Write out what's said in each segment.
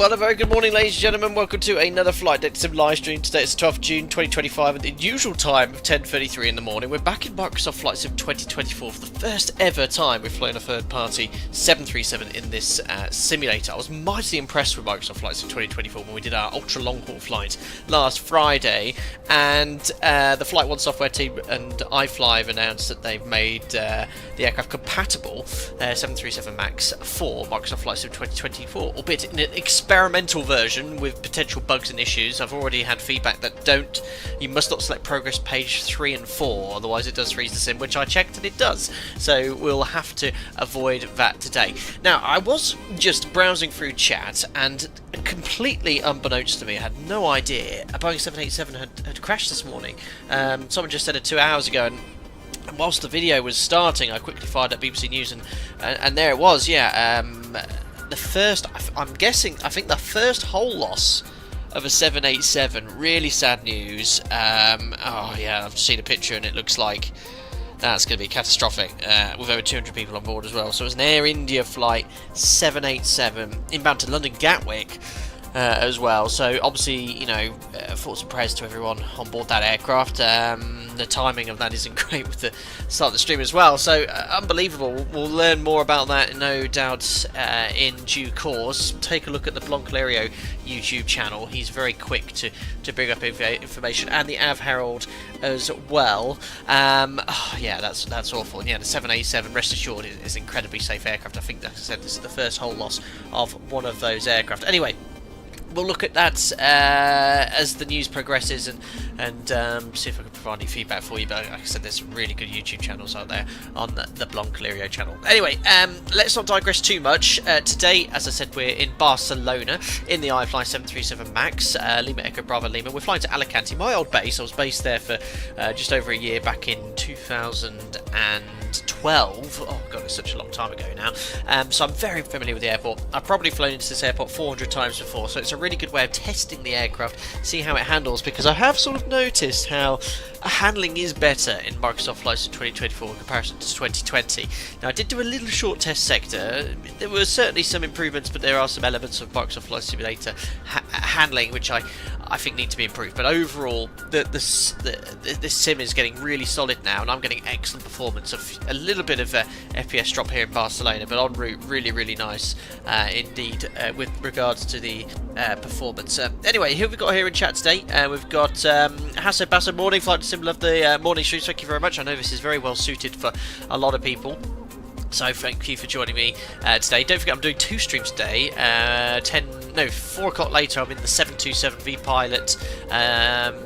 Well, a very good morning, ladies and gentlemen. Welcome to another Flight Deck Sim live stream. Today it's the 12th of June 2025 at the usual time of 10:33 in the morning. We're back in Microsoft Flight Sim 2024 for the first ever time we've flown a third-party 737 in this simulator. I was mightily impressed with Microsoft Flight Sim 2024 when we did our ultra-long-haul flight last Friday, and the Flight 1 software team and iFly have announced that they've made the aircraft compatible 737 MAX for Microsoft Flight Sim 2024, albeit in an experimental version with potential bugs and issues. I've already had feedback that you must not select progress page 3 and 4, otherwise it does freeze the sim, which I checked and it does. So we'll have to avoid that today. Now, I was just browsing through chat and completely unbeknownst to me, I had no idea a Boeing 787 had crashed this morning. Someone just said it 2 hours ago, and whilst the video was starting, I quickly fired up BBC News and there it was, yeah. The first, I think the first whole loss of a 787, really sad news. Oh yeah, I've seen a picture and it looks like that's going to be catastrophic, with over 200 people on board as well. So it was an Air India flight 787 inbound to London Gatwick as well. So obviously, you know, thoughts and prayers to everyone on board that aircraft. The timing of that isn't great with the start of the stream as well, so unbelievable. We'll learn more about that, no doubt, in due course. Take a look at the Blanclerio YouTube channel. He's very quick to bring up information, and the Av Herald as well. Oh, yeah, that's awful. And yeah, the 787, rest assured, is an incredibly safe aircraft. I think, like I said, this is the first whole loss of one of those aircraft. Anyway, we'll look at that as the news progresses and see if I can provide any feedback for you. But like I said, there's some really good YouTube channels out there on the Blanclerio channel. Anyway, let's not digress too much. Today, as I said, we're in Barcelona in the iFly 737 MAX, Lima Echo Bravo Lima. We're flying to Alicante, my old base. I was based there for just over a year back in 2012. Oh god, it's such a long time ago now. So I'm very familiar with the airport. I've probably flown into this airport 400 times before, so it's a really good way of testing the aircraft, see how it handles, because I have sort of noticed how handling is better in Microsoft Flight Sim 2024 in comparison to 2020. Now, I did do a little short test sector. There were certainly some improvements, but there are some elements of Microsoft Flight Simulator handling which I think need to be improved. But overall, this sim is getting really solid now, and I'm getting excellent performance. Of a little bit of a FPS drop here in Barcelona, but en route, really nice indeed with regards to the performance. Anyway, who have we got here in chat today? We've got Hasso Basso Morning, Flight Sim, love the morning streams. Thank you very much. I know this is very well suited for a lot of people, so thank you for joining me today. Don't forget, I'm doing 2 streams today. 4 o'clock later, I'm in the 727 V-Pilot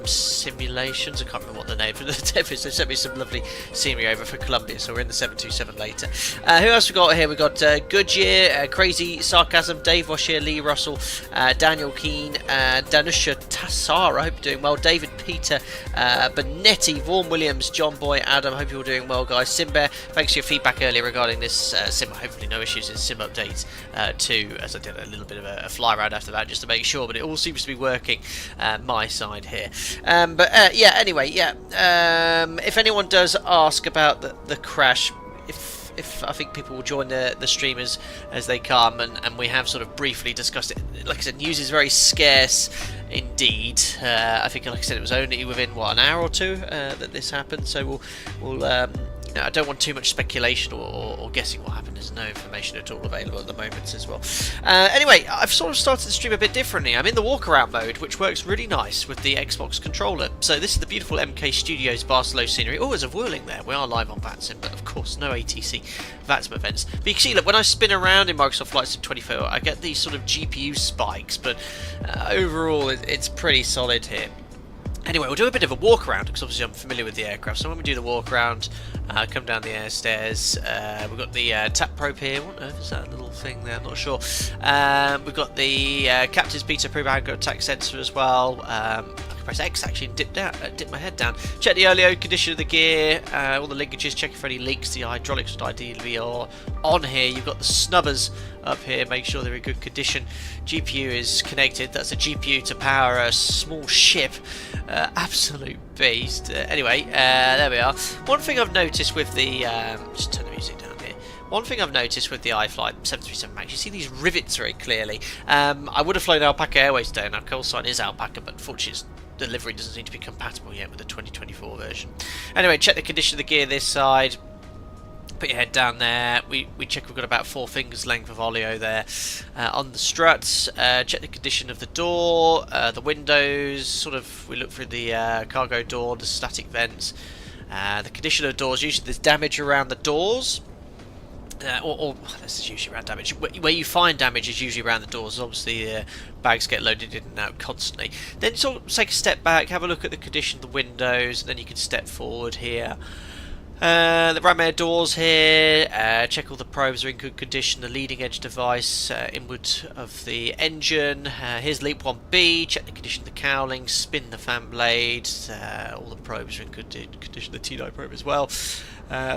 simulations. I can't remember what the name of the is. They sent me some lovely scenery over for Colombia, so we're in the 727 later. Who else we got here? We got Goodyear, Crazy Sarcasm, Dave Washier, Lee Russell, Daniel Keane, Danusha Tassar. I hope you're doing well. David Peter, Bonetti, Vaughan Williams, John Boy, Adam. Hope you're all doing well, guys. Simbear, thanks for your feedback earlier regarding this sim. Hopefully no issues in sim updates too, as I did a little bit of a fly around after that just to make sure, but it all seems to be working my side here. Yeah, anyway, yeah, if anyone does ask about the crash, if I think people will join the streamers as they come, and we have sort of briefly discussed it. Like I said, news is very scarce indeed. I think, like I said, it was only within an hour or two that this happened, so we'll I don't want too much speculation or guessing what happened. There's no information at all available at the moment as well. Anyway, I've sort of started the stream a bit differently. I'm in the walkaround mode, which works really nice with the Xbox controller. So this is the beautiful MK Studios Barcelona scenery. Oh, there's a whirling there. We are live on VATSIM, but of course no ATC VATSIM events. But you can see, look, when I spin around in Microsoft Flight Sim 24, I get these sort of GPU spikes, but overall it's pretty solid here. Anyway, we'll do a bit of a walk around because obviously I'm familiar with the aircraft. So when we do the walk around, come down the air stairs, we've got the tap probe here. What on earth is that little thing there? I'm not sure. We've got the Captain's Beta Pre-Bang attack sensor as well. I can press X actually and dip my head down. Check the early condition of the gear, all the linkages, check for any leaks. The hydraulics would ideally are on here. You've got the snubbers up here, make sure they're in good condition. GPU is connected. That's a GPU to power a small ship. Absolute beast. Anyway, there we are. One thing I've noticed with the just turn the music down here. One thing I've noticed with the iFly 737 MAX, you see these rivets very clearly. I would have flown Alpaca Airways today, and our call sign is Alpaca, but unfortunately delivery doesn't seem to be compatible yet with the 2024 version. Anyway, check the condition of the gear this side. Put your head down there. We check we've got about 4 fingers length of oleo there on the struts. Check the condition of the door, the windows. Sort of, we look through the cargo door, the static vents. The condition of the doors. Usually there's damage around the doors. This is usually around damage. Where you find damage is usually around the doors. Obviously, bags get loaded in and out constantly. Then sort of take a step back, have a look at the condition of the windows, and then you can step forward here. The runway doors here, check all the probes are in good condition, the leading edge device inward of the engine. Here's LEAP 1B, check the condition of the cowling, spin the fan blade, all the probes are in good condition, the T9 probe as well.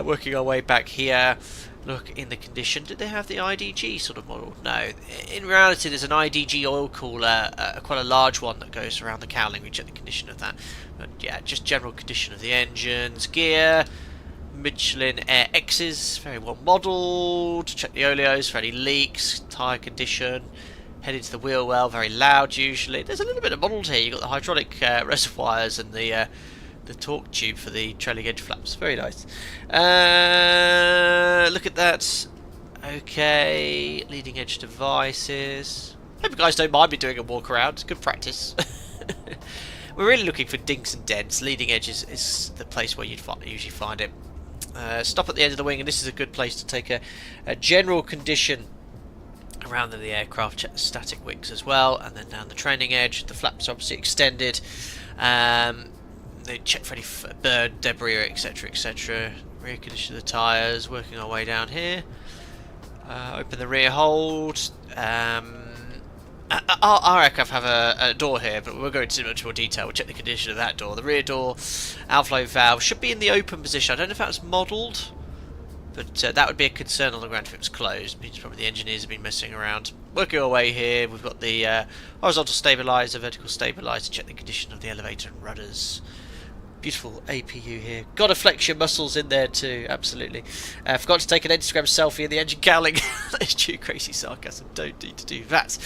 Working our way back here, look in the condition. Did they have the IDG sort of model? No. In reality, there's an IDG oil cooler, quite a large one that goes around the cowling. We check the condition of that. But yeah, just general condition of the engines, gear. Michelin Air X's, very well modelled. Check the oleos for any leaks, tyre condition. Head into the wheel well, very loud usually. There's a little bit of modelled here. You've got the hydraulic reservoirs and the torque tube for the trailing edge flaps. Very nice. Look at that. Okay, leading edge devices. Hope you guys don't mind me doing a walk around. It's good practice. We're really looking for dinks and dents. Leading edge is the place where you'd usually find it. Stop at the end of the wing, and this is a good place to take a general condition around the aircraft. Check the static wings as well, and then down the trailing edge. The flaps are obviously extended. They check for any bird debris, etc., etc. Rear condition of the tyres. Working our way down here. Open the rear hold. Our aircraft have a door here, but we'll go into much more detail. We'll check the condition of that door. The rear door, outflow valve, should be in the open position. I don't know if that was modelled, but that would be a concern on the ground if it was closed. It means probably the engineers have been messing around. Working our way here, we've got the horizontal stabiliser, vertical stabiliser, check the condition of the elevator and rudders. Beautiful APU here. Gotta flex your muscles in there too, absolutely. Forgot to take an Instagram selfie in the engine cowling. That's true, crazy sarcasm. Don't need to do that.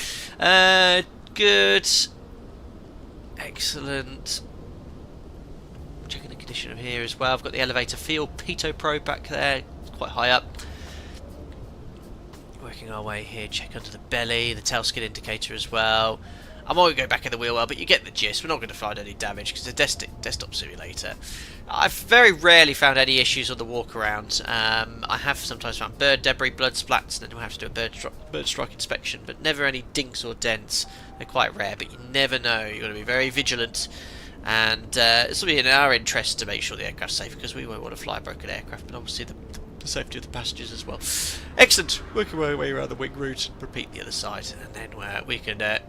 Good. Excellent. Checking the condition of here as well. I've got the elevator field pitot probe back there, quite high up. Working our way here, check under the belly, the tail skid indicator as well. I might go back in the wheel well, but you get the gist. We're not going to find any damage because it's a desktop simulator. I've very rarely found any issues on the walk around. I have sometimes found bird debris, blood splats, and then we'll have to do a bird strike inspection, but never any dinks or dents. They're quite rare, but you never know. You've got to be very vigilant, and this will be in our interest to make sure the aircraft's safe, because we won't want to fly a broken aircraft, but obviously the safety of the passengers as well. Excellent. Working my way around the wing route. Repeat the other side, and then we can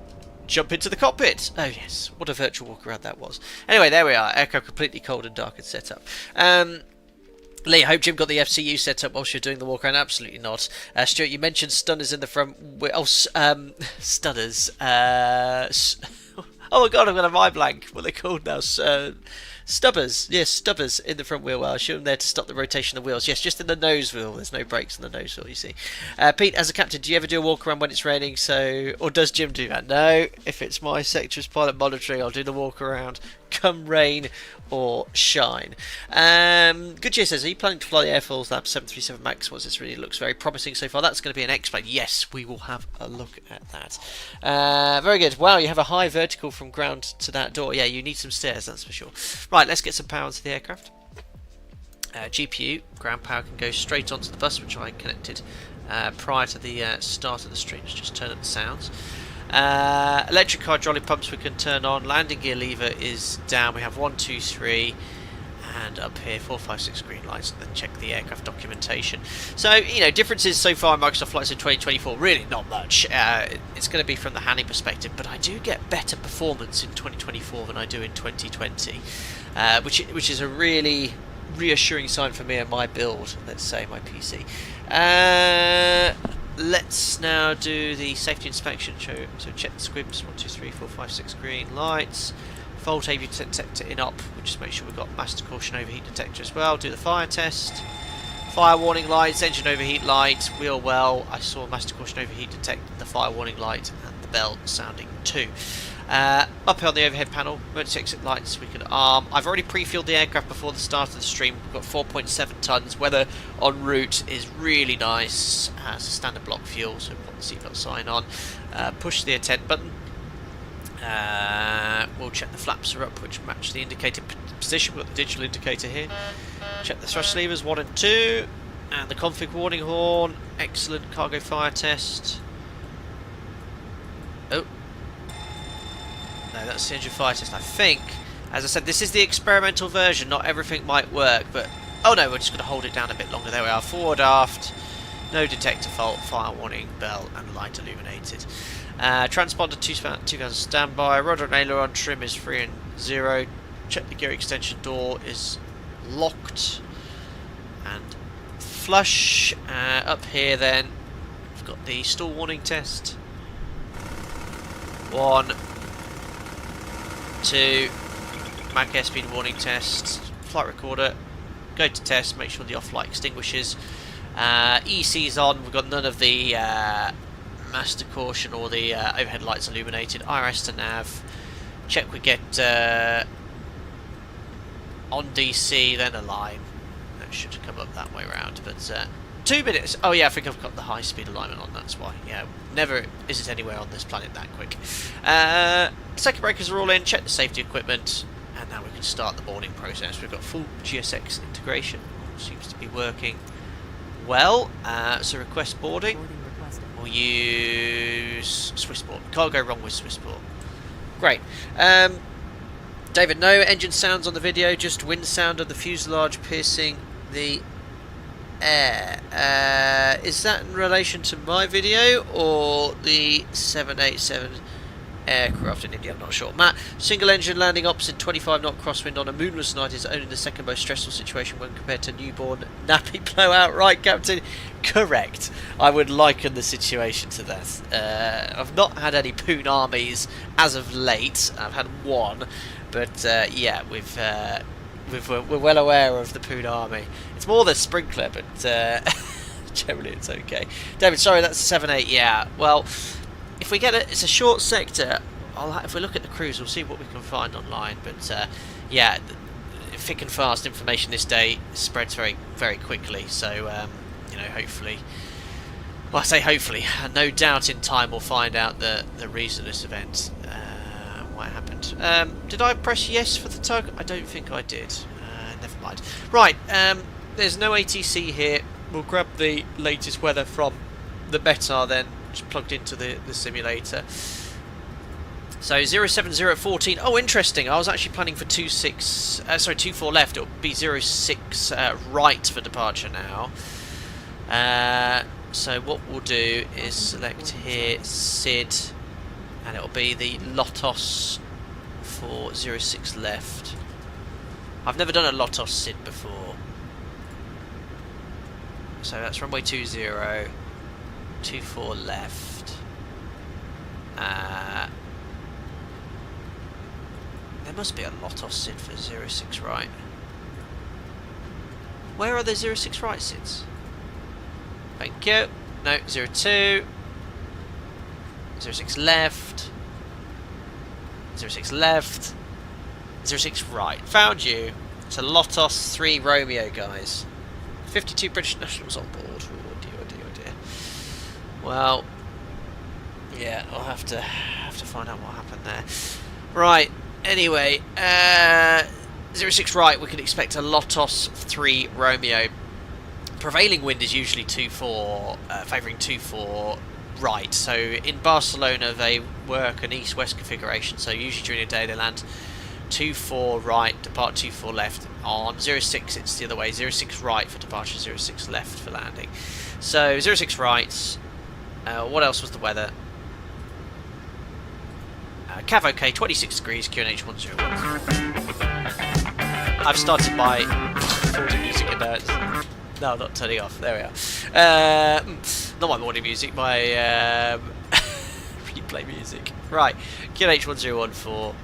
jump into the cockpit. Oh yes, what a virtual walk around that was. Anyway, there we are. Aircraft completely cold and dark and set up. Lee, I hope Jim got the FCU set up whilst you're doing the walk around. Absolutely not. Stuart, you mentioned stunners in the front. Stunners. Oh my god, I'm going to mind blank. What are they called now? Stubbers. Yes, stubbers in the front wheel well. I shoot them there to stop the rotation of the wheels. Yes, just in the nose wheel. There's no brakes in the nose wheel, you see. Pete, as a captain, do you ever do a walk around when it's raining? Or does Jim do that? No. If it's my sector as pilot monitoring, I'll do the walk around, come rain or shine. Good Cheer says, are you planning to fly the Air Force Lab 737 MAX once this really looks very promising so far? That's going to be an X-plane. Yes, we will have a look at that. Very good. Wow, you have a high vertical from ground to that door. Yeah, you need some stairs, that's for sure. Right, let's get some power into the aircraft. GPU, ground power can go straight onto the bus, which I connected prior to the start of the stream. Let's just turn up the sounds. Electric hydraulic pumps we can turn on. Landing gear lever is down. We have 1, 2, 3, and up here 4, 5, 6 green lights, and then check the aircraft documentation. So, you know, differences so far in Microsoft flights in 2024, really not much. It's going to be from the handling perspective, but I do get better performance in 2024 than I do in 2020, which is a really reassuring sign for me and my build, let's say, my PC. Let's now do the safety inspection. So check the squibs, 1, 2, 3, 4, 5, 6 green lights. Fault AV detector in op, we'll just make sure we've got master caution overheat detector as well. Do the fire test. Fire warning lights, engine overheat light, wheel well. I saw master caution overheat detect the fire warning light and the bell sounding too. Up here on the overhead panel, emergency exit lights we can arm. I've already pre-fueled the aircraft before the start of the stream. We've got 4.7 tonnes. Weather en route is really nice. It's a standard block fuel, so put the seatbelt sign on. Push the attend button. We'll check the flaps are up, which match the indicator position. We've got the digital indicator here. Check the thrust levers 1 and 2, and the config warning horn. Excellent cargo fire test. Oh, no, that's the engine fire test. I think, as I said, this is the experimental version. Not everything might work, but oh no, we're just going to hold it down a bit longer. There we are. Forward aft. No detector fault. Fire warning bell and light illuminated. Transponder 2000 standby. Rudder and aileron trim is 3 and 0. Check the gear extension door is locked and flush. Up here then we've got the stall warning test. 1, 2, mag airspeed warning test. Flight recorder, go to test, make sure the off light extinguishes. EC's on, we've got none of the master caution or the overhead lights illuminated. IRS to nav, check we get on DC, then align. That should come up that way round, but 2 minutes. Oh yeah, I think I've got the high speed alignment on, that's why. Yeah, never is it anywhere on this planet that quick. Circuit breakers are all in, check the safety equipment, and now we can start the boarding process. We've got full GSX integration, seems to be working well. So request boarding. We'll use Swissport. Can't go wrong with Swissport. Great. David, no engine sounds on the video, just wind sound of the fuselage piercing the air. Is that in relation to my video or the 787 aircraft in India? I'm not sure. Matt, single engine landing opposite 25 knot crosswind on a moonless night is only the second most stressful situation when compared to newborn nappy blowout, right, Captain? Correct. I would liken the situation to that. I've not had any poon armies as of late. I've had one, but yeah, we're well aware of the poon army. It's more the sprinkler, but generally it's okay. David, sorry, that's a 7.8. Yeah, well, if we get it, it's a short sector. If we look at the cruise, we'll see what we can find online. But yeah, thick and fast information this day spreads very, very quickly. So you know, hopefully, well, I say hopefully, no doubt in time we'll find out the reason of this event, what happened. Did I press yes for the tug? I don't think I did. Never mind. Right, there's no ATC here. We'll grab the latest weather from the METAR then, just plugged into the simulator. So 07014. Oh, interesting. I was actually planning for 24 left. It'll be 06 right for departure now. So what we'll do is select here SID, and it'll be the Lotos for 06 left. I've never done a Lotos SID before. So that's runway 20, 24 left. There must be a Lotos SID for 06 right. Where are the 06 right SIDs? Thank you. No, 02. 06 left. 06 left. 06 right. Found you. It's a Lotos 3 Romeo, guys. 52 British nationals on board. Oh dear, oh dear, oh dear. Well, yeah, I'll have to find out what happened there. Right. Anyway, 06 right. We can expect a Lotos 3 Romeo. Prevailing wind is usually 2-4, favouring 2-4 right. So in Barcelona they work an east-west configuration. So usually during the day they land 2-4 right, depart 2-4 left. On 06 it's the other way, 06 right for departure, 06 left for landing. So 06 right. What else was the weather? Cav OK, 26 degrees, QNH 101. I've started my recording music and no, I'm not turning off. There we are. Not my morning music, my replay music. Right, QNH 1014.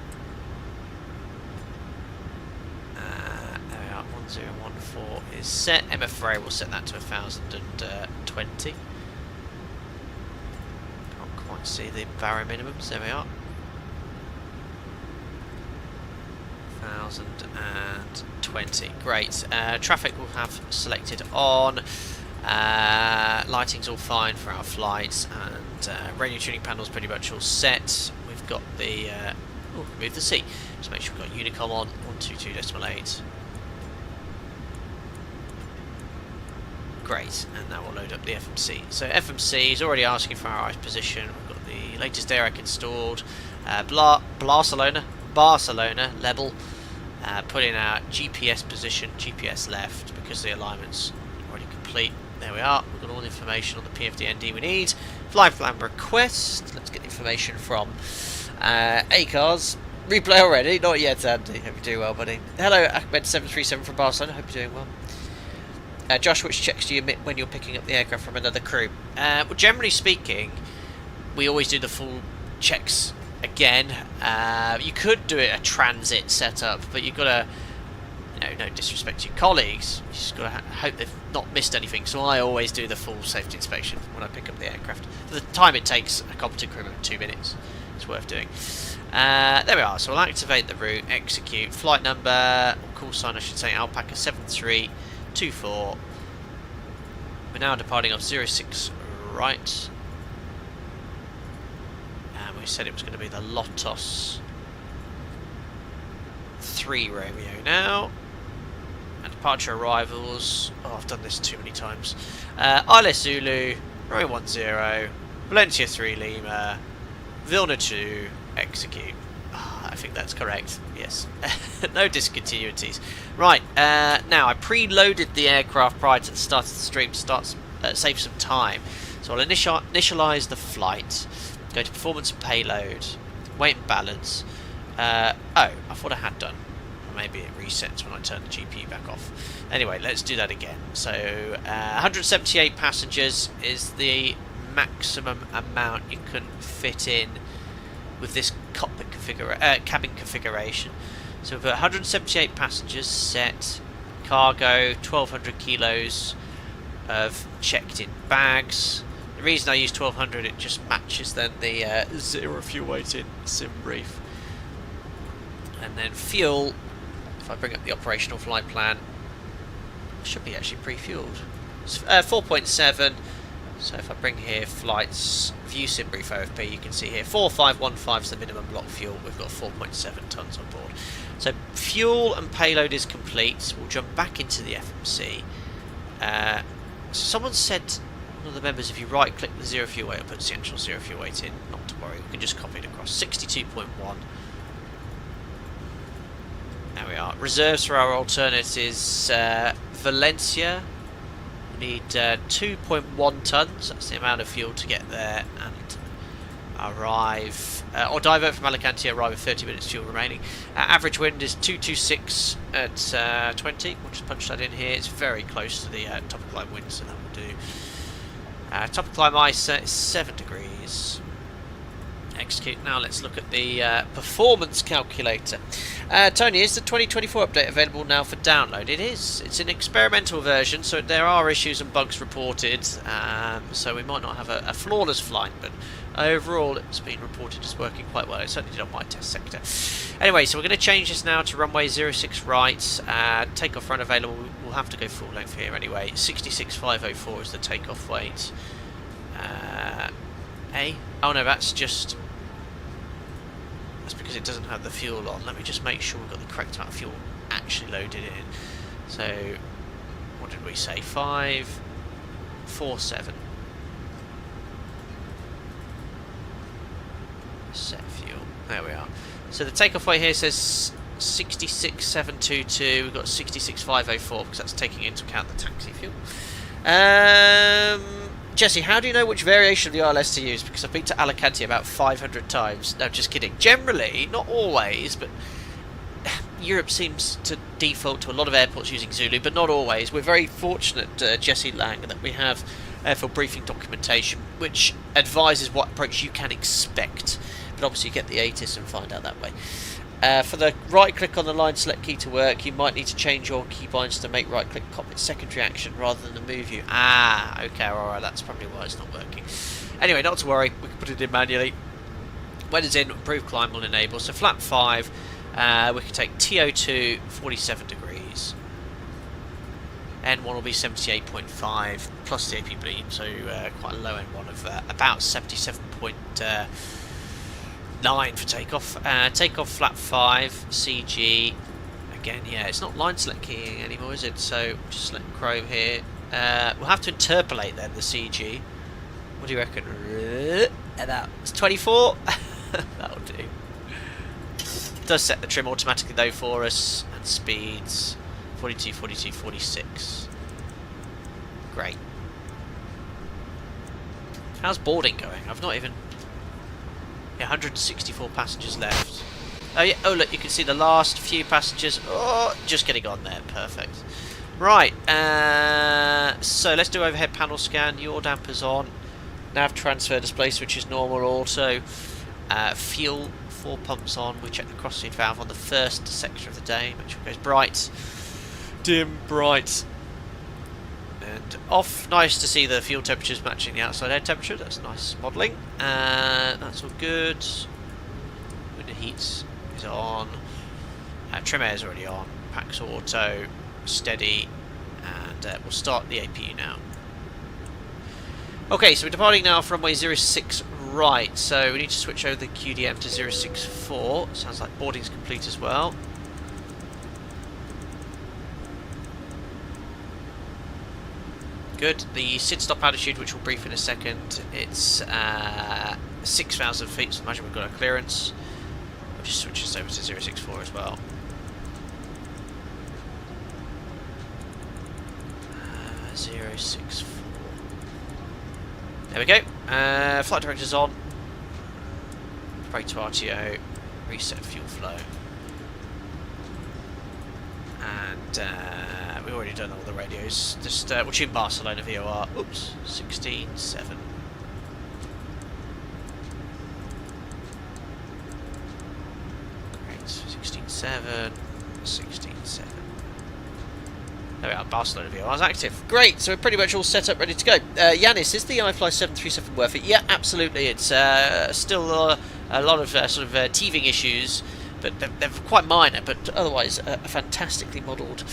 There we are, 014 is set. MFRA will set that to 1020. Can't quite see the barrow minimums. There we are. 1020. Great. Traffic will have selected on. Lighting's all fine for our flights, and radio tuning panel's pretty much all set. We've got the move the C. Just make sure we've got Unicom on 122.8. Great, and that will load up the FMC. So FMC is already asking for our ice position. We've got the latest AirRack installed. Barcelona, LEBL. Put in our GPS position, GPS left, because the alignment's already complete. There we are. We've got all the information on the PFD-ND we need. Fly plan request. Let's get the information from ACARS. Replay already? Not yet, Andy. Hope you're doing well, buddy. Hello, Ahmed737 from Barcelona. Hope you're doing well. Josh, which checks do you omit when you're picking up the aircraft from another crew? Well, generally speaking, we always do the full checks again. You could do it a transit setup, but you've got to, no disrespect to your colleagues, you just got to hope they've not missed anything. So I always do the full safety inspection when I pick up the aircraft. For the time it takes a competent crew of 2 minutes, it's worth doing. There we are. So we'll activate the route, execute flight number, or call sign I should say, Alpaca 7324. We're now departing off 06 right. We said it was going to be the Lotos 3 Romeo now. And departure arrivals. Oh, I've done this too many times. Isla Zulu, Romeo 10, Valencia 3 Lima, Vilna 2, execute. Oh, I think that's correct. Yes. No discontinuities. Right, now I preloaded the aircraft prior to the start of the stream to save some time. So I'll initialize the flight. Go to performance and payload, weight and balance. Oh, I thought I had done. Maybe it resets when I turn the GPU back off. Anyway, let's do that again. So 178 passengers is the maximum amount you can fit in with this cockpit cabin configuration. So we've got 178 passengers set, cargo 1200 kilos of checked in bags. The reason I use 1200, it just matches then the zero fuel weight in sim brief. And then fuel, if I bring up the operational flight plan, should be actually pre-fueled. 4.7. So if I bring here flights, view sim brief OFP, you can see here 4515 is the minimum block fuel. We've got 4.7 tons on board. So fuel and payload is complete. We'll jump back into the FMC. Someone said, one of the members, if you right click the zero fuel weight, it'll put the actual zero fuel weight in. Not to worry, we can just copy it across. 62.1. There we are. Reserves for our alternate is Valencia. We need 2.1 tons. That's the amount of fuel to get there and arrive, or divert from Alicante, arrive with 30 minutes fuel remaining. Average wind is 226 at 20. We'll just punch that in here. It's very close to the top of climb wind, so that will do. Top of climb ice is 7 degrees. Execute. Now let's look at the performance calculator. Tony, is the 2024 update available now for download? It is. It's an experimental version, so there are issues and bugs reported, so we might not have a flawless flight, but overall it's been reported as working quite well. It certainly did on my test sector. Anyway, so we're going to change this now to runway 06 right. Takeoff run available. We'll have to go full length here anyway. 66,504 is the takeoff weight. Oh no, that's just... That's because it doesn't have the fuel on. Let me just make sure we've got the correct amount of fuel actually loaded in. So, what did we say? 547. Set fuel. There we are. So the takeoff weight here says 66,722. We've got 66,504 because that's taking into account the taxi fuel. Jesse, how do you know which variation of the ILS to use? Because I've been to Alicante about 500 times. No, just kidding. Generally, not always, but Europe seems to default to a lot of airports using Zulu, but not always. We're very fortunate, Jesse Lang, that we have airfield briefing documentation, which advises what approach you can expect. But obviously you get the ATIS and find out that way. For the right click on the line select key to work, you might need to change your keybinds to make right click cockpit secondary action rather than the move view. Ah, okay, alright, that's probably why it's not working. Anyway, not to worry, we can put it in manually. When it's in, improved climb will enable. So flap 5, we can take TO2, 47 degrees. N1 will be 78.5 plus the AP bleed, so quite a low N1 of about 77.9 for takeoff. Takeoff flap 5, CG. Again, yeah, it's not line select keying anymore, is it? So just select Chrome here. We'll have to interpolate then the CG. What do you reckon? That's 24. That'll do. It does set the trim automatically though for us, and speeds 42, 42, 46. Great. How's boarding going? I've not even... Yeah, 164 passengers left. Oh yeah, oh look, you can see the last few passengers. Oh, just getting on there, perfect. Right, so let's do overhead panel scan. Yaw dampers on. Nav transfer display switch is normal also. Fuel, 4 pumps on. We check the cross feed valve on the first sector of the day. Make sure it goes bright, dim, bright, and off. Nice to see the fuel temperatures matching the outside air temperature. That's nice modelling. That's all good. Window heats is on. Trim air is already on. Packs auto, steady, and we'll start the APU now. Okay, so we're departing now from runway 06 right, so we need to switch over the QDM to 064. Sounds like boarding's complete as well. Good. The SID stop altitude, which we'll brief in a second, it's 6,000 feet, so imagine we've got a clearance. We'll just switch this over to 064 as well. 064. There we go. Flight director's on. Brake to RTO. Reset fuel flow. And we've already done all the radios. Just we'll tune Barcelona VOR. Oops, 16.7. Great. 16.7. 16.7. There we are, Barcelona VOR is active. Great, so we're pretty much all set up, ready to go. Yanis, is the iFly 737 worth it? Yeah, absolutely. It's still a lot of sort of teething issues, but they're quite minor, but otherwise a fantastically modelled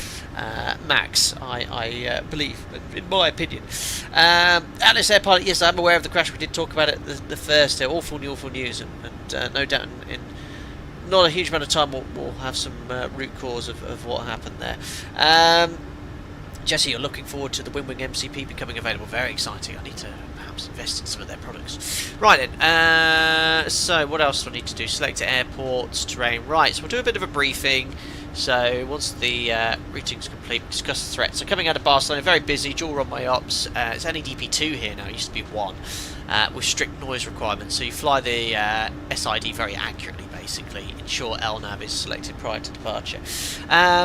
Max, I believe, in my opinion. Alice Air Pilot, yes, I'm aware of the crash. We did talk about it the first. Awful news, and no doubt in not a huge amount of time we'll have some root cause of what happened there. Jesse, you're looking forward to the Winwing MCP becoming available. Very exciting. I need to perhaps invest in some of their products. Right then, so what else do I need to do? Select airports, terrain. Right, so we'll do a bit of a briefing. So once the routing's complete, we'll discuss the threat. So coming out of Barcelona, very busy, dual runway ops. It's only DP2 here now, it used to be 1, with strict noise requirements. So you fly the SID very accurately, basically. Ensure LNAV is selected prior to departure.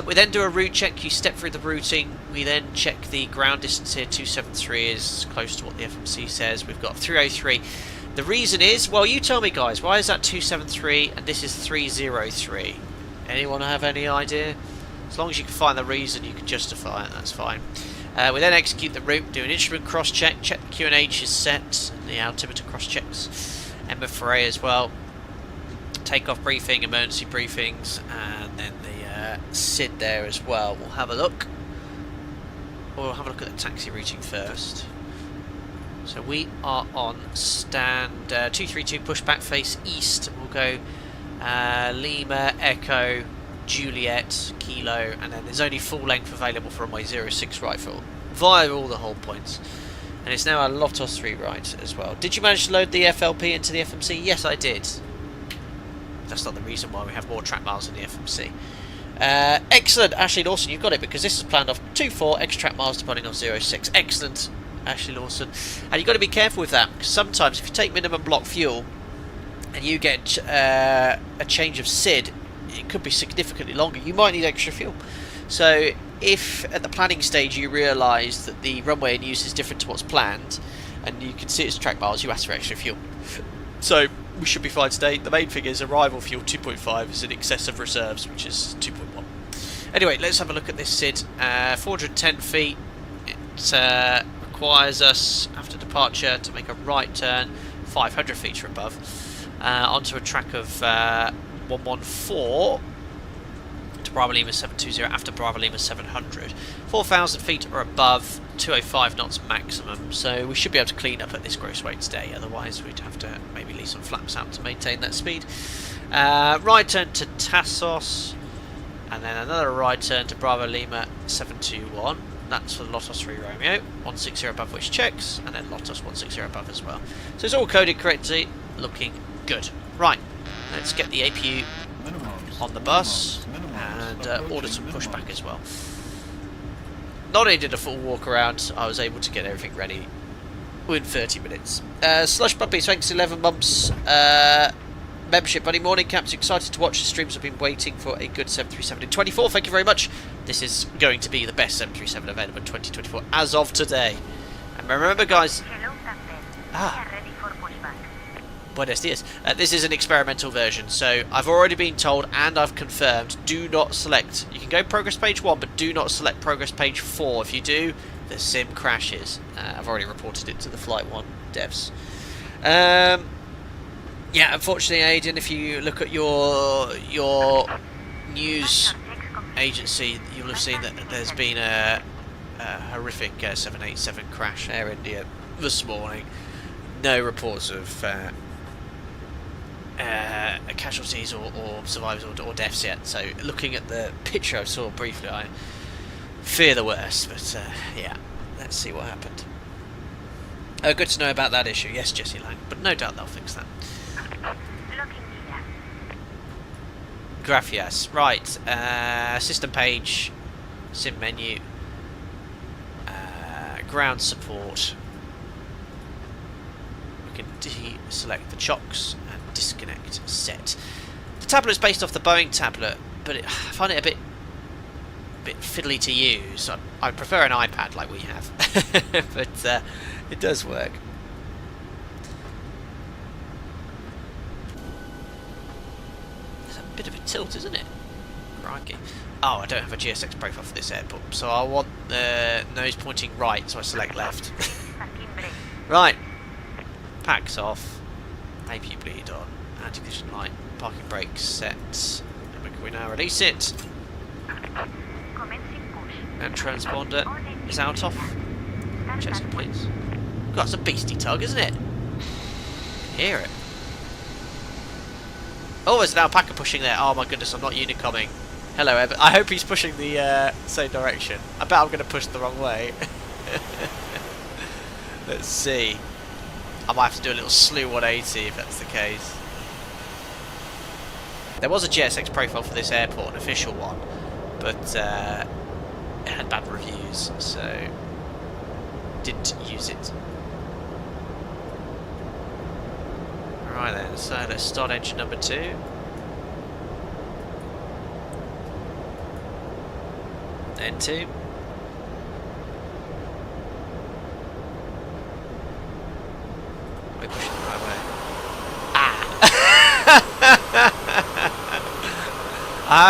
We then do a route check. You step through the routing. We then check the ground distance here. 273 is close to what the FMC says. We've got 303. The reason is, well, you tell me, guys, why is that 273 and this is 303? Anyone have any idea? As long as you can find the reason, you can justify it, that's fine. We then execute the route, do an instrument cross-check, check the QNH is set, and the altimeter cross-checks, MFRA as well. Takeoff briefing, emergency briefings, and then the SID there as well. We'll have a look. We'll have a look at the taxi routing first. So we are on stand 232, pushback face east. We'll go Lima, Echo, Juliet, Kilo, and then there's only full length available for runway 06 right via all the hold points. And it's now a Lotos 3 right as well. Did you manage to load the FLP into the FMC? Yes, I did. That's not the reason why we have more track miles in the FMC. Excellent, Ashley Lawson, you've got it, because this is planned off 2-4 extra track miles departing off 06. Excellent, Ashley Lawson. And you've got to be careful with that, because sometimes if you take minimum block fuel and you get a change of SID, it could be significantly longer. You might need extra fuel. So if at the planning stage you realise that the runway in use is different to what's planned, and you can see its track miles, you ask for extra fuel. So we should be fine today. The main thing is arrival fuel 2.5 is in excess of reserves, which is 2.1. Anyway, let's have a look at this SID. 410 feet. It requires us, after departure, to make a right turn 500 feet or above onto a track of 114 to Bravo Lima 720 after Bravo Lima 700. 4,000 feet or above, 205 knots maximum, so we should be able to clean up at this gross weight today, otherwise we'd have to maybe leave some flaps out to maintain that speed. Right turn to Tassos, and then another right turn to Bravo Lima 721. That's for the Lotos 3 Romeo, 160 above which checks, and then Lotos 160 above as well. So it's all coded correctly, looking good. Right, let's get the APU on the bus and order some pushback as well. Not only did a full walk around, I was able to get everything ready within 30 minutes. Slush Puppies, thanks 11 months. Membership buddy, morning caps, excited to watch the streams. I've been waiting for a good 737 in 24. Thank you very much. This is going to be the best 737 available in 2024 as of today. And remember guys, buenos dias. This is an experimental version, so I've already been told and I've confirmed, do not select, you can go progress page 1 but do not select progress page 4. If you do, the sim crashes. I've already reported it to the Flight 1 devs. Yeah, unfortunately, Aidan, if you look at your news agency, you'll have seen that there's been a horrific 787 crash Air India this morning. No reports of casualties or survivors or deaths yet. So, looking at the picture I saw briefly, I fear the worst. But yeah, let's see what happened. Good to know about that issue. Yes, Jesse Lang, but no doubt they'll fix that. Gracias. Right, system page, sim menu, ground support. We can deselect the chocks and disconnect set. The tablet is based off the Boeing tablet, but I find it a bit fiddly to use. I prefer an iPad like we have, but it does work. Bit of a tilt, isn't it? Crikey. Oh, I don't have a GSX profile for this airport, so I want the nose pointing right, so I select left. Right. Packs off. APU bleed on. Anti-collision light. Parking brake set. And we now release it. And transponder is out off. Checks complete. God, it's a beastie tug, isn't it? Hear it. Oh, there's an alpaca pushing there. Oh my goodness, I'm not unicoming. Hello, Evan. I hope he's pushing the same direction. I bet I'm going to push the wrong way. Let's see. I might have to do a little slew 180 if that's the case. There was a GSX profile for this airport, an official one, but it had bad reviews, so didn't use it. Right then, so let's start engine number 2. Then 2. We're pushing the right way. Ah!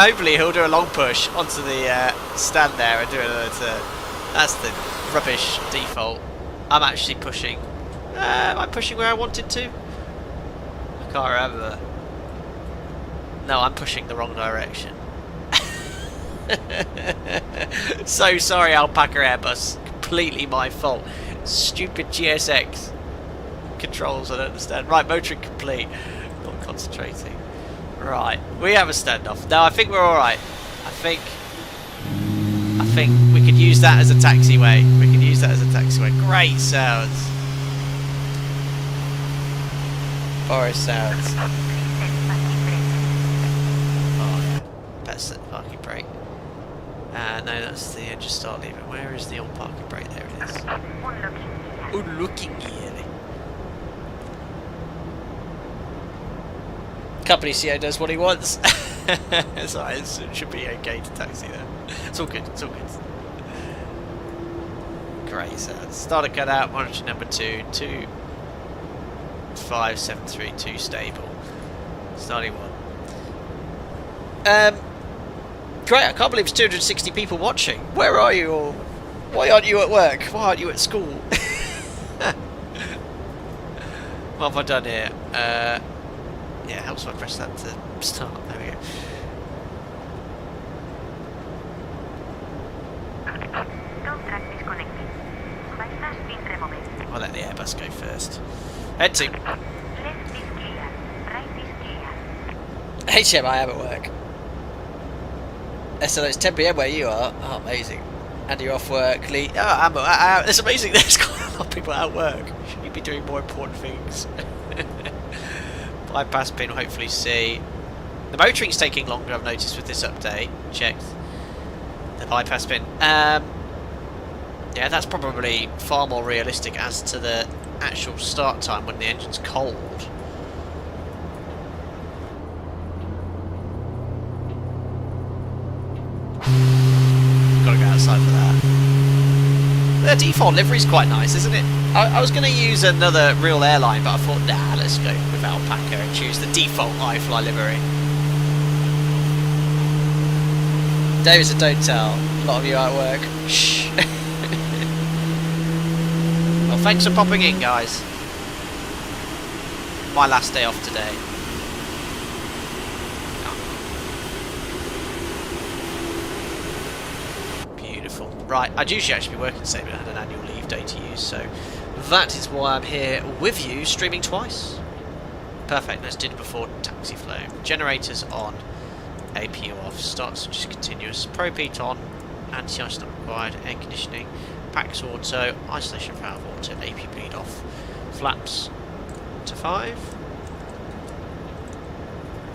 Hopefully he'll do a long push onto the stand there and do another turn. That's the rubbish default. I'm actually pushing. Am I pushing where I wanted to? Can't remember. No, I'm pushing the wrong direction. So sorry, Alpaca Airbus. Completely my fault. Stupid GSX controls, I don't understand. Right, motoring complete. Not concentrating. Right, we have a standoff. No, I think we're alright. I think we could use that as a taxiway. We can use that as a taxiway. Great sounds. Forest sounds. Oh yeah, that's the parking brake. No, that's the engine start lever. Where is the old parking brake? There it is. Unlooking here. Company CEO does what he wants. So it should be okay to taxi there. It's all good. It's all good. Great sounds. Starter cut out. Monitor number 2. 2. 5732 stable. Starting one. Great, I can't believe it's 260 people watching. Where are you all? Why aren't you at work? Why aren't you at school? What have I done here? Yeah, it helps if I press that to start. There we go. I'll let the Airbus go first. Head to. HM, I am at work. So it's 10 PM where you are. Oh, amazing. And you're off work. Lee. Oh, I'm out. It's amazing. There's quite a lot of people at work. Should you be doing more important things? Bypass pin will hopefully see. The motoring's taking longer, I've noticed, with this update. Checked. The bypass pin. Yeah, that's probably far more realistic as to the actual start time when the engine's cold. Gotta go outside for that. The default livery's quite nice, isn't it? I was going to use another real airline, but I thought, nah, let's go with Alpaca and choose the default iFly livery. David said, don't tell. A lot of you are at work. Shh. Well, thanks for popping in, guys. My last day off today. Beautiful. Right, I'd usually actually be working today, but I had an annual leave day to use, so that is why I'm here with you, streaming twice. Perfect, let's do it before taxi flow. Generators on, APU off, start switches continuous, propheat on, anti-ice not required, air conditioning, packs auto, isolation valve auto, AP bleed off, flaps to 5,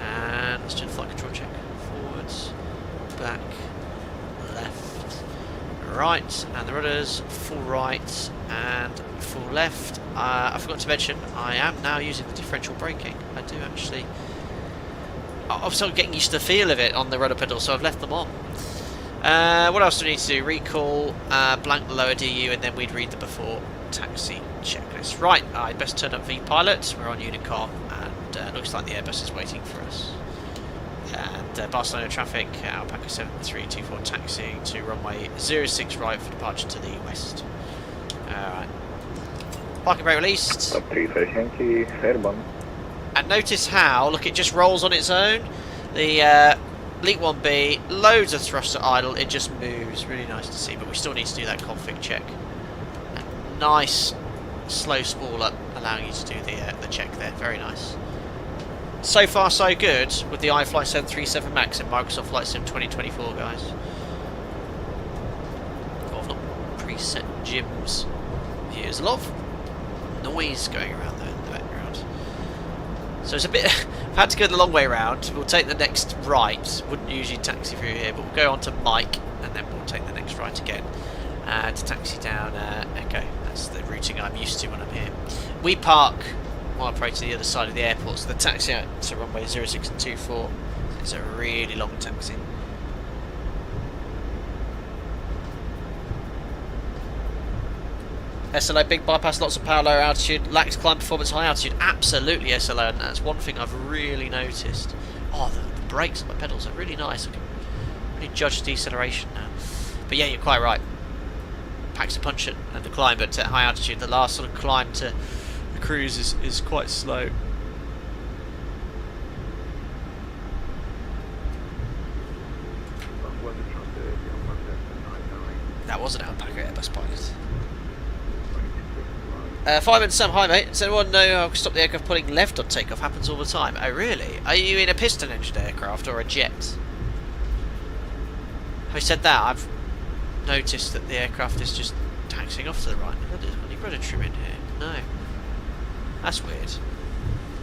and let's do the flight control check. Forwards, back, left, right, and the rudders full right and full left. I forgot to mention I am now using the differential braking. I do actually. I'm sort of getting used to the feel of it on the rudder pedal, so I've left them on. What else do we need to do? Recall, blank the lower DU, and then we'd read the before taxi checklist. Right, I best turn up V-Pilot. We're on Unicom, and looks like the Airbus is waiting for us. And Barcelona traffic, Alpaca 7324 taxiing to runway 06 right for departure to the west. Alright. Parking brake released. And notice how, look, it just rolls on its own. The Elite 1B, loads of thrust at idle, it just moves. Really nice to see, but we still need to do that config check. A nice slow spool up, allowing you to do the check there. Very nice. So far, so good with the iFly 737 Max in Microsoft Flight Sim 2024, guys. Oh, I've not preset Jim's views. A lot of noise going around there in the background. So it's a bit. I've had to go the long way round. We'll take the next right. Wouldn't usually taxi through here, but we'll go on to Mike, and then we'll take the next right again to taxi down Echo. That's the routing I'm used to when I'm here. We park while I pray to the other side of the airport, so the taxi out to runway 06 and 24. It's a really long taxi. SLO, big bypass, lots of power, lower altitude, lacks climb performance, high altitude. Absolutely SLO, and that's one thing I've really noticed. Oh, the brakes on my pedals are really nice. I can really judge deceleration now. But yeah, you're quite right. Packs a punch at the climb, but at high altitude, the last sort of climb to the cruise is quite slow. That was an Alpaca Airbus pilot. Fireman Sam, hi mate. Does anyone know how to stop the aircraft pulling left on takeoff? Happens all the time. Oh really? Are you in a piston engine aircraft or a jet? Having said that, I've noticed that the aircraft is just taxiing off to the right. There's any rudder trim in here? No. That's weird.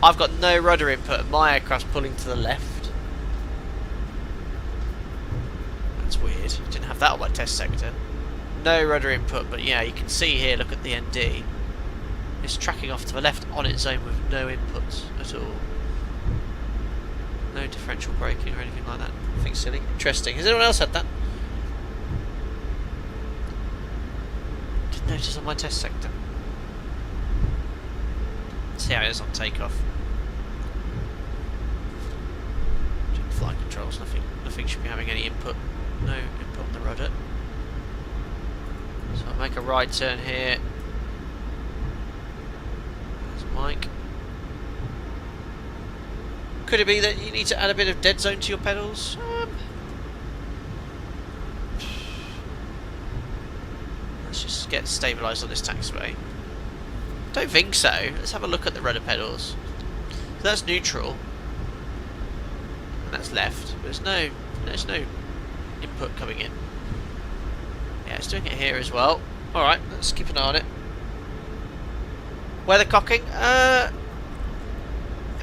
I've got no rudder input and my aircraft's pulling to the left. That's weird. Didn't have that on my test sector. No rudder input, but yeah, you can see here, look at the ND. It's tracking off to the left on its own with no inputs at all. No differential braking or anything like that. Nothing silly. Interesting. Has anyone else had that? Didn't notice on my test sector. See how it is on takeoff. Check flight controls. Nothing should be having any input. No input on the rudder. So I'll make a right turn here. There's Mike. Could it be that you need to add a bit of dead zone to your pedals? Let's just get stabilised on this taxiway. Don't think so. Let's have a look at the rudder pedals. So that's neutral. And that's left. But there's no input coming in. Yeah, it's doing it here as well. Alright, let's keep an eye on it. Weather cocking?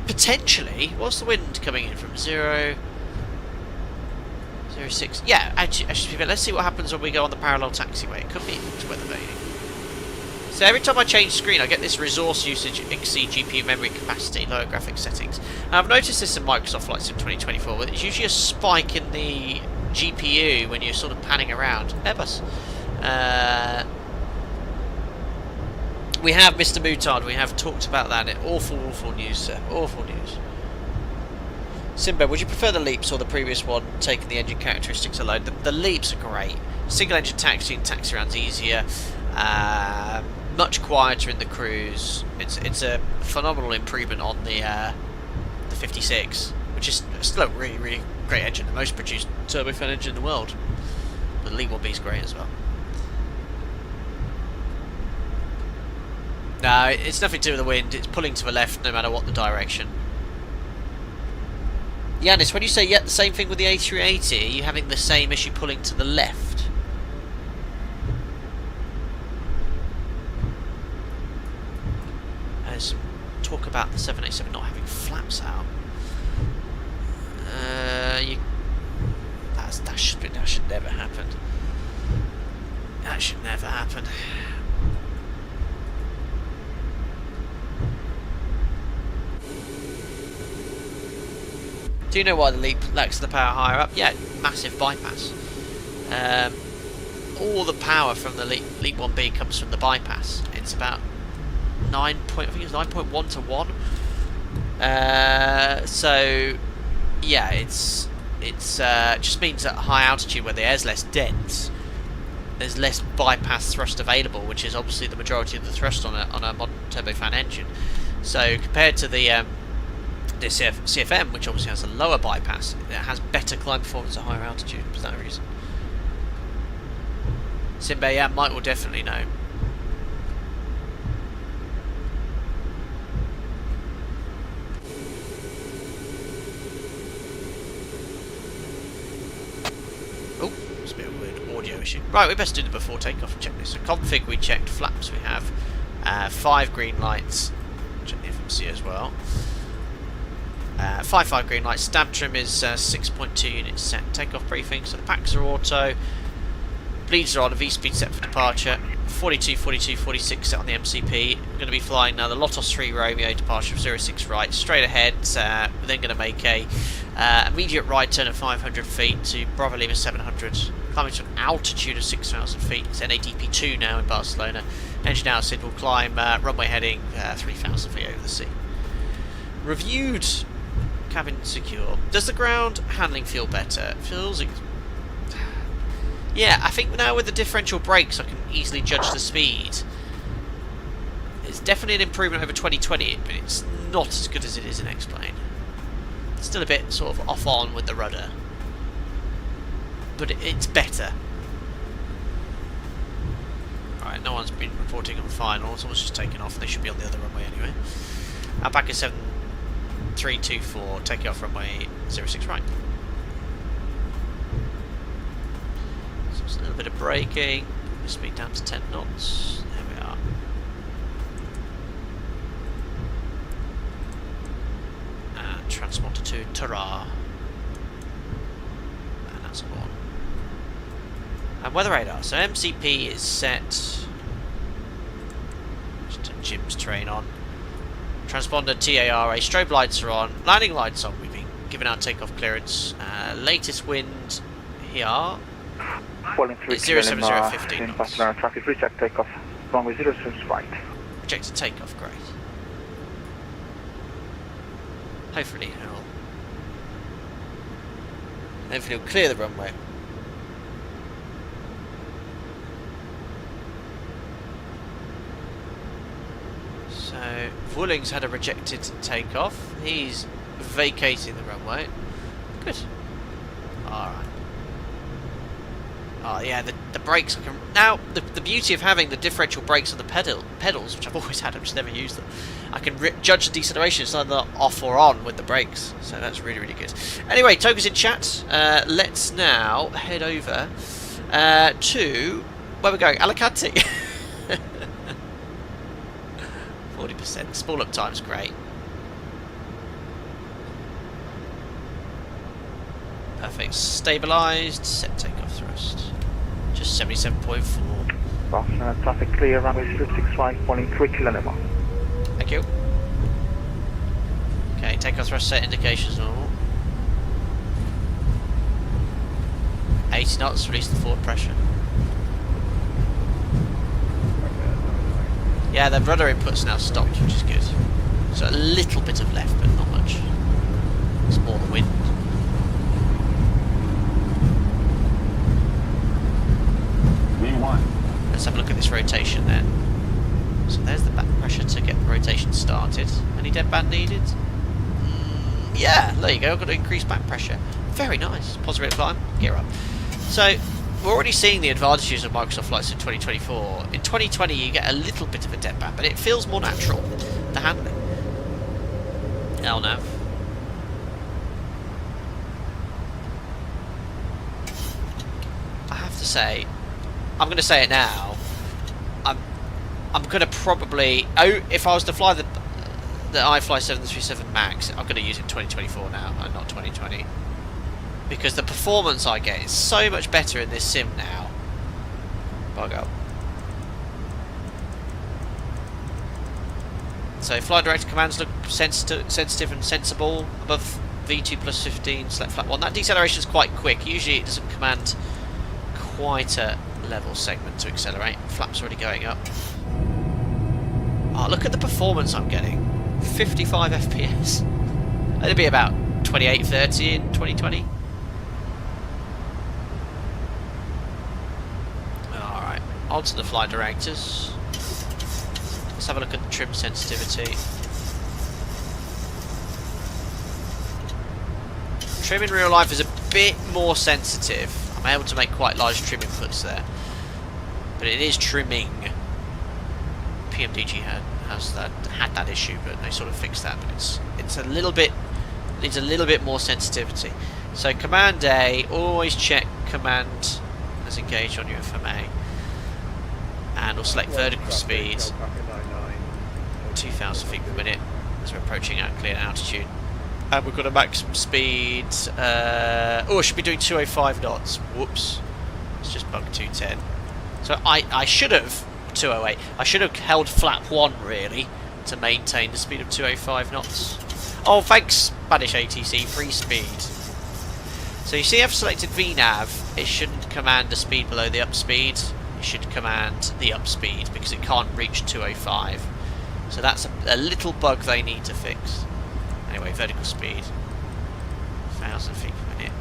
Potentially. What's the wind coming in from? 0.06. Yeah, actually, let's see what happens when we go on the parallel taxiway. It could be weather veiling. So every time I change screen, I get this resource usage exceed GPU memory capacity, lower graphics settings. And I've noticed this in Microsoft Flight Sim 2024, where there's usually a spike in the GPU when you're sort of panning around. Airbus. We have Mr. Moutard, we have talked about that. Awful news, sir. Awful news. Simba, would you prefer the Leaps or the previous one, taking the engine characteristics alone? The Leaps are great. Single engine taxi and taxi around's easier. Much quieter in the cruise. It's a phenomenal improvement on the 56, which is still a really great engine, the most produced turbofan engine in the world. But the LEAL 1B is great as well. No, it's nothing to do with the wind. It's pulling to the left no matter what the direction. Yanis, when you say the same thing with the A380, are you having the same issue pulling to the left? There's talk about the 787 not having flaps out. That should never happen. That should never happen. Do you know why the LEAP lacks the power higher up? Yeah, massive bypass. All the power from the LEAP 1B comes from the bypass. It's about 9.1 to 1. So yeah, it's just means at high altitude where the air's less dense, there's less bypass thrust available, which is obviously the majority of the thrust on a modern turbofan engine. So compared to the CFM, which obviously has a lower bypass, it has better climb performance at higher altitude for that reason. Simba, yeah, Mike will definitely know. Oh, it's a bit of a weird audio issue. Right, we best do the before takeoff and check this. So config we checked, flaps we have, 5 green lights, check the FMC as well. 5 green lights, stab trim is 6.2 units set, takeoff briefing, so the packs are auto, bleeds are on, a V-speed set for departure, 42, 46 set on the MCP. We're going to be flying now the Lotos 3 Romeo, departure of 06 right, straight ahead. We're then going to make a immediate right turn of 500 feet to Bravo Lima 700, climbing to an altitude of 6,000 feet. It's NADP2 now in Barcelona. Engine outsid will climb runway heading 3,000 feet over the sea. Reviewed. Cabin secure. Does the ground handling feel better? It feels... Yeah, I think now with the differential brakes I can easily judge the speed. It's definitely an improvement over 2020, but it's not as good as it is in X-Plane. It's still a bit sort of off on with the rudder. But it's better. Alright, no one's been reporting on the final. Someone's just taken off. They should be on the other runway anyway. Alpaca 7324, take off runway 06 right. So it's a little bit of braking, speed down to 10 knots, there we are. And transponder to Tara. And that's on. And weather radar, so MCP is set. Just turn Jim's train on. Transponder TARA, strobe lights are on, landing lights on, we've been given out takeoff clearance. Latest wind here is 07015 knots. Traffic recheck takeoff, runway 06 right. Rejected takeoff, great. Hopefully he'll clear the runway. So Wooling's had a rejected takeoff. He's vacating the runway. Good. Alright. Oh yeah, the brakes I can now the beauty of having the differential brakes on the pedals, which I've always had, I've just never used them. I can judge the deceleration, it's either off or on with the brakes, so that's really, really good. Anyway, Toga's in chat. Let's now head over to where we're going, Alicante. 40%. Spool up time's great. Perfect. Stabilised. Set takeoff thrust. Just 77.4. Barcelona traffic clear, runway 065, falling 3 km. Thank you. Okay, takeoff thrust set indications normal. 80 knots, release the forward pressure. Yeah, the rudder input's now stopped, which is good. So a little bit of left, but not much. It's more the wind. Let's have a look at this rotation then. So there's the back pressure to get the rotation started. Any dead band needed? Yeah, there you go. I've got to increase back pressure. Very nice. Positive climb. Gear up. So we're already seeing the advantages of Microsoft flights in 2024. In 2020 you get a little bit of a dead band, but it feels more natural, the handling. LNAV. I have to say, I'm going to say it now, I'm going to probably, if I was to fly the iFly 737 MAX, I'm going to use it in 2024 now, and not 2020. Because the performance I get is so much better in this sim now. Bug up. So flight director commands look sensitive and sensible. Above V2 plus 15, select flat 1. That deceleration is quite quick. Usually it doesn't command quite a level segment to accelerate. Flaps already going up. Oh, look at the performance I'm getting. 55 FPS. It'll be about 28-30 in 2020. Alright, on to the flight directors. Let's have a look at the trim sensitivity. Trim in real life is a bit more sensitive. I'm able to make quite large trim inputs there. But it is trimming. PMDG had that issue, but they sort of fixed that. But it's a little bit, needs a little bit more sensitivity. So command A, always check command as engaged on your FMA, and we'll select vertical speed 2,000 feet per minute as we're approaching our clear altitude, and we've got a maximum speed. Oh, I should be doing 205 knots. Whoops, it's just bug 210. So I should have 208. I should have held flap 1 really to maintain the speed of 205 knots. Oh, thanks Spanish ATC, free speed. So you see I've selected VNAV. It shouldn't command the speed below the up speed. It should command the up speed because it can't reach 205. So that's a little bug they need to fix. Anyway, vertical speed 1,000 feet per minute.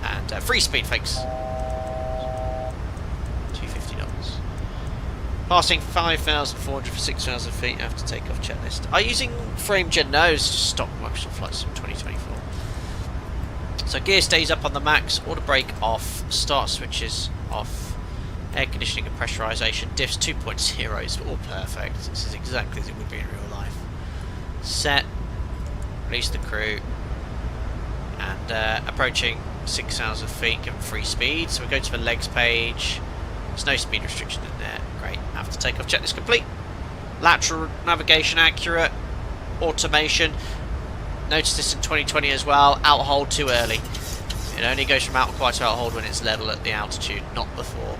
And free speed, thanks. 250 knots. Passing 5,400 for 6,000 feet after takeoff checklist. Are you using frame gen? No, it's just stock Microsoft flights from 2024. So gear stays up on the max, auto brake off, start switches off, air conditioning and pressurization, diffs 2.0 is all perfect. This is exactly as it would be in real life. Set, release the crew, and approaching 6,000 feet, give them free speed. So we go to the legs page. There's no speed restriction in there. Great. After takeoff checklist complete. Lateral navigation accurate. Automation. Notice this in 2020 as well. Out hold too early. It only goes from out quiet to out hold when it's level at the altitude, not before.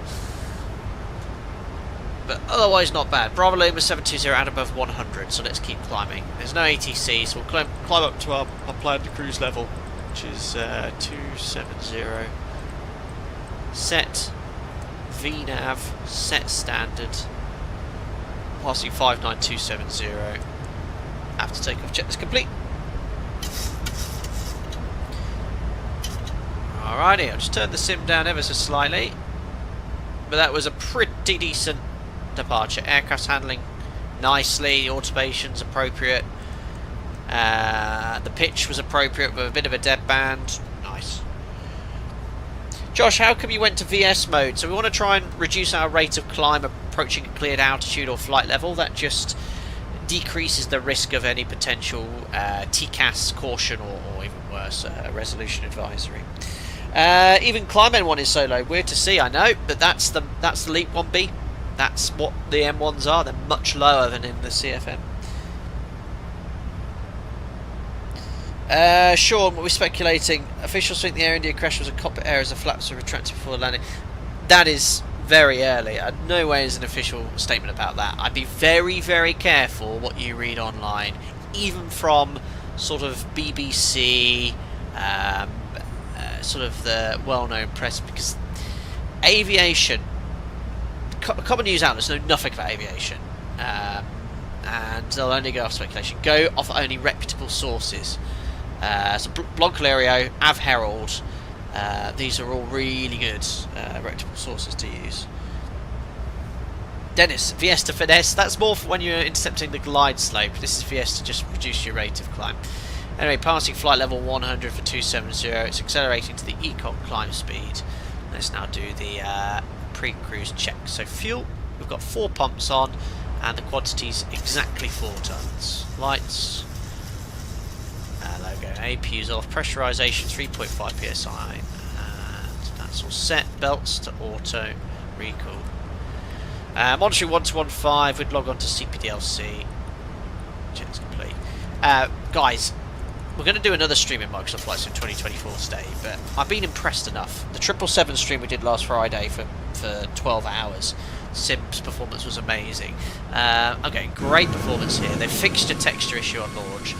But otherwise not bad. Bravo Lima 720 at above 100, so let's keep climbing. There's no ATC, so we'll climb up to our planned cruise level, which is 270. Set VNAV, set standard, passing 59270. After takeoff checklist complete. Alrighty, I'll just turn the sim down ever so slightly. But that was a pretty decent departure. Aircraft's handling nicely, the automation's appropriate. The pitch was appropriate with a bit of a dead band. Nice. Josh, how come you went to VS mode? So we want to try and reduce our rate of climb approaching a cleared altitude or flight level. That just decreases the risk of any potential TCAS caution or even worse, resolution advisory. Even climb N1 is so low. Weird to see, I know, but that's the LEAP 1B. That's what the M1s are. They're much lower than in the CFM. Sean, what we're speculating, officials think the Air India crash was a cockpit error as the flaps were retracted before landing. That is very early. No way is an official statement about that. I'd be very, very careful what you read online, even from sort of BBC, sort of the well-known press, because aviation, common news outlets know nothing about aviation, and they'll only go off speculation. Go off only reputable sources. So Blancalerio, Av Herald, these are all really good reputable sources to use. Dennis, VS to finesse, that's more for when you're intercepting the glide slope. This is VS to just reduce your rate of climb. Anyway, passing flight level 100 for 270, it's accelerating to the ECOG climb speed. Let's now do the pre-cruise check. So fuel, we've got 4 pumps on, and the quantity's exactly 4 tons. Lights. Logo APU's off, pressurization 3.5 psi, and that's all set. Belts to auto, recoil. Monitoring 1215, we'd log on to CPDLC. Check's complete. Guys, we're going to do another stream in Microsoft Flight Sim 2024 today, but I've been impressed enough. The 777 stream we did last Friday for 12 hours. Sim's performance was amazing. I'm getting great performance here. They fixed a texture issue on launch.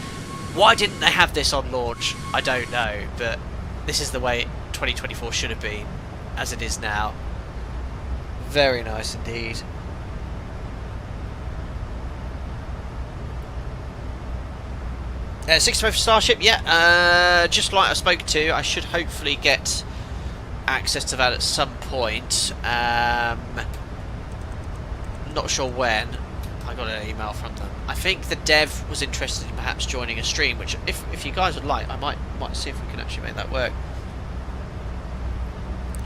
Why didn't they have this on launch? I don't know, but this is the way 2024 should have been, as it is now. Very nice indeed. $65 for Starship, yeah, just like I spoke to, I should hopefully get access to that at some point. Not sure when. I got an email from them. I think the dev was interested in perhaps joining a stream, which if you guys would like, I might see if we can actually make that work.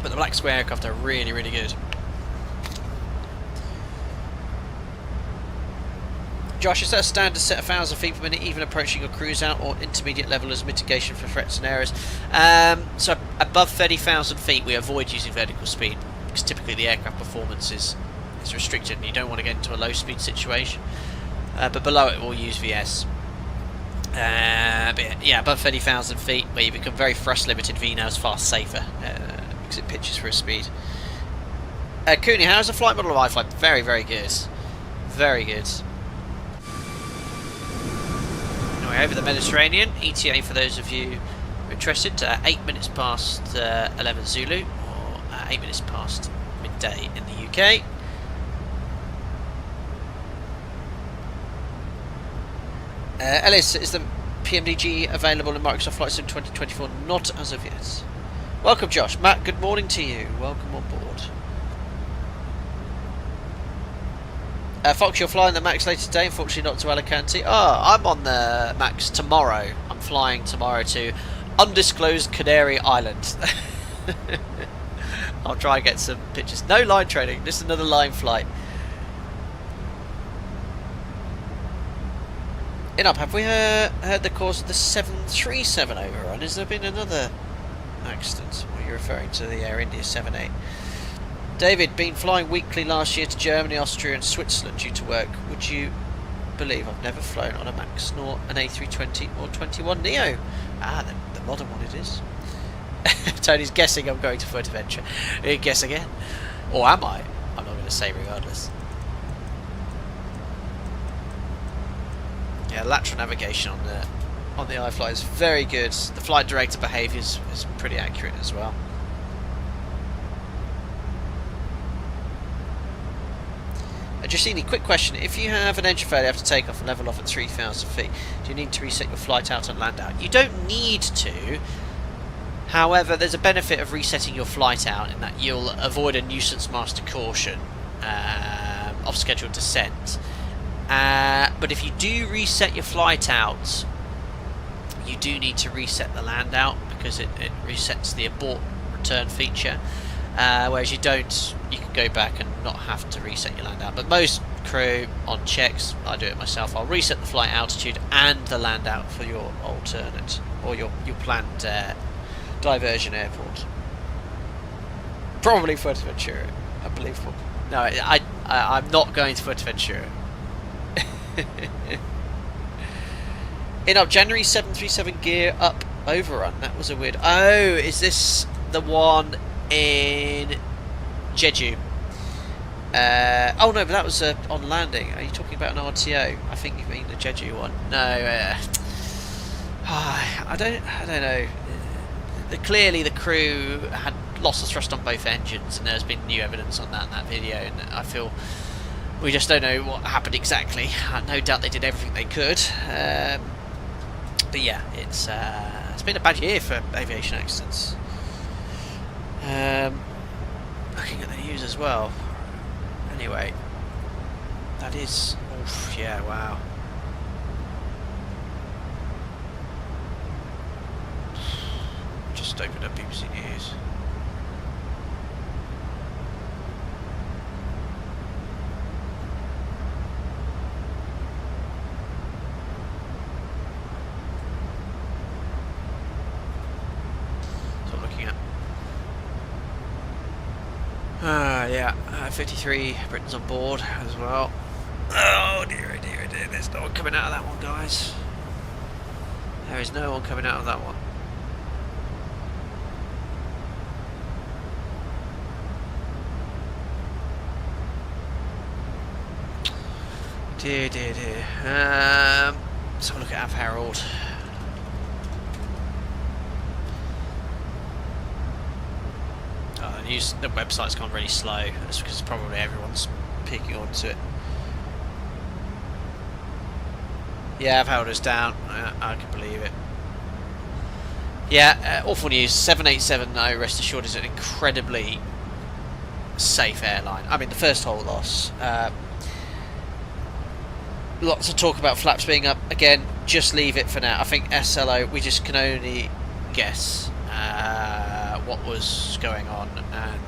But the Black Square aircraft are really, really good. Josh, is that a standard set 1,000 feet per minute, even approaching your cruise out, or intermediate level as mitigation for threats and errors? So above 30,000 feet, we avoid using vertical speed, because typically the aircraft performance is restricted and you don't want to get into a low speed situation. But below it we'll use VS. But yeah, above 30,000 feet, where you become very thrust limited, VNAV is far safer, because it pitches for a speed. Cooney, how's the flight model of iFly? Very, very good. Very good. Anyway, over the Mediterranean, ETA for those of you interested, 8 minutes past 11 Zulu, or 8 minutes past midday in the UK. Ellis, is the PMDG available in Microsoft Flight Sim 2024? Not as of yet. Welcome, Josh. Matt, good morning to you. Welcome on board. Fox, you're flying the MAX later today, unfortunately not to Alicante. Oh, I'm on the MAX tomorrow. I'm flying tomorrow to undisclosed Canary Island. I'll try and get some pictures. No line training, just another line flight. Have we heard the cause of the 737 overrun? Has there been another accident? Or are you referring to the Air India 78? David, been flying weekly last year to Germany, Austria and Switzerland due to work. Would you believe I've never flown on a MAX nor an A320 or 21neo? Ah, the modern one it is. Tony's guessing I'm going to Fuerteventura. Guess again. Or am I? I'm not going to say regardless. Yeah, lateral navigation on the iFly is very good. The flight director behaviour is pretty accurate as well. Giussini, quick question. If you have an engine failure after takeoff and level off at 3,000 feet, do you need to reset your flight out and land out? You don't need to. However, there's a benefit of resetting your flight out in that you'll avoid a nuisance master caution off scheduled descent. But if you do reset your flight out, you do need to reset the land out because it resets the abort return feature. Whereas you don't, you can go back and not have to reset your land out. But most crew on checks, I do it myself, I'll reset the flight altitude and the land out for your alternate or your planned diversion airport. Probably Fuerteventura, unbelievable. No, I'm not going to Fuerteventura. In up January 737 gear up overrun. That was a weird. Oh, is this the one in Jeju? Oh no, but that was on landing. Are you talking about an RTO? I think you mean the Jeju one. No, I don't know. Clearly, the crew had lost the thrust on both engines, and there's been new evidence on that in that video. And I feel we just don't know what happened exactly. No doubt they did everything they could. But yeah, it's been a bad year for aviation accidents. Looking at the news as well. Anyway, that is, oof, yeah, wow. Just opened up BBC News. Yeah, 53 Britain's on board as well. Oh dear, dear, dear, there's no one coming out of that one, guys. There is no one coming out of that one. Dear, dear, dear. Let's have a look at Av Herald. The website's gone really slow. That's because probably everyone's peeking onto it. Yeah, I've held us down. I can believe it. Yeah, awful news. 787, rest assured, is an incredibly safe airline. I mean, the first whole loss. Lots of talk about flaps being up. Again, just leave it for now. I think SLO, we just can only guess what was going on, and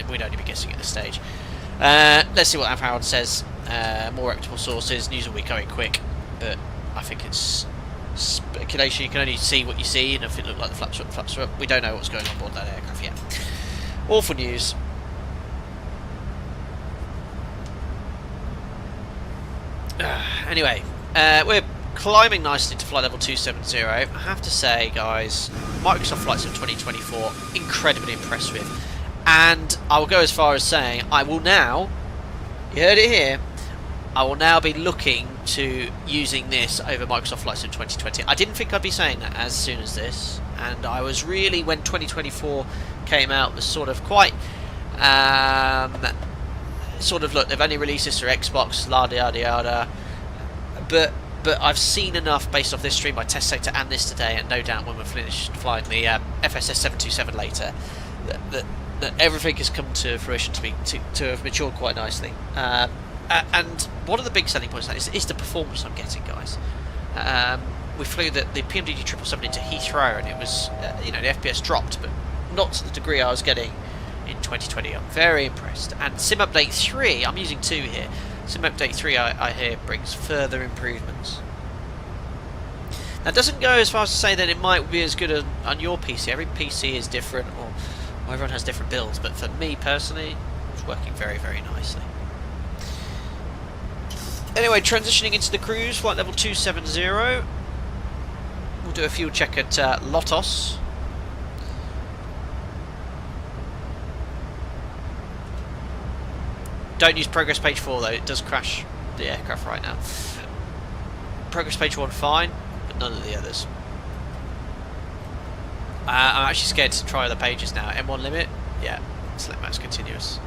we'd only be guessing at this stage. Let's see what Av Howard says. More reputable sources. News will be going quick, but I think it's speculation. You can only see what you see, and if it looked like the flaps were up, we don't know what's going on board that aircraft yet. Awful news. Anyway, we're climbing nicely to flight level 270. I have to say, guys, Microsoft Flight Sim 2024, incredibly impressed with. And I will go as far as saying, I will now, you heard it here, I will now be looking to using this over Microsoft Flight Sim 2020. I didn't think I'd be saying that as soon as this, and I was really, when 2024 came out, was sort of quite, look, they've only released this for Xbox, la yada yada, but I've seen enough based off this stream, my test sector, and this today, and no doubt when we're finished flying the FSS 727 later, that everything has come to fruition to have matured quite nicely. And one of the big selling points of that is the performance I'm getting, guys. We flew the PMDG 777 into Heathrow, and it was, the FPS dropped, but not to the degree I was getting in 2020. I'm very impressed. And Sim Update 3, I'm using 2 here. Sim Update 3, I hear, brings further improvements. Now, it doesn't go as far as to say that it might be as good on your PC. Every PC is different, or everyone has different builds, but for me personally, it's working very, very nicely. Anyway, transitioning into the cruise, flight level 270. We'll do a fuel check at Lotos. Don't use progress page 4 though, it does crash the aircraft right now. Progress page 1 fine, but none of the others. I'm actually scared to try other pages now. M1 limit, yeah, select max continuous.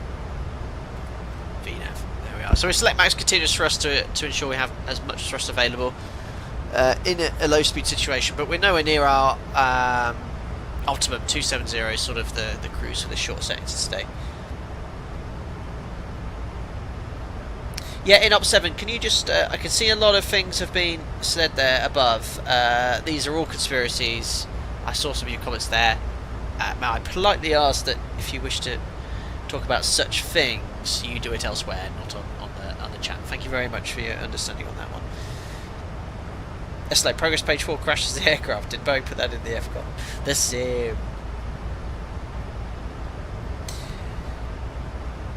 VNAV, there we are. So we select max continuous thrust to ensure we have as much thrust available. in a low speed situation, but we're nowhere near our optimum. 270 is sort of the cruise for the short settings today. Yeah, in Op 7, can you just... I can see a lot of things have been said there above. These are all conspiracies. I saw some of your comments there. I politely ask that if you wish to talk about such things, you do it elsewhere, not on the chat. Thank you very much for your understanding on that one. SLA, progress page 4 crashes the aircraft. Did Boeing put that in the FCOM? The same.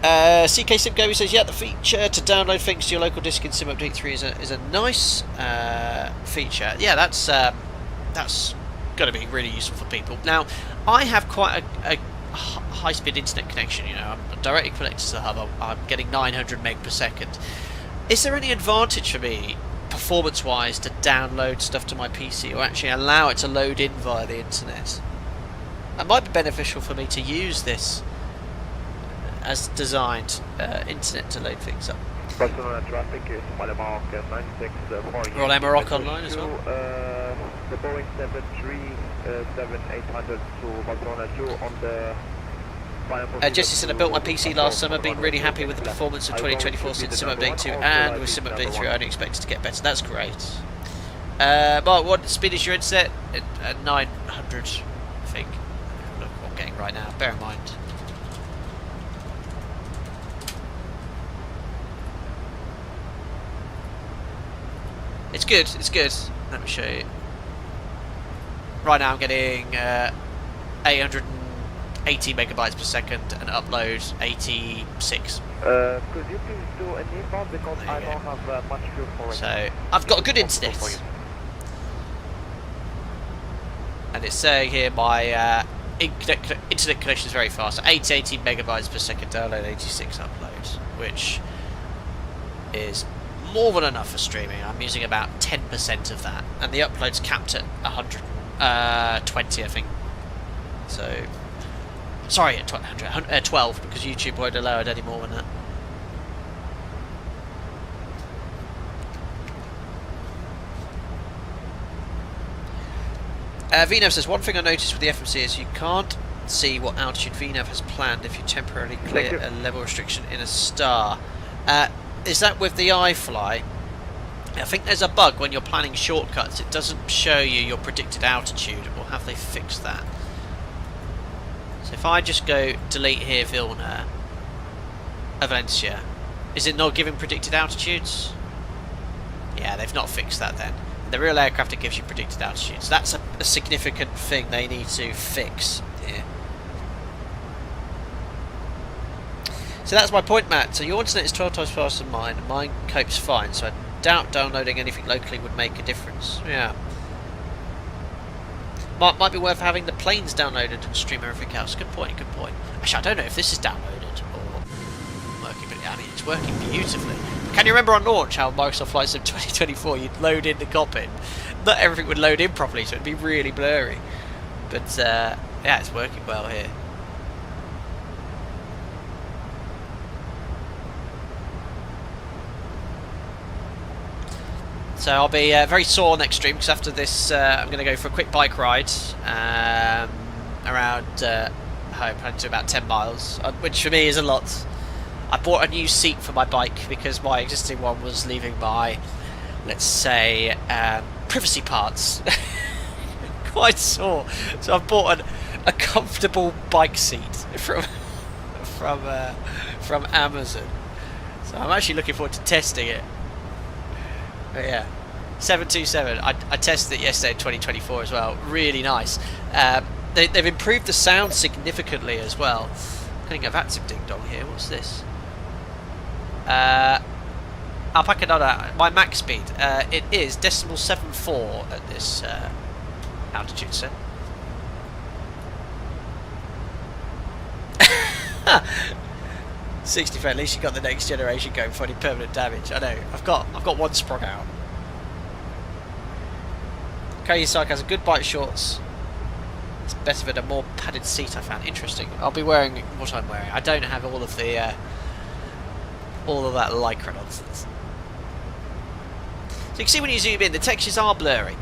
CK SimGoby says, yeah, the feature to download things to your local disk in Sim Update 3 is a nice feature. Yeah, that's going to be really useful for people. Now, I have quite a high-speed internet connection. You know, I'm directly connected to the hub. I'm getting 900 meg per second. Is there any advantage for me, performance-wise, to download stuff to my PC or actually allow it to load in via the internet? It might be beneficial for me to use this as designed internet to load things up. Barcelona traffic is Malamark 96 for Roll Amarok online as well. The Boeing 737-800 to Barcelona 2 on the... Jesse said, I built my PC last summer, been really happy with the performance of 2024 since Sim Update 2 and with Sim Update 3 I only expect it to get better. That's great. Mark, what speed is your internet? At 900, I think. Look what I'm getting right now, bear in mind. It's good, it's good. Let me show you. Right now I'm getting 880 megabytes per second and upload 86. Could you please do an inbound because I don't have much fuel for it. So I've got a good internet. And it's saying here my internet connection is very fast. 880 megabytes per second download, 86 upload, which is more than enough for streaming. I'm using about 10% of that, and the upload's capped at 120, I think. So, sorry, at 12, because YouTube won't allow it any more than that. VNAV says, one thing I noticed with the FMC is you can't see what altitude VNAV has planned if you temporarily clear a level restriction in a star. Is that with the iFly? I think there's a bug when you're planning shortcuts. It doesn't show you your predicted altitude, or have they fixed that? So if I just go delete here Vilna, Valencia, is it not giving predicted altitudes? Yeah, they've not fixed that then. In the real aircraft it gives you predicted altitudes. That's a significant thing they need to fix here. So that's my point, Matt. So your internet is 12 times faster than mine, and mine copes fine, so I doubt downloading anything locally would make a difference. Yeah. Might be worth having the planes downloaded and stream everything else. Good point, good point. Actually, I don't know if this is downloaded or working, but I mean, it's working beautifully. Can you remember on launch how Microsoft Flight Sim 2024, you'd load in the cockpit? Not everything would load in properly, so it'd be really blurry. But, yeah, it's working well here. So I'll be very sore next stream, because after this I'm going to go for a quick bike ride around home, planning to about 10 miles, which for me is a lot. I bought a new seat for my bike because my existing one was leaving my, let's say, privacy parts quite sore. So I've bought a comfortable bike seat from Amazon. So I'm actually looking forward to testing it. But yeah, 727. I tested it yesterday in 2024 as well. Really nice. They've improved the sound significantly as well. Getting a Vatsip ding dong here. What's this? Alpaca Nada. My max speed. It is 0.74 at this altitude, sir. 60, at least you got the next generation going for any permanent damage. I know. I've got one sprung out. Kayusaka has a good bike shorts. It's better than a more padded seat, I found. Interesting. I'll be wearing what I'm wearing. I don't have all of the all of that lycra nonsense. So you can see when you zoom in, the textures are blurry,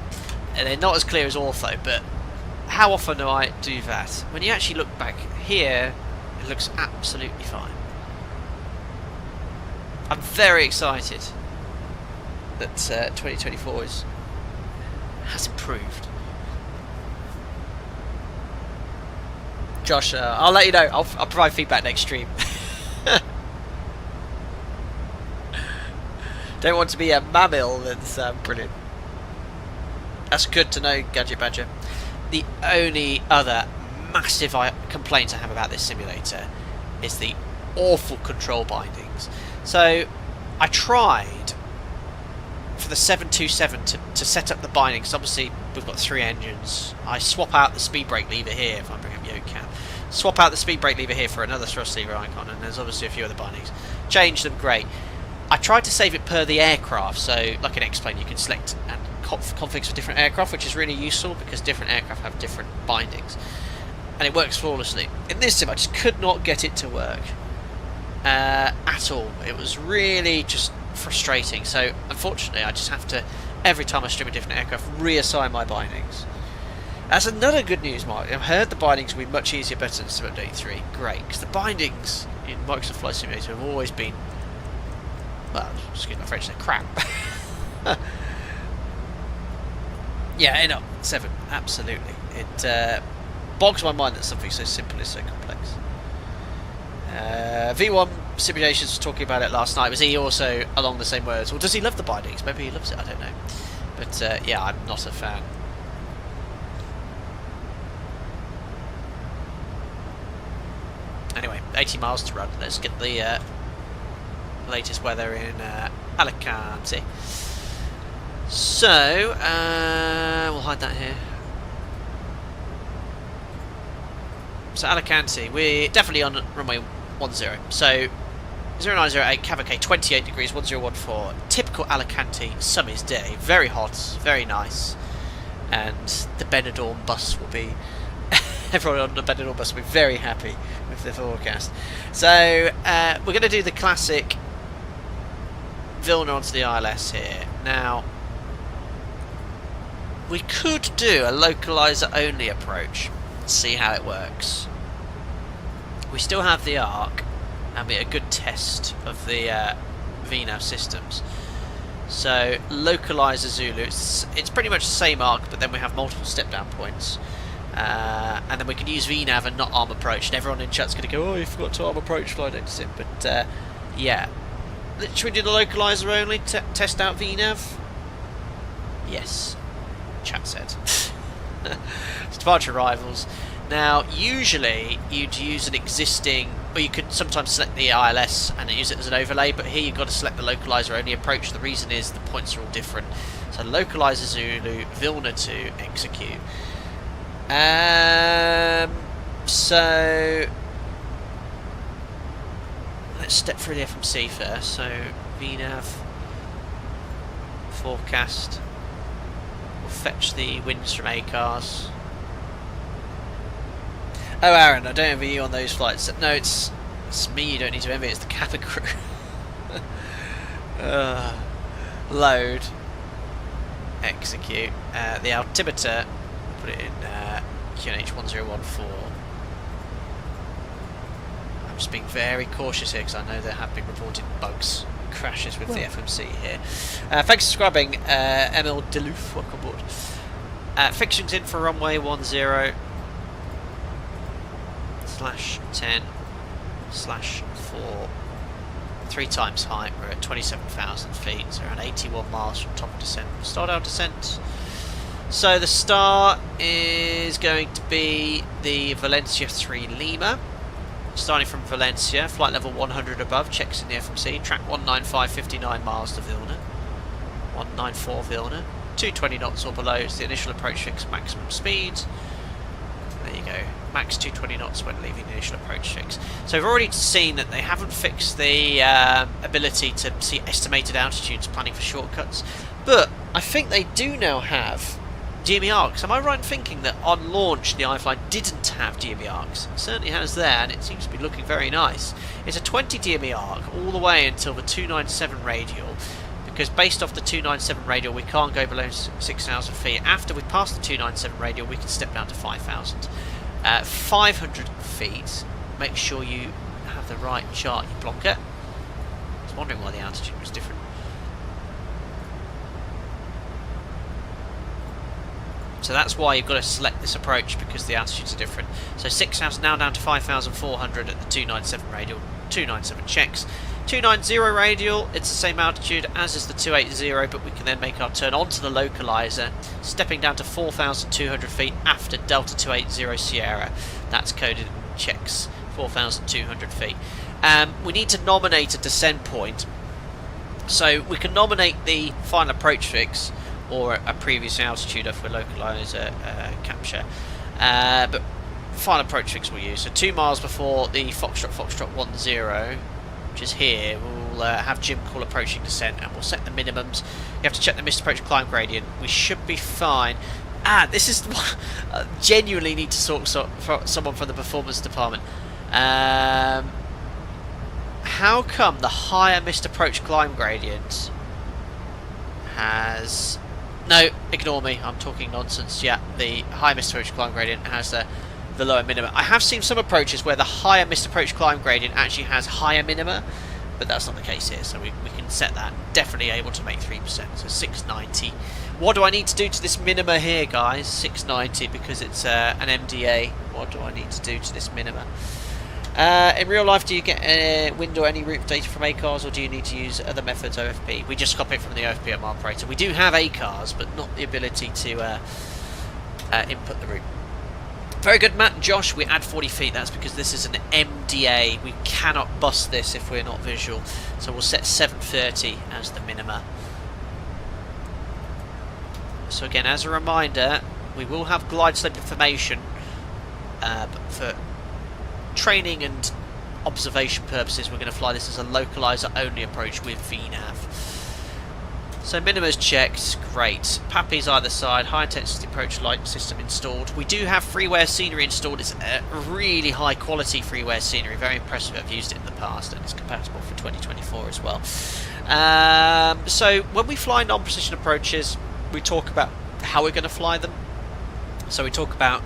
and they're not as clear as ortho, but how often do I do that? When you actually look back here, it looks absolutely fine. I'm very excited that 2024 has improved. Josh, I'll let you know. I'll provide feedback next stream. Don't want to be a mammal. That's brilliant. That's good to know, Gadget Badger. The only other massive complaint I have about this simulator is the awful control bindings. So I tried for the 727 to set up the bindings. Obviously we've got 3 engines. I swap out the speed brake lever here if I bring up yoke cam. Swap out the speed brake lever here for another thrust lever icon, and there's obviously a few other bindings. Change them, great. I tried to save it per the aircraft, so like an X-plane you can select and configs for different aircraft, which is really useful because different aircraft have different bindings. And it works flawlessly. In this sim I just could not get it to work at all. It was really just frustrating. So unfortunately I just have to, every time I stream a different aircraft, reassign my bindings. That's another good news, Mark. I've heard the bindings will be much easier, better than Sim Update 3. Great, because the bindings in Microsoft Flight Simulator have always been, well, excuse my French, they're crap. Yeah, no, 7, absolutely. It bogs my mind that something so simple is so complex. V1 Simulations was talking about it last night. Was he also along the same words? Or does he love the bindings? Maybe he loves it, I don't know. But yeah, I'm not a fan. Anyway, 80 miles to run. Let's get the latest weather in Alicante. So, we'll hide that here. So Alicante, we're definitely on runway 10. So 0908 Cavalcade, 28 degrees, 1014. Typical Alicante summer's day. Very hot, very nice. And the Benidorm bus will be, everyone on the Benidorm bus will be very happy with the forecast. So we're going to do the classic Vilna onto the ILS here. Now, we could do a localizer only approach, see how it works. We still have the ARC and be a good test of the VNAV systems. So localizer Zulu, it's pretty much the same ARC, but then we have multiple step down points, and then we can use VNAV and not arm approach, and everyone in chat's going to go, oh, you forgot to arm approach flight sim. But yeah, should we do the localizer only to test out VNAV? Yes, chat said. It's departure arrivals. Now, usually you'd use an existing, or you could sometimes select the ILS and use it as an overlay, but here you've got to select the localizer only approach. The reason is the points are all different. So localizer Zulu, Vilna to execute. So let's step through the FMC first. So VNAV, forecast. We'll fetch the winds from ACARS. Oh, Aaron, I don't envy you on those flights. No, it's me you don't need to envy, it's the cabin crew. Load. Execute. The altimeter, put it in QNH 1014. I'm just being very cautious here because I know there have been reported bugs, crashes with the FMC here. Thanks for subscribing, Emil Delouf, welcome aboard. Fixings in for runway 10. /10/4, 3 times height. We're at 27,000 feet, so around 81 miles from top of descent. Start our descent. So the start is going to be the Valencia 3 Lima. Starting from Valencia, flight level 100 above, checks in the FMC, track 195, 59 miles to Vilna. 194 Vilna. 220 knots or below is the initial approach fix maximum speed. There you go, max 220 knots when leaving the initial approach fix. So we've already seen that they haven't fixed the ability to see estimated altitudes planning for shortcuts, but I think they do now have DME arcs. Am I right in thinking that on launch the iFly didn't have DME arcs? It certainly has there, and it seems to be looking very nice. It's a 20 DME arc all the way until the 297 radial, because based off the 297 radial we can't go below 6,000 feet. After we pass the 297 radial we can step down to 5,000. 500 feet, make sure you have the right chart you blocker. I was wondering why the altitude was different. So that's why you've got to select this approach, because the altitudes are different. So 6,000 now down to 5,400 at the 297 radial, 297 checks. 290 radial, it's the same altitude as is the 280, but we can then make our turn onto the localizer, stepping down to 4,200 feet after Delta 280 Sierra. That's coded in checks, 4,200 feet. We need to nominate a descent point. So we can nominate the final approach fix, or a previous altitude for localizer capture, but final approach fix we'll use. So 2 miles before the Foxtrot 10, which is here, we'll have Jim call approaching descent, and we'll set the minimums. You have to check the missed approach climb gradient. We should be fine. This is genuinely need to sort someone from the performance department. How come the higher missed approach climb gradient has... No, ignore me, I'm talking nonsense. Yeah, the high missed approach climb gradient has the lower minima. I have seen some approaches where the higher missed approach climb gradient actually has higher minima, but that's not the case here, so we can set that. Definitely able to make 3%, so 690. What do I need to do to this minima here, guys? 690, because it's an MDA. What do I need to do to this minima? In real life, do you get wind or any route data from ACARS, or do you need to use other methods, OFP? We just copy it from the OFP at operator. We do have ACARS, but not the ability to input the route. Very good, Matt. Josh, we add 40 feet. That's because this is an MDA. We cannot bust this if we're not visual. So we'll set 730 as the minima. So again, as a reminder, we will have glide slope information, but for training and observation purposes, we're going to fly this as a localizer only approach with VNAV. So minimums checked, great. Pappies either side, high intensity approach light system installed. We do have freeware scenery installed. It's a really high quality freeware scenery, very impressive. I've used it in the past and it's compatible for 2024 as well. So when we fly non-precision approaches, we talk about how we're going to fly them. So we talk about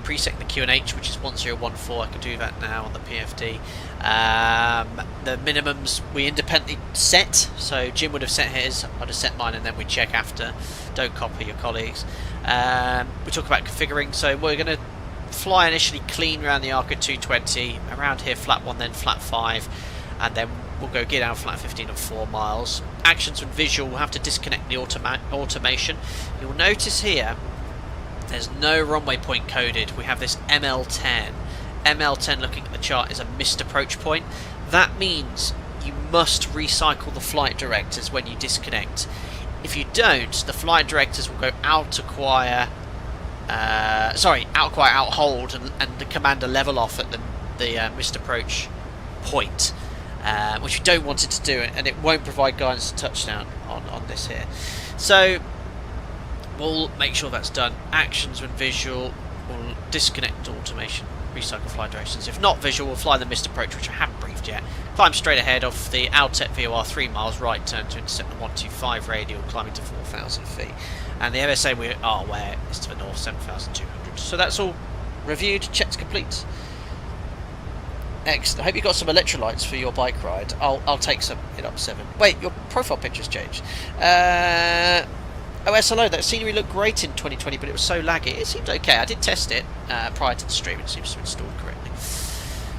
presetting the QNH, which is 1014. I can do that now on the PFD. The minimums we independently set, so Jim would have set his, I'd have set mine, and then we check after. Don't copy your colleagues. We talk about configuring, so we're going to fly initially clean around the arc at 220, around here flat 1, then flat 5, and then we'll go get down flat 15 and 4 miles. Actions and visual, we'll have to disconnect the automation. You'll notice here there's no runway point coded. We have this ML10. ML10, looking at the chart, is a missed approach point. That means you must recycle the flight directors when you disconnect. If you don't, the flight directors will go out acquire, out hold, and the commander level off at the missed approach point, which you don't want it to do, and it won't provide guidance to touchdown on this here. So we'll make sure that's done. Actions when visual, we'll disconnect automation, recycle flight directions. If not visual, we'll fly the missed approach, which I haven't briefed yet. Climb straight ahead off the Altec VOR 3 miles right turn to intercept the 125 radial, climbing to 4,000 feet. And the MSA we are aware is to the north, 7,200. So that's all reviewed, checks complete. Excellent. I hope you got some electrolytes for your bike ride. I'll take some in up 7. Wait, your profile picture's changed. OSLO, that scenery looked great in 2020, but it was so laggy. It seemed okay. I did test it prior to the stream. It seems to have installed correctly.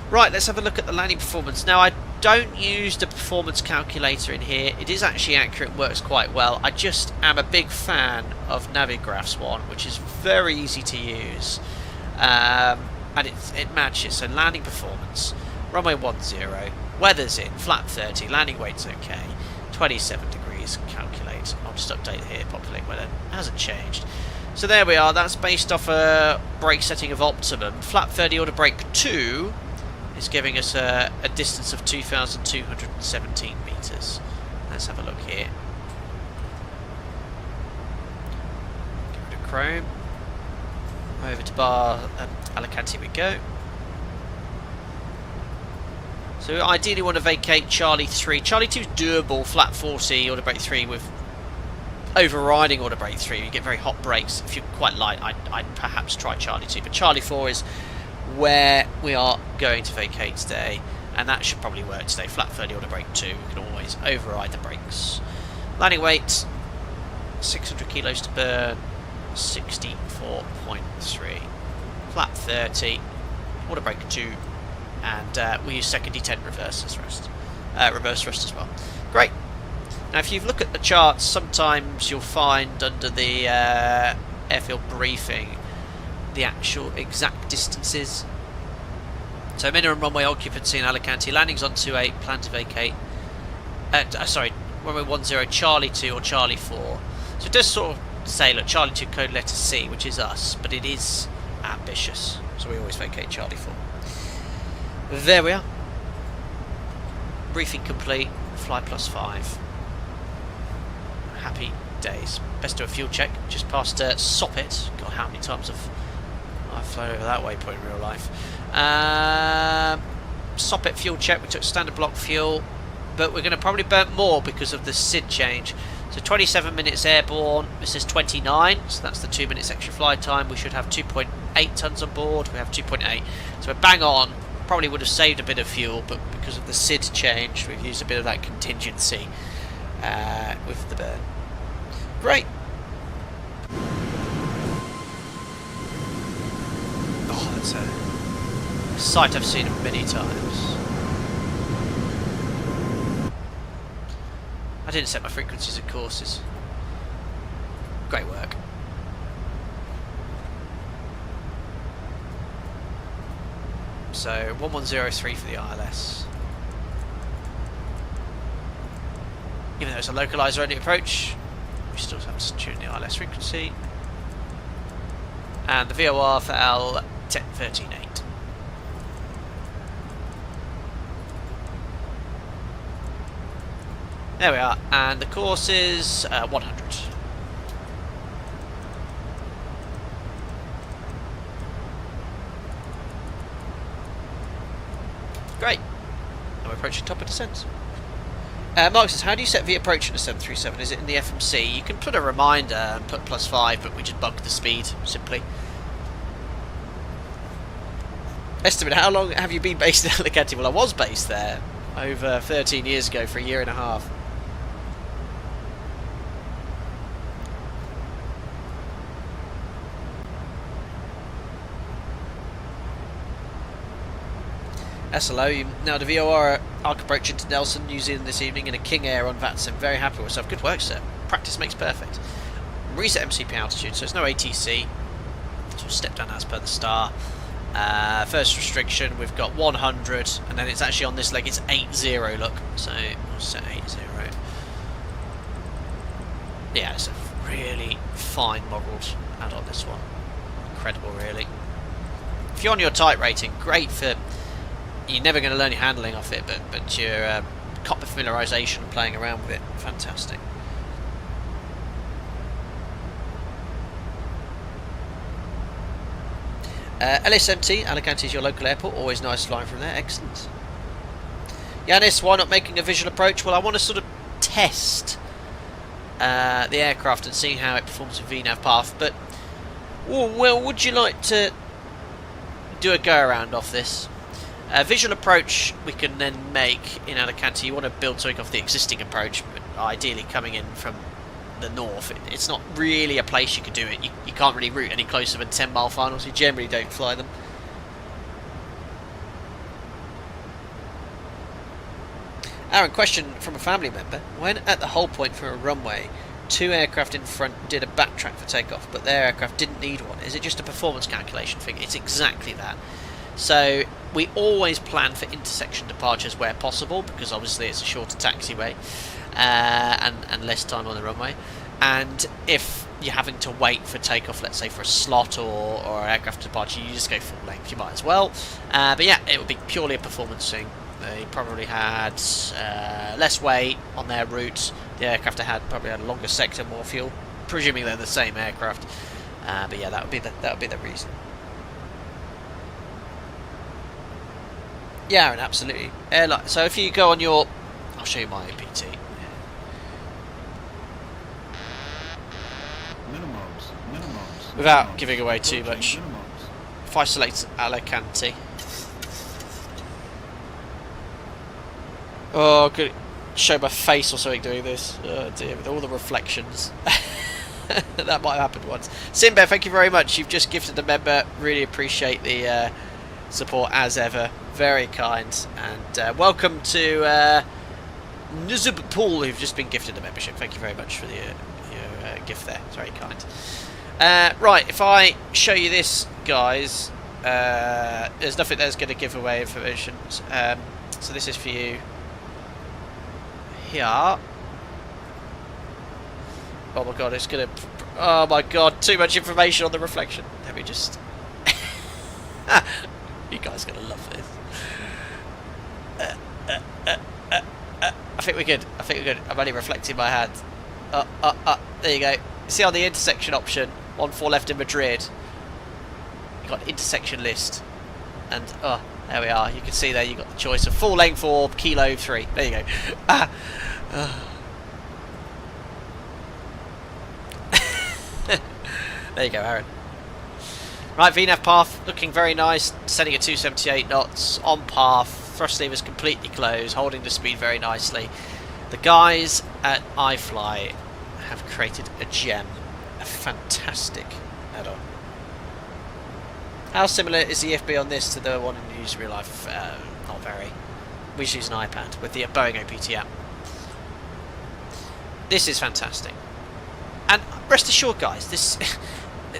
Right, let's have a look at the landing performance. Now, I don't use the performance calculator in here. It is actually accurate and works quite well. I just am a big fan of Navigraph's one, which is very easy to use. And it matches. So landing performance, runway 10, weather's in, flat 30, landing weight's okay, 27 degrees, calculate. I'll just update here, populate weather, hasn't changed. So there we are, that's based off a brake setting of optimum. Flat 30 order brake 2 is giving us a distance of 2,217 metres. Let's have a look here. Get rid of Chrome. Over to Alicante we go. So we ideally want to vacate Charlie 3. Charlie 2 is doable, flat 40, order brake 3 with overriding order brake 3. You get very hot brakes. If you're quite light, I'd perhaps try Charlie 2. But Charlie 4 is where we are going to vacate today. And that should probably work today. Flat 30, order brake 2. We can always override the brakes. Landing weight, 600 kilos to burn, 64.3. Flat 30, order brake 2. And we use second D10 reverse thrust as well. Great. Now, if you look at the charts, sometimes you'll find under the airfield briefing the actual exact distances. So minimum runway occupancy in Alicante, landings on 28, plan to vacate. Sorry, runway 10, Charlie 2 or Charlie 4. So it does sort of say, look, Charlie 2 code letter C, which is us, but it is ambitious. So we always vacate Charlie 4. There we are. Briefing complete. Fly +5. Happy days. Best do a fuel check. Just past Soppit. God, how many times have I flown over that waypoint in real life? Soppit fuel check. We took standard block fuel, but we're going to probably burn more because of the SID change. So 27 minutes airborne. This is 29, so that's the 2 minutes extra flight time. We should have 2.8 tons on board. We have 2.8, so we're bang on. Probably would have saved a bit of fuel, but because of the SID change, we've used a bit of that contingency with the burn. Great. Oh, that's a sight I've seen many times. I didn't set my frequencies and courses. Great work. So 1103 for the ILS. Even though it's a localizer only approach, we still have to tune the ILS frequency. And the VOR for L 13.8. There we are, and the course is 100. Great. And we're approaching top of descent. Mark says, how do you set the approach in a 737? Is it in the FMC? You can put a reminder and put +5, but we just bug the speed, simply. Estimate, how long have you been based in Alicante? Well, I was based there over 13 years ago for a year and a half. SLO, now the VOR arc approach into Nelson, New Zealand this evening in a King Air on VATSIM. Very happy with yourself. Good work, sir. Practice makes perfect. Reset MCP altitude, so it's no ATC. So we'll step down as per the star. First restriction, we've got 100, and then it's actually on this leg, it's 80, look. So we'll set 80. Yeah, it's a really fine modelled add-on, this one. Incredible, really. If you're on your type rating, great for... You're never going to learn your handling off it, but your cockpit familiarisation and playing around with it, fantastic. LSMT, Alicante is your local airport, always nice flying from there, excellent. Yanis, why not making a visual approach? Well, I want to sort of test the aircraft and see how it performs in VNAV path, but well, would you like to do a go around off this? Visual approach we can then make in Alicante. You want to build something off the existing approach, but ideally coming in from the north. It's not really a place you could do it. You can't really route any closer than 10-mile finals. You generally don't fly them. Aaron, question from a family member. When at the hold point for a runway, 2 aircraft in front did a backtrack for takeoff, but their aircraft didn't need one. Is it just a performance calculation thing? It's exactly that. So we always plan for intersection departures where possible, because obviously it's a shorter taxiway and less time on the runway. And if you're having to wait for takeoff, let's say for a slot or aircraft departure, you just go full length. You might as well. But yeah, it would be purely a performance thing. They probably had less weight on their route. The aircraft probably had a longer sector, more fuel, presuming they're the same aircraft. But yeah, that would be the reason. Yeah, and absolutely. Airline. So if you go on your, I'll show you my APT. Without giving away too much. If I select Alicante. Oh, good. Show my face or something doing this. Oh dear, with all the reflections. That might have happened once. Simba, thank you very much. You've just gifted a member. Really appreciate the support as ever. Very kind. And welcome to Nuzub Paul, who've just been gifted a membership. Thank you very much for your gift there. It's very kind. Right, if I show you this, guys, there's nothing that's going to give away information. So this is for you. Here. Oh my god, it's gonna... Oh my god, too much information on the reflection. Let me just... You guys are gonna love this. I think we're good. I think we're good. I'm only reflecting my hand. There you go. See on the intersection option, 1-4 left in Madrid, you've got intersection list. And, there we are. You can see there you've got the choice of full length or kilo 3. There you go. There you go, Aaron. Right, VNAV path looking very nice, setting at 278 knots, on path, thrust levers completely closed, holding the speed very nicely. The guys at iFly have created a gem, a fantastic add-on. How similar is the FB on this to the one in use in real life? Not very. We just use an iPad with the Boeing OPT app. This is fantastic. And rest assured, guys, this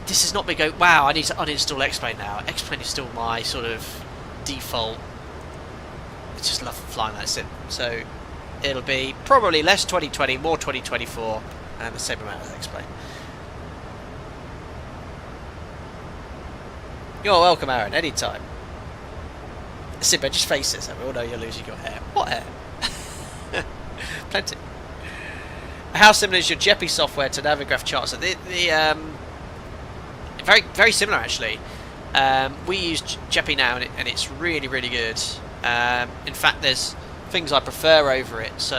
is not me going, wow, I need to uninstall X-Plane now. X-Plane is still my sort of default. I just love flying that sim. So it'll be probably less 2020, more 2024, and the same amount as X-Plane. You're welcome, Aaron, anytime. Simba, just face this, and we all know you're losing your hair. What hair? Plenty. How similar is your JEPI software to Navigraph charts? So very, very similar actually. We use JEPI now, and it's really, really good. In fact, there's things I prefer over it. So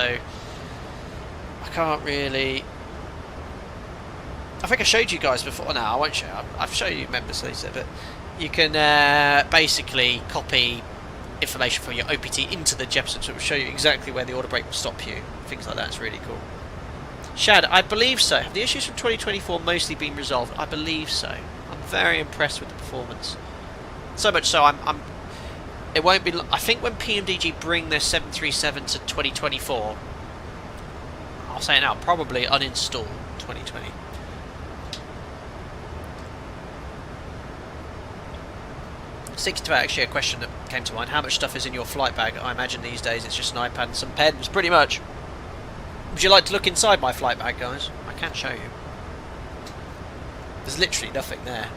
I can't really. I think I showed you guys before. No, I won't show. I've shown you members later, but you can basically copy information from your OPT into the JEPI, so it will show you exactly where the order brake will stop you. Things like that. It's really cool. Shad, I believe so. Have the issues from 2024 mostly been resolved? I believe so. I'm very impressed with the performance. So much so, it won't be. I think when PMDG bring their 737 to 2024, I'll say it now, probably uninstall 2020. Thinking about actually a question that came to mind. How much stuff is in your flight bag? I imagine these days it's just an iPad and some pens, pretty much. Would you like to look inside my flight bag, guys? I can show you. There's literally nothing there.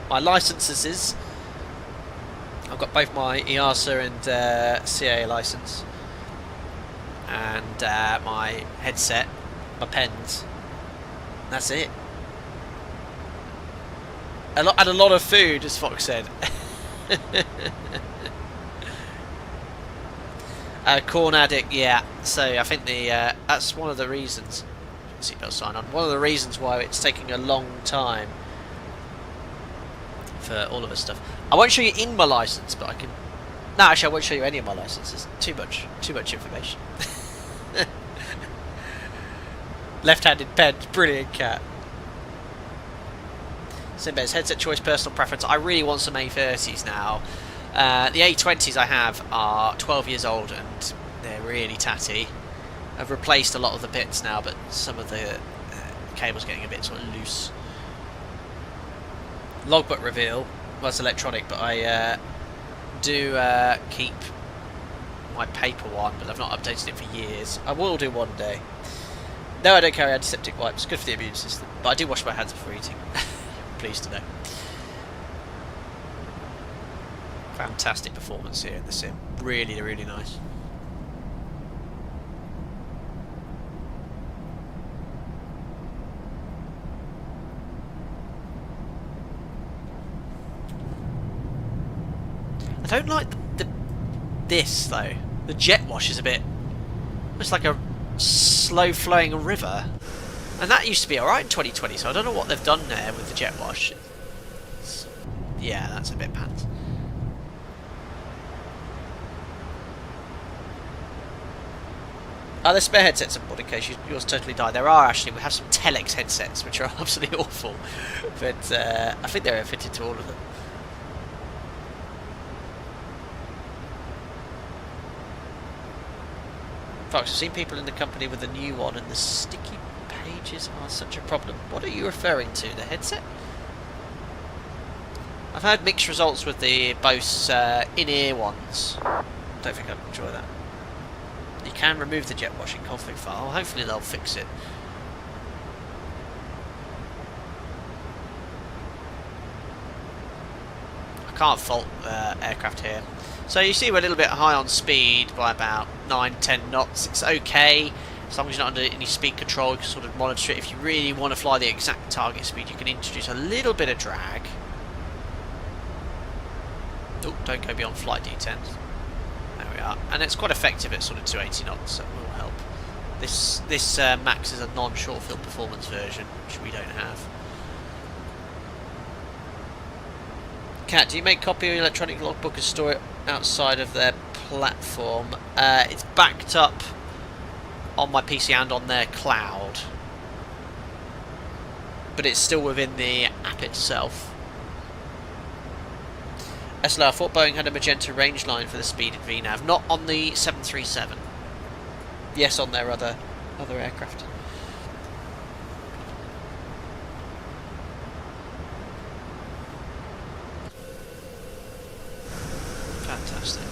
My licenses. I've got both my EASA and CAA license. And my headset, my pens. That's it. And a lot of food, as Fox said. Corn addict, yeah. So I think that's one of the reasons. Seatbelt sign on. One of the reasons why it's taking a long time for all of this stuff. I won't show you in my license, but I can. No, actually, I won't show you any of my licenses. Too much information. Left-handed pen, brilliant cat. Simbez, headset choice, personal preference. I really want some A30s now. The A20s I have are 12 years old and they're really tatty. I've replaced a lot of the bits now, but some of the cable's getting a bit sort of loose. Logbook reveal. Well, it's electronic, but I do keep my paper one, but I've not updated it for years. I will do one day. No, I don't carry antiseptic wipes. Good for the immune system. But I do wash my hands before eating. Pleased to know. Fantastic performance here in the sim. Really, really nice. I don't like the this though. The jet wash is a bit... It's like a slow flowing river. And that used to be alright in 2020, so I don't know what they've done there with the jet wash. Yeah, that's a bit pants. Are there spare headsets on board in case yours totally died? There are actually. We have some Telex headsets, which are absolutely awful. But I think they're fitted to all of them. Folks, I've seen people in the company with the new one, and the sticky pages are such a problem. What are you referring to? The headset? I've had mixed results with the Bose in-ear ones. Don't think I'd enjoy that. You can remove the jet washing config file. Hopefully they'll fix it. I can't fault aircraft here. So you see we're a little bit high on speed by about 9-10 knots. It's okay. As long as you're not under any speed control, you can sort of monitor it. If you really want to fly the exact target speed, you can introduce a little bit of drag. Oh, don't go beyond flight D10. There we are. And it's quite effective at sort of 280 knots, so it will help. This Max is a non-short field performance version, which we don't have. Kat, do you make copy of your electronic logbook and store it outside of their platform? It's backed up on my PC and on their cloud, but it's still within the app itself. SLR, I thought Boeing had a magenta range line for the speed at VNAV, not on the 737. Yes, on their other aircraft. Fantastic.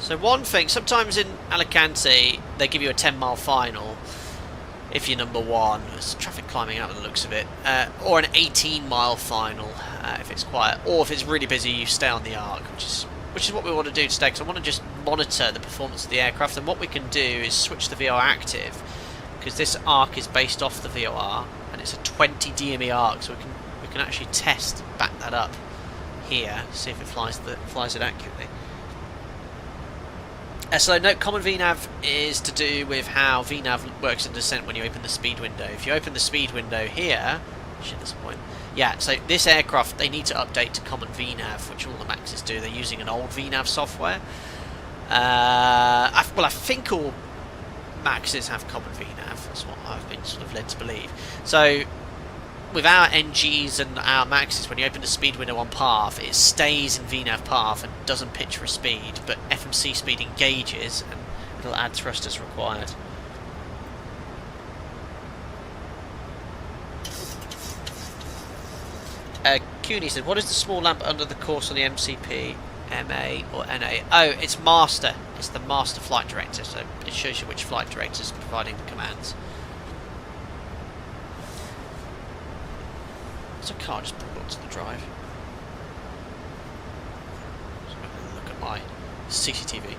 So one thing, sometimes in Alicante they give you a 10-mile final if you're number one. There's traffic climbing out with the looks of it, or an 18-mile final if it's quiet, or if it's really busy you stay on the arc, which is what we want to do today, because I want to just monitor the performance of the aircraft. And what we can do is switch the VOR active, because this arc is based off the VOR and it's a 20 DME arc, so we can actually test and back that up here, see if it flies it accurately. So note, common VNAV is to do with how VNAV works in descent when you open the speed window. If you open the speed window here, at this point, yeah, so this aircraft, they need to update to common VNAV, which all the Maxes do. They're using an old VNAV software. Well, I think all Maxes have common VNAV. That's what I've been sort of led to believe. So with our NGs and our Maxes, when you open the speed window on path, it stays in VNAV path and doesn't pitch for speed, but FMC speed engages and it'll add thrust as required. Cooney said, what is the small lamp under the course on the MCP, MA or NA? Oh, it's Master. It's the Master Flight Director, so it shows you which flight director is providing the commands. So I can't just pull up to the drive. So I'm going to look at my CCTV.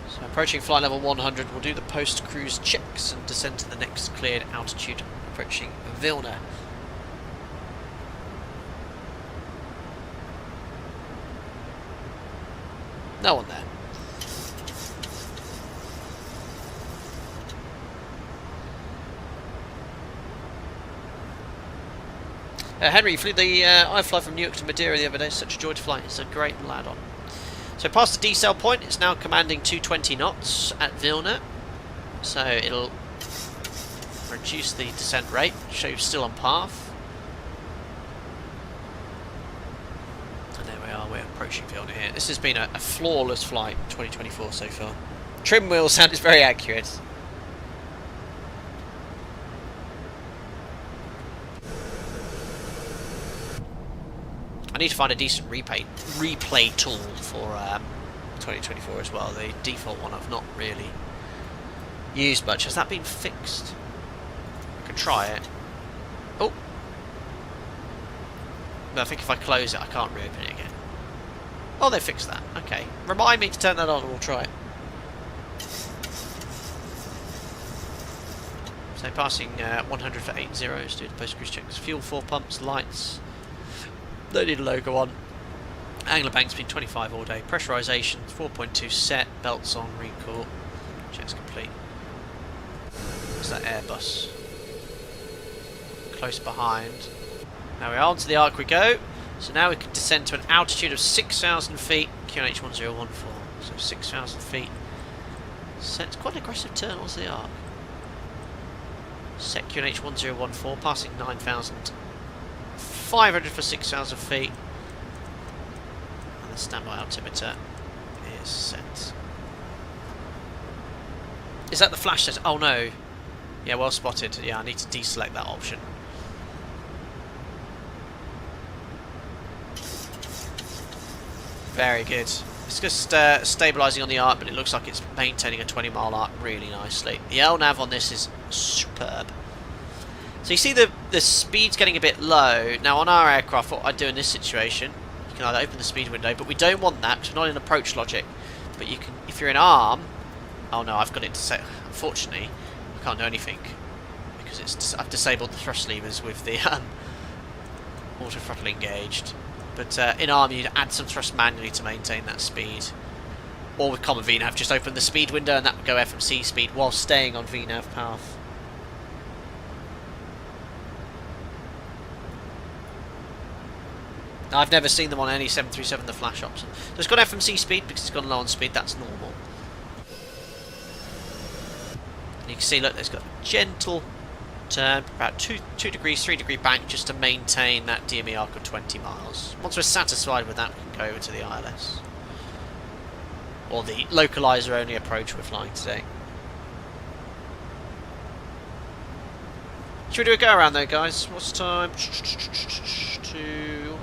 So approaching flight level 100, we'll do the post-cruise checks and descend to the next cleared altitude, approaching Vilna. No one there. Henry, you flew the iFly from Newark to Madeira the other day. Such a joy to fly. It's a great add-on. So past the decel point, it's now commanding 220 knots at Vilna. So it'll reduce the descent rate, show you still on path. And there we are, we're approaching Vilna here. This has been a flawless flight, 2024 so far. Trim wheel sound is very accurate. I need to find a decent replay tool for 2024 as well. The default one I've not really used much. Has that been fixed? I could try it. Oh! No, I think if I close it I can't reopen it again. Oh, they fixed that. Okay. Remind me to turn that on and we'll try it. So passing 100 for 8 zeros, do the post-cruise checks. Fuel 4 pumps, lights. Don't need a logo on. Angler bank's been 25 all day. Pressurisation 4.2 set. Belts on. Recall. Checks complete. There's that Airbus. Close behind. Now we're on to the arc we go. So now we can descend to an altitude of 6,000 feet. QNH 1014. So 6,000 feet. Set quite an aggressive turn. What's the arc? Set QNH 1014. Passing 9,500 for 6,000 feet. And the standby altimeter is set. Is that the flash set? Oh no. Yeah, well spotted. Yeah, I need to deselect that option. Very good. It's just stabilising on the arc, but it looks like it's maintaining a 20-mile arc really nicely. The LNAV on this is superb. So you see the speed's getting a bit low. Now on our aircraft, what I'd do in this situation, you can either open the speed window, but we don't want that because we're not in approach logic. But you can, if you're in ARM, oh no, I've got it to say. Unfortunately, I can't do anything because I've disabled the thrust levers with the auto throttle engaged. But in ARM, you'd add some thrust manually to maintain that speed. Or with common VNAV, just open the speed window and that would go FMC speed while staying on VNAV path. I've never seen them on any 737, the flash option. So it's got FMC speed because it's gone low on speed, that's normal. And you can see, look, there's got a gentle turn, about 2 degrees, 3 degree bank just to maintain that DME arc of 20 miles. Once we're satisfied with that, we can go over to the ILS. Or the localizer only approach we're flying today. Should we do a go around there, guys? What's the time? What's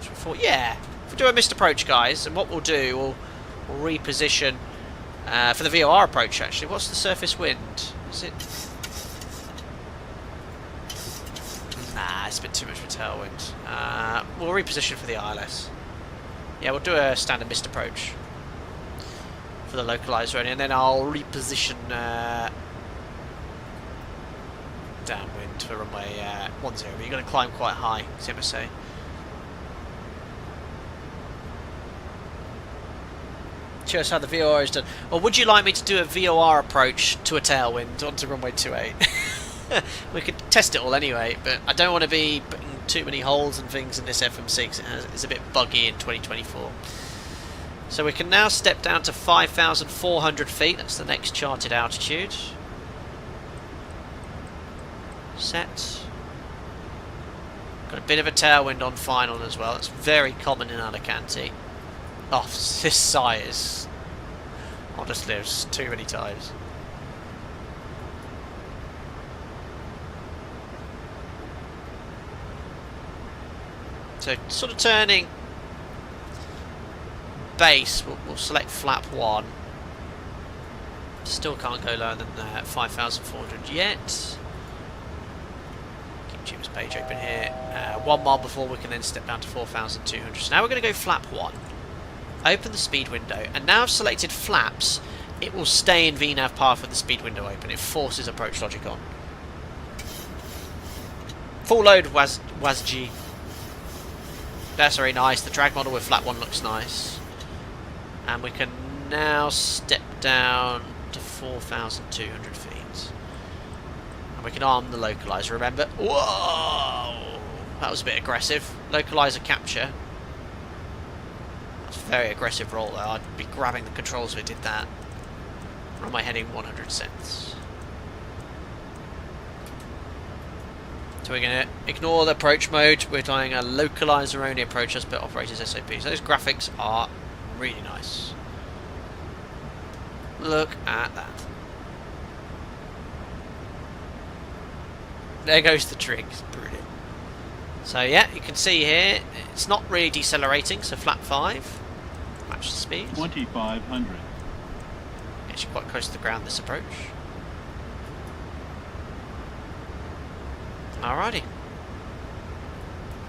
before? Yeah! If we do a missed approach, guys, and what we'll do, we'll reposition for the VOR approach, actually. What's the surface wind? Is it... Nah, it's a bit too much for tailwind. We'll reposition for the ILS. Yeah, we'll do a standard missed approach for the localizer only, and then I'll reposition downwind for runway 10. But you're going to climb quite high, CMSA. Show us how the VOR is done. Or would you like me to do a VOR approach to a tailwind onto runway 28? We could test it all anyway, but I don't want to be putting too many holes and things in this FMC because it's a bit buggy in 2024. So we can now step down to 5,400 feet. That's the next charted altitude. Set. Got a bit of a tailwind on final as well. It's very common in Alicante. Oh, this size. Honestly, there's too many times. So, sort of turning base, we'll select flap 1. Still can't go lower than 5,400 yet. Keep Jim's page open here. 1 mile before we can then step down to 4,200. So now we're going to go flap 1. Open the speed window, and now I've selected flaps. It will stay in VNAV path with the speed window open. It forces approach logic on. Full load WASG. That's very nice. The drag model with flap 1 looks nice. And we can now step down to 4,200 feet. And we can arm the localizer, remember? Whoa! That was a bit aggressive. Localizer capture. That's a very aggressive roll though. I'd be grabbing the controls if it did that. Runway heading 100 cents. So we're going to ignore the approach mode. We're doing a localizer only approach as per operator's SOP. So those graphics are really nice. Look at that. There goes the trig. It's brilliant. So yeah, you can see here, it's not really decelerating. So flap 5. Match the speed. 2,500. Actually quite close to the ground this approach. Alrighty.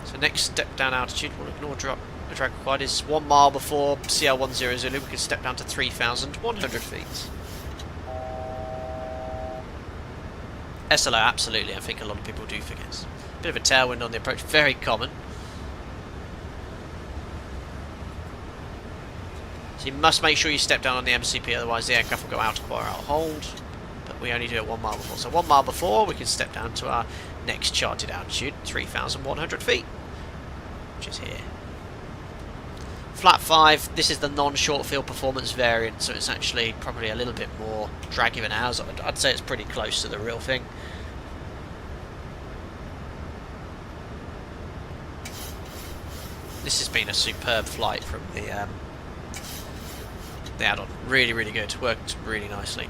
So next step down altitude, we'll ignore drop. The drag required is 1 mile before CL10 Zulu. We can step down to 3,100 feet. SLO, absolutely. I think a lot of people do forget. Bit of a tailwind on the approach, very common. So you must make sure you step down on the MCP, otherwise the aircraft will go out or out of hold. But we only do it 1 mile before. So 1 mile before, we can step down to our next charted altitude, 3,100 feet, which is here. Flat 5, this is the non-short field performance variant, so it's actually probably a little bit more draggy than ours. I'd say it's pretty close to the real thing. This has been a superb flight from the add-on. Really, really good. Worked really nicely.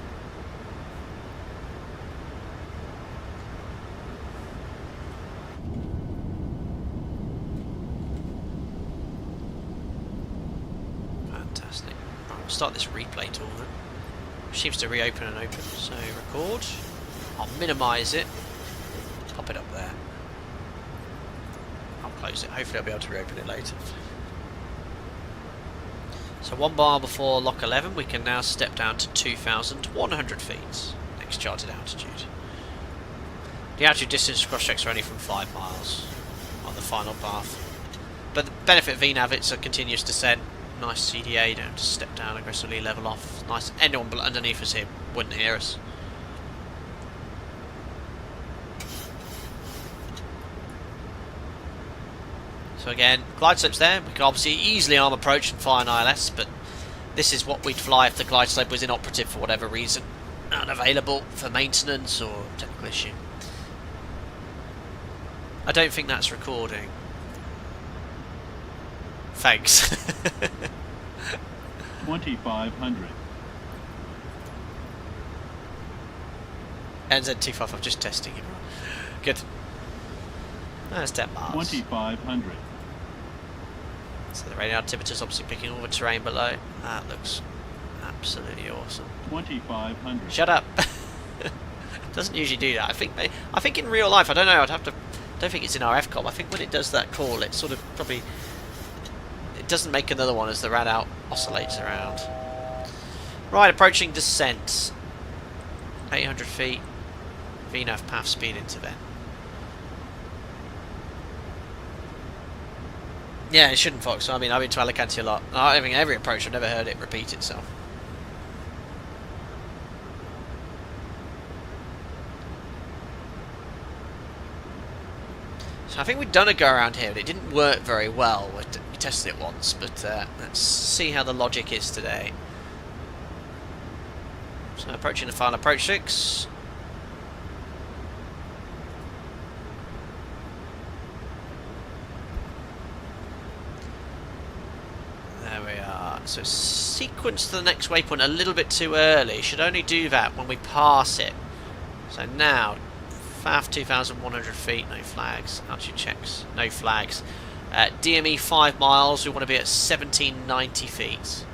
Fantastic. Right, we'll start this replay tool then. Which seems to reopen and open. So record. I'll minimise it. Pop it up there. I'll close it. Hopefully I'll be able to reopen it later. So 1 bar before lock 11, we can now step down to 2,100 feet. Next charted altitude. The altitude distance cross checks are only from 5 miles on the final path. But the benefit of VNAV, it's a continuous descent. Nice CDA, you don't have to step down aggressively, level off. Nice. Anyone underneath us here wouldn't hear us. So again, glide slopes there. We can obviously easily arm approach and fly an ILS, but this is what we'd fly if the glide slope was inoperative for whatever reason. Unavailable for maintenance or technical issue. I don't think that's recording. Thanks. 2,500. NZ25, I'm just testing it. Good. That's 10 miles. 2,500. So the radio altimeter's obviously picking all the terrain below. That looks absolutely awesome. 2,500. Shut up. Doesn't usually do that. I think in real life, I don't know. I don't think it's in our FCOM. I think when it does that call, it sort of probably it doesn't make another one as the rad out oscillates around. Right, approaching descent. 800 feet. VNAV path speed into then. Yeah, it shouldn't, Fox. I mean, I've been to Alicante a lot. I think every approach, I've never heard it repeat itself. So I think we've done a go around here, but it didn't work very well. We tested it once, but let's see how the logic is today. So approaching the final approach 6. There we are. So sequence to the next waypoint a little bit too early. Should only do that when we pass it. So now, FAF 2,100 feet, no flags. Altitude checks, no flags. DME 5 miles, we want to be at 1,790 feet.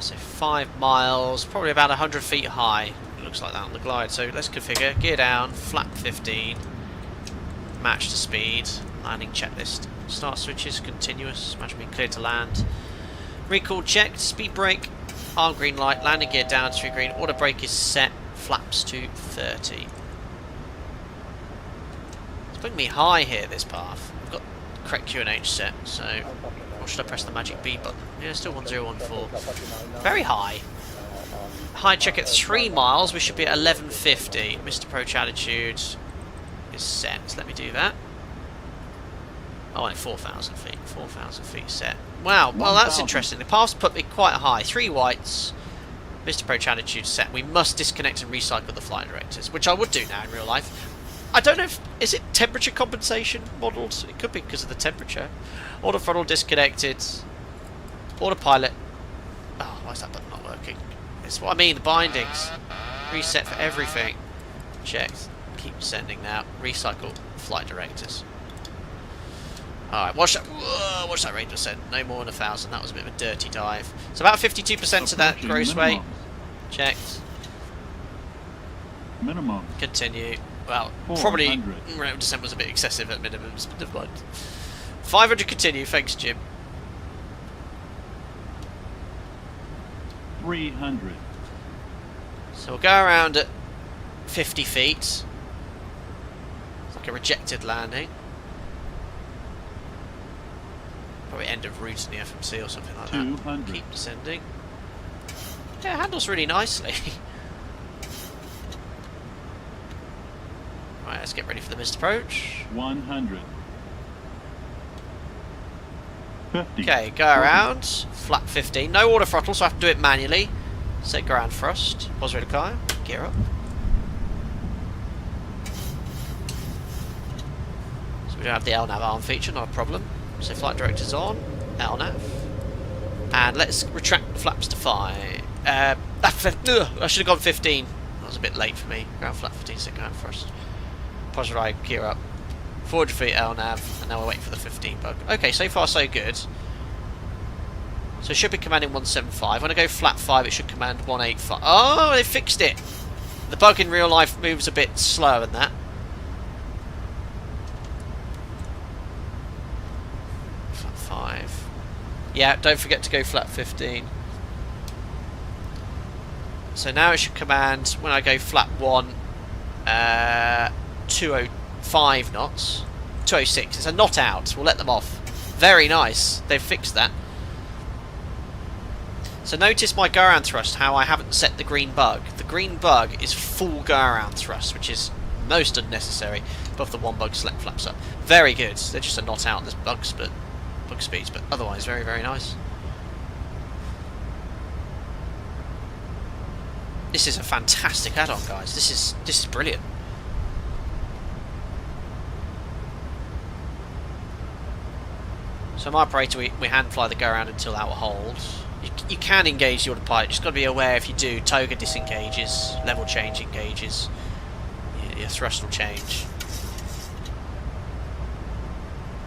So 5 miles, probably about 100 feet high. It looks like that on the glide. So let's configure. Gear down, flap 15. Match to speed. Landing checklist. Start switches, continuous. Imagine being cleared to land. Recall checked. Speed brake. Arm green light. Landing gear down to green. Auto brake is set. Flaps to 30. It's putting me high here, this path. I've got correct QNH set, so... Or should I press the magic B button? Yeah, still 1014. Very high. High check at 3 miles. We should be at 1150. Missed approach altitude is set. So let me do that. Oh, at 4,000 feet. 4,000 feet set. Wow. Well, that's interesting. The path's put me quite high. 3 whites. Missed approach altitude set. We must disconnect and recycle the flight directors, which I would do now in real life. I don't know if... Is it temperature compensation modelled? It could be because of the temperature. Auto throttle disconnected. Autopilot. Oh, why is that button not working? It's what I mean, the bindings. Reset for everything. Checked. Keep sending now. Recycle flight directors. Alright, watch that rate of descent. No more than 1,000. That was a bit of a dirty dive. So about 52% of that gross weight. Checked. Minimum. Continue. Well, 400. probably rate of descent was a bit excessive at minimums, but never mind. 500 continue, thanks Jim. 300. So we'll go around at 50 feet. It's like a rejected landing. Probably end of route in the FMC or something like that. 200. Keep descending. Yeah, it handles really nicely. Right, let's get ready for the missed approach. 100. 50. Okay, go around. Flat 15. No auto throttle, so I have to do it manually. Set ground thrust. Positive car. Gear up. So we don't have the LNAV arm feature, not a problem. So flight director's on. LNAV. And let's retract the flaps to 5. I should have gone 15. That was a bit late for me. Ground flat 15, set ground thrust. Positive right, gear up. 400 feet LNAV, and now we're waiting for the 15 bug. Okay, so far so good. So it should be commanding 175. When I go flat 5, it should command 185. Oh, they fixed it! The bug in real life moves a bit slower than that. Flat 5. Yeah, don't forget to go flat 15. So now it should command, when I go flat 1, 205 knots. 206. It's a knot out. We'll let them off. Very nice. They've fixed that. So notice my go-around thrust, how I haven't set the green bug. The green bug is full go-around thrust, which is most unnecessary. Above the one bug select flaps up. Very good. They're just a knot out. There's bug speeds, but otherwise very, very nice. This is a fantastic add-on, guys. This is brilliant. So my operator, we hand fly the go around until out hold. You can engage the autopilot, just got to be aware if you do, toga disengages, level change engages, your thrust will change.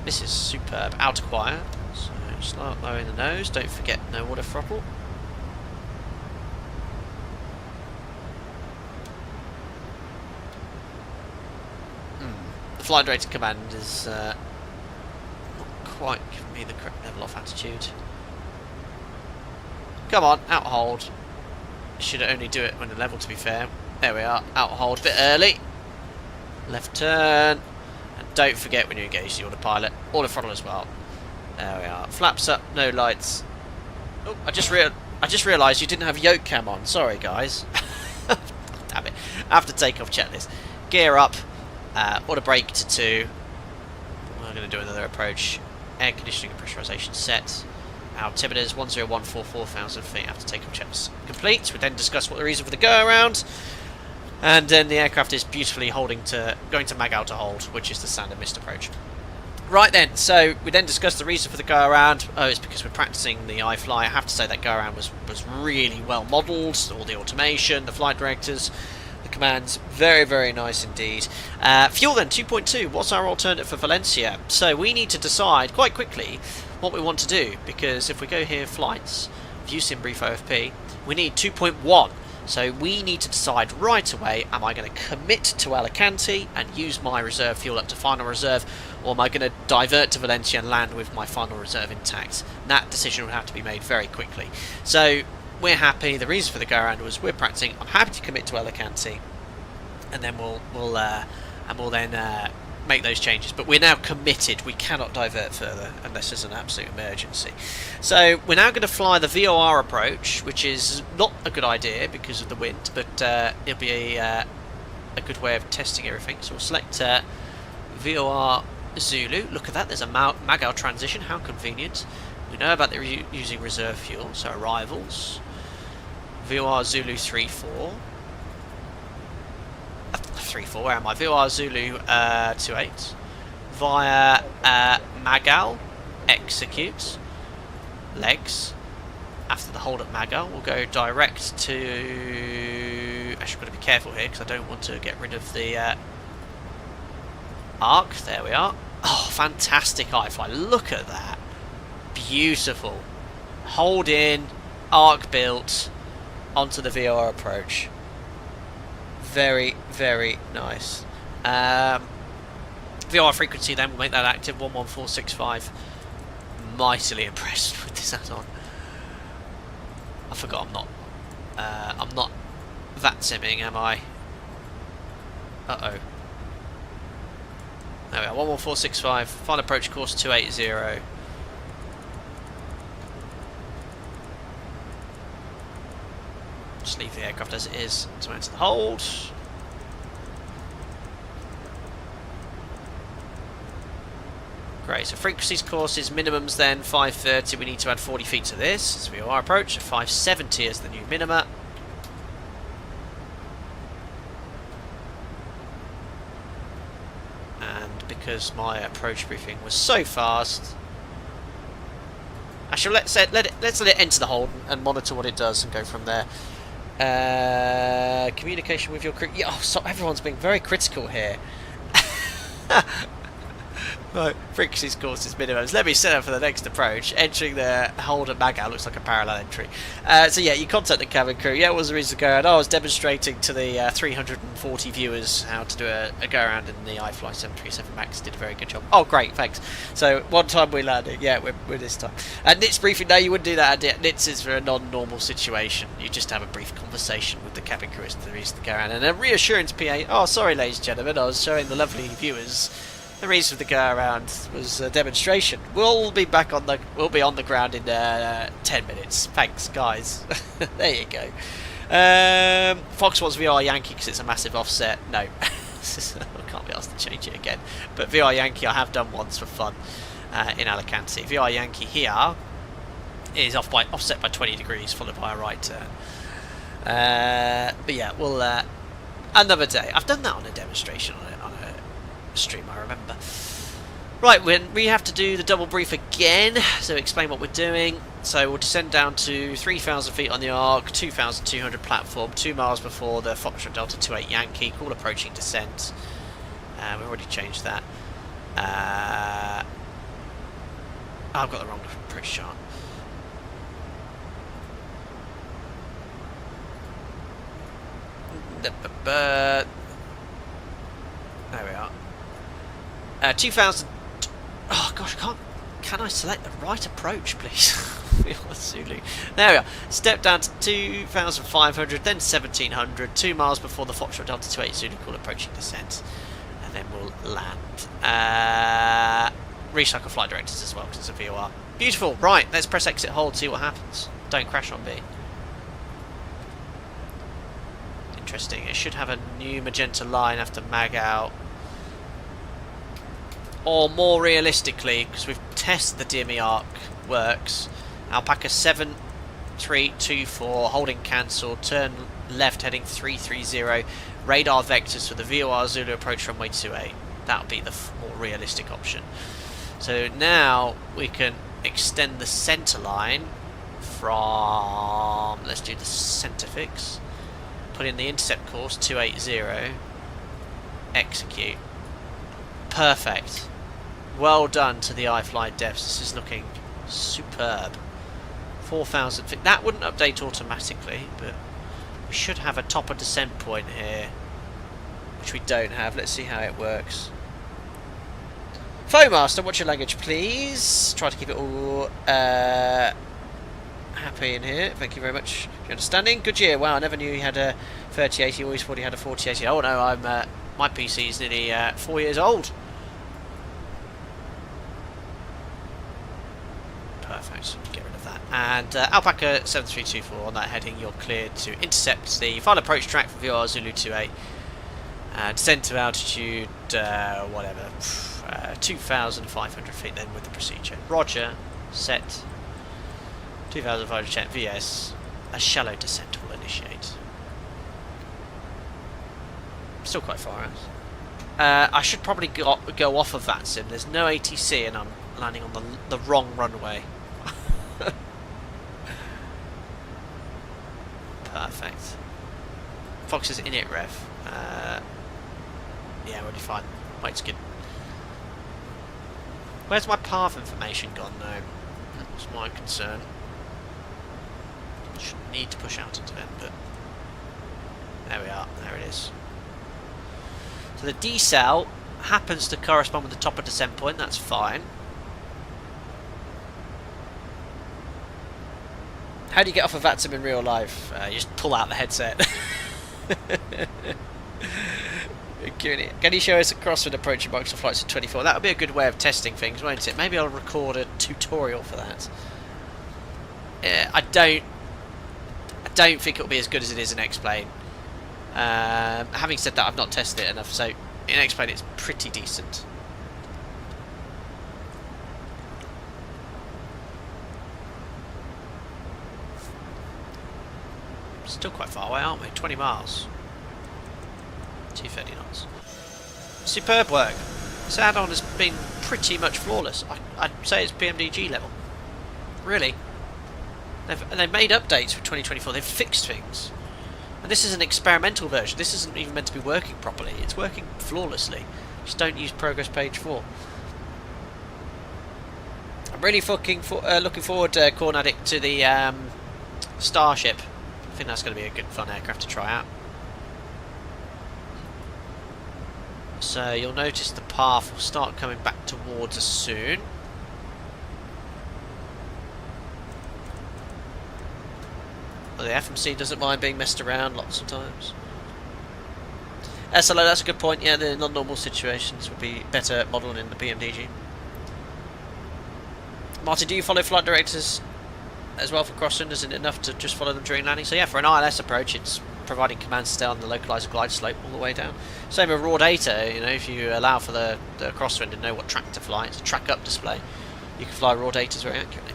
This is superb. Out of quiet, so start lowering the nose, don't forget no auto throttle. The flight director command is not quite giving me the correct level off attitude. Come on, out hold. Should only do it when the level, to be fair. There we are, out hold a bit early. Left turn. And don't forget when you engage the autopilot. Auto throttle as well. There we are. Flaps up, no lights. Oh, I just realised you didn't have yoke cam on. Sorry, guys. Damn it. After takeoff checklist. Gear up. Auto brake to 2. We're going to do another approach. Air conditioning and pressurisation set. Altimeters 10144,000 feet after takeoff checks complete. We then discuss what the reason for the go around, and then the aircraft is beautifully going to mag out to hold, which is the standard missed approach. Right then, so we then discuss the reason for the go around. Oh, it's because we're practicing the iFly. I have to say that go around was really well modelled. All the automation, the flight directors, the commands, very, very nice indeed. Fuel then 2.2. What's our alternative for Valencia? So we need to decide quite quickly what we want to do, because if we go here, flights, view sim brief OFP, we need 2.1. So we need to decide right away, am I going to commit to Alicante and use my reserve fuel up to final reserve, or am I going to divert to Valencia and land with my final reserve intact? That decision will have to be made very quickly. So we're happy. The reason for the go around was we're practicing. I'm happy to commit to Alicante, and then we'll make those changes. But we're now committed. We cannot divert further unless there's an absolute emergency. So we're now going to fly the VOR approach, which is not a good idea because of the wind, but it'll be a good way of testing everything. So we'll select VOR Zulu. Look at that, there's a MAGAL transition, how convenient. We know about the using reserve fuel, so arrivals. VOR Zulu 34. 34, where am I? VOR Zulu 28. Via MAGAL, execute. Legs. After the hold at MAGAL, we'll go direct to... Actually, I've got to be careful here because I don't want to get rid of the arc. There we are. Oh, fantastic iFly. Look at that. Beautiful. Hold in, arc built onto the VOR approach. Very, very nice. VOR frequency then, we'll make that active, 11465. Mightily impressed with this add-on. I forgot I'm not I'm not that simming, am I? Uh-oh. There we are, 11465, final approach course 280. Just leave the aircraft as it is to enter the hold. Great, so frequencies courses, minimums then 530, we need to add 40 feet to this, so we are approach, 570 is the new minima. And because my approach briefing was so fast, actually let's let it enter the hold and monitor what it does and go from there. Communication with your crew, yeah, oh, so everyone's being very critical here. Right, frequencies, courses, minimums. Let me set up for the next approach. Entering the hold at mag out looks like a parallel entry. So yeah, you contact the cabin crew. Yeah, what was the reason to go around? I was demonstrating to the 340 viewers how to do a go around in the iFly 737 Max. Did a very good job. Oh, great, thanks. So one time we landed. Yeah, we're this time. At NITS briefing, no, you wouldn't do that. NITS is for a non-normal situation. You just have a brief conversation with the cabin crew as to the reason to go around. And a reassurance PA. Oh, sorry, ladies and gentlemen, I was showing the lovely viewers. The reason for the go around was a demonstration. We'll be on the ground in 10 minutes. Thanks, guys. There you go. Fox wants VR Yankee because it's a massive offset. No, I can't be asked to change it again. But VR Yankee I have done once for fun in Alicante. VR Yankee here is offset by 20 degrees, followed by a right turn. But yeah, we'll another day. I've done that on a demonstration on a stream, I remember. Right, we have to do the double brief again, so explain what we're doing. So we'll descend down to 3,000 feet on the arc, 2,200 platform, 2 miles before the Foxtrot Delta 28 Yankee, call approaching descent. We've already changed that. I've got the wrong approach chart. There we are. 2,000. Oh gosh, can I select the right approach, please? Zulu. There we are. Step down to 2,500, then 1,700. 2 miles before the Foxtrot Delta 28 Zulu call approaching descent, and then we'll land. Recycle flight directors as well because it's a VOR. Beautiful. Right, let's press exit hold. See what happens. Don't crash on me. Interesting. It should have a new magenta line after mag out. Or more realistically, because we've tested the DME arc works, Alpaca 7324, holding cancel, turn left heading 330, radar vectors for the VOR Zulu approach runway 28. That would be the more realistic option. So now we can extend the centre line from, let's do the centre fix, put in the intercept course 280, execute. Perfect. Well done to the iFly devs. This is looking superb. 4,000 feet. That wouldn't update automatically, but we should have a top of descent point here, which we don't have. Let's see how it works. Foemaster, what's your language, please? Try to keep it all happy in here. Thank you very much for your understanding. Good year. Wow, I never knew you had a 3080. Always thought you had a 4080. Oh no, I'm my PC is nearly 4 years old. Perfect. Get rid of that. And Alpaca 7324 on that heading. You're cleared to intercept the final approach track for VR Zulu 28. Descent to altitude, whatever, 2,500 feet then with the procedure. Roger, set, 2,500 check, VS, a shallow descent will initiate. Still quite far out. I should probably go off of that sim. There's no ATC and I'm landing on the wrong runway. Perfect. Fox is in it, Rev. Yeah, already fine. Weight's good. Where's my path information gone now? That's my concern. Shouldn't need to push out into it, but there we are. There it is. So the decel happens to correspond with the top of descent point. That's fine. How do you get off a VATSIM in real life? You just pull out the headset. Can you show us a crosswind approach in Microsoft Flight Sim 24? That would be a good way of testing things, won't it? Maybe I'll record a tutorial for that. I don't think it'll be as good as it is in X-Plane. Having said that, I've not tested it enough, so in X-Plane it's pretty decent. Still quite far away, aren't we? 20 miles. 230 knots. Superb work. This add-on has been pretty much flawless. I'd say it's PMDG level. Really. They've made updates for 2024. They've fixed things. And this is an experimental version. This isn't even meant to be working properly. It's working flawlessly. Just don't use progress page 4. I'm really looking forward, Corn Addict, to the Starship. I think that's going to be a good fun aircraft to try out. So you'll notice the path will start coming back towards us soon. Well, the FMC doesn't mind being messed around lots of times. SLO, that's a good point. Yeah, the non-normal situations would be better modelled in the PMDG. Martin, do you follow flight directors as well for crosswind? Isn't it enough to just follow them during landing? So yeah, for an ILS approach, it's providing commands to stay on the localizer glide slope all the way down. Same with raw data, you know, if you allow for the crosswind and know what track to fly, it's a track up display, you can fly raw data very accurately.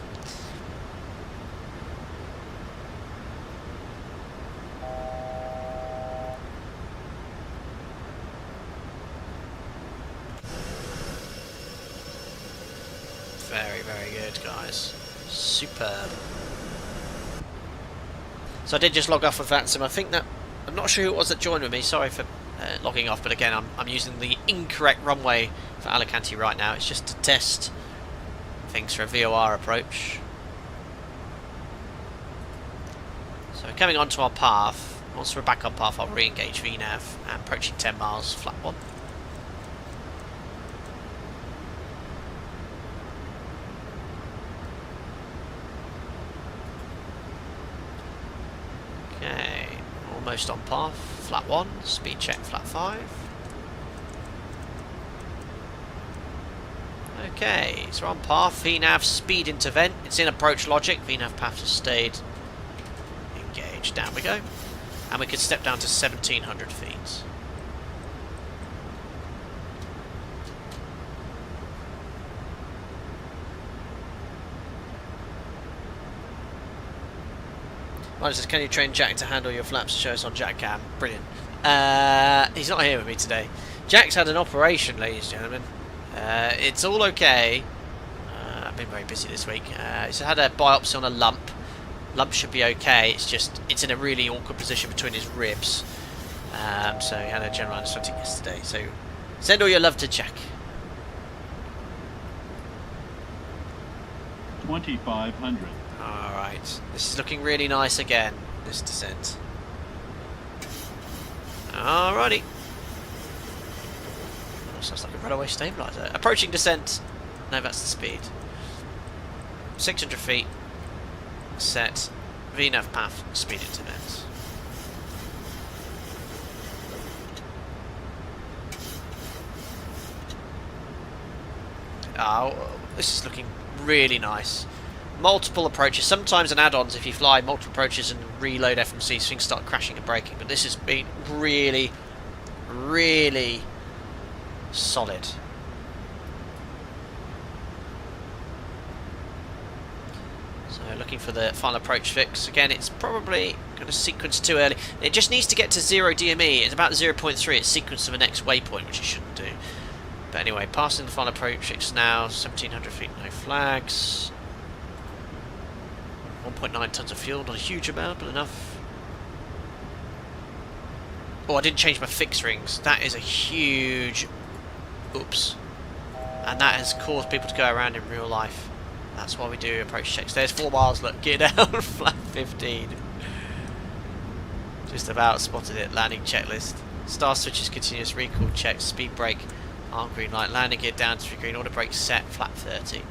Very, very good, guys. Superb. So I did just log off with VATSIM. I think that I'm not sure who it was that joined with me. Sorry for logging off, but again, I'm using the incorrect runway for Alicante right now. It's just to test things for a VOR approach. So we're coming onto our path. Once we're back on path, I'll re-engage VNAV and approaching 10 miles, flat 1. Okay, almost on path, flat 1, speed check flat 5. Okay, so we're on path, VNAV speed into vent, it's in approach logic, VNAV path has stayed engaged, down we go. And we can step down to 1700 feet. Mine says, can you train Jack to handle your flaps? Show us on Jack Cam. Brilliant. He's not here with me today. Jack's had an operation, ladies and gentlemen. It's all okay. I've been very busy this week. He's had a biopsy on a lump. Lump should be okay. It's just, it's in a really awkward position between his ribs. So he had a general anaesthetic yesterday. So send all your love to Jack. 2,500. Alright, this is looking really nice again, this descent. Alrighty. Oh, sounds like a runaway stabiliser. Approaching descent. No, that's the speed. 600 feet. Set. VNAV path. Speed into vent. Oh, this is looking really nice. Multiple approaches. Sometimes in add-ons, if you fly multiple approaches and reload FMCs, things start crashing and breaking. But this has been really, really solid. So looking for the final approach fix. Again, it's probably going to sequence too early. It just needs to get to 0 DME. It's about 0.3. It's sequence to the next waypoint, which it shouldn't do. But anyway, passing the final approach fix now. 1700 feet, no flags. 1.9 tons of fuel, not a huge amount, but enough. Oh, I didn't change my fix rings. That is a huge oops. And that has caused people to go around in real life. That's why we do approach checks. There's 4 miles, look, get down, flat 15. Just about spotted it, landing checklist. Star switches, continuous recall checks, speed brake, arm green light, landing gear down to green, auto brake set, flat 30.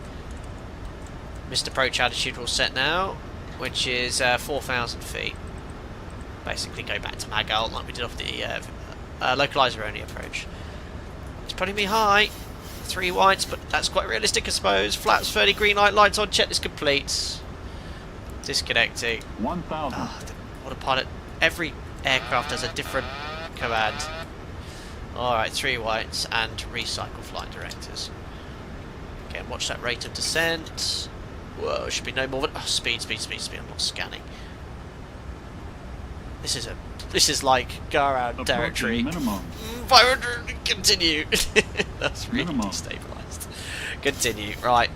Missed approach altitude will set now. which is 4,000 feet. Basically go back to Magal like we did off the localizer only approach. It's putting me high. 3 whites, but that's quite realistic I suppose. Flaps 30, green light, lights on, checklist complete. Disconnecting. 1,000. Autopilot. Every aircraft has a different command. Alright, 3 whites and recycle flight directors. Again, watch that rate of descent. Whoa, should be no more than... Oh, speed, I'm not scanning. This is like go around territory. Minimum. 500, continue. That's really Minimum. destabilised. Continue, right.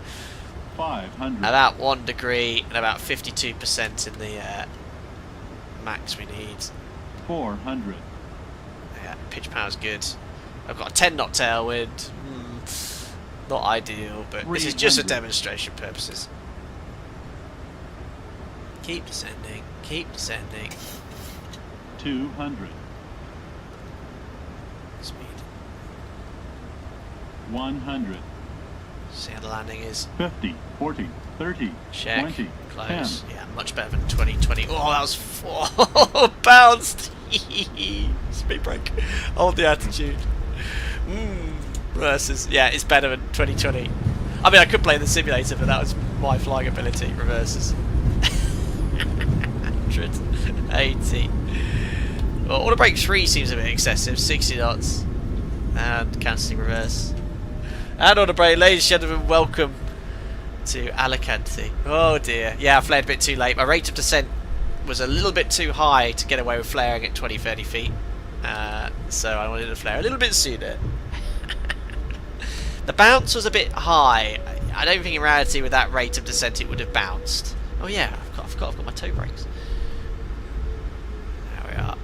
500. About 1 degree and about 52% in the max we need. 400. Yeah, pitch power's good. I've got a 10 knot tailwind. Not ideal, but this is just for 300. demonstration purposes. Keep descending, keep descending. 200. Speed. 100. See how the landing is. 50. 40. 30. Check. 20. Close. 10. Yeah, much better than 2020. Oh, that was 4 bounced. Speed brake. Hold the attitude. Reverses. Yeah, it's better than 2020. I mean, I could play the simulator, but that was my flying ability. Reverses. 180. Well, auto brake 3 seems a bit excessive. 60 knots. And cancelling reverse. And auto brake, ladies and gentlemen, welcome to Alicante. Oh dear. Yeah, I flared a bit too late. My rate of descent was a little bit too high to get away with flaring at 20-30 feet. So I wanted to flare a little bit sooner. The bounce was a bit high. I don't think in reality with that rate of descent it would have bounced. Oh yeah, I've got my toe brakes. There we are.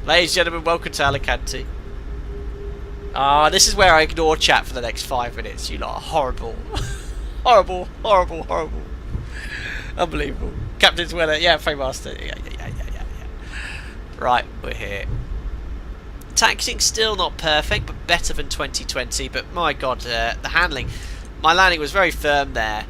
Ladies and gentlemen, welcome to Alicante. This is where I ignore chat for the next 5 minutes. You lot are horrible. Horrible, horrible, horrible. Unbelievable. Captain's winner. Yeah, Framemaster. Yeah. Right, we're here. Taxiing still not perfect, but better than 2020. But my god, the handling. My landing was very firm there,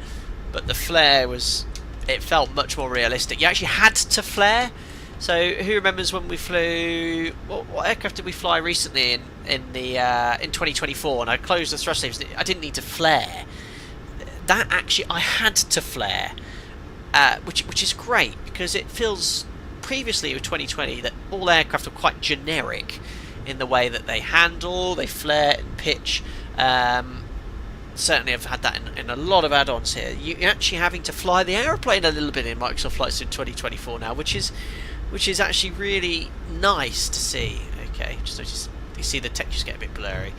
but the flare was... It felt much more realistic. You actually had to flare. So who remembers when we flew? What aircraft did we fly recently in 2024? And I closed the thrust levers. I didn't need to flare. That actually I had to flare, which is great because it feels previously with 2020 that all aircraft are quite generic in the way that they handle, they flare and pitch. Certainly I've had that in a lot of add-ons here. You're actually having to fly the aeroplane a little bit in Microsoft Flight Sim 2024 now, which is actually really nice to see. Okay, just you see the textures get a bit blurry,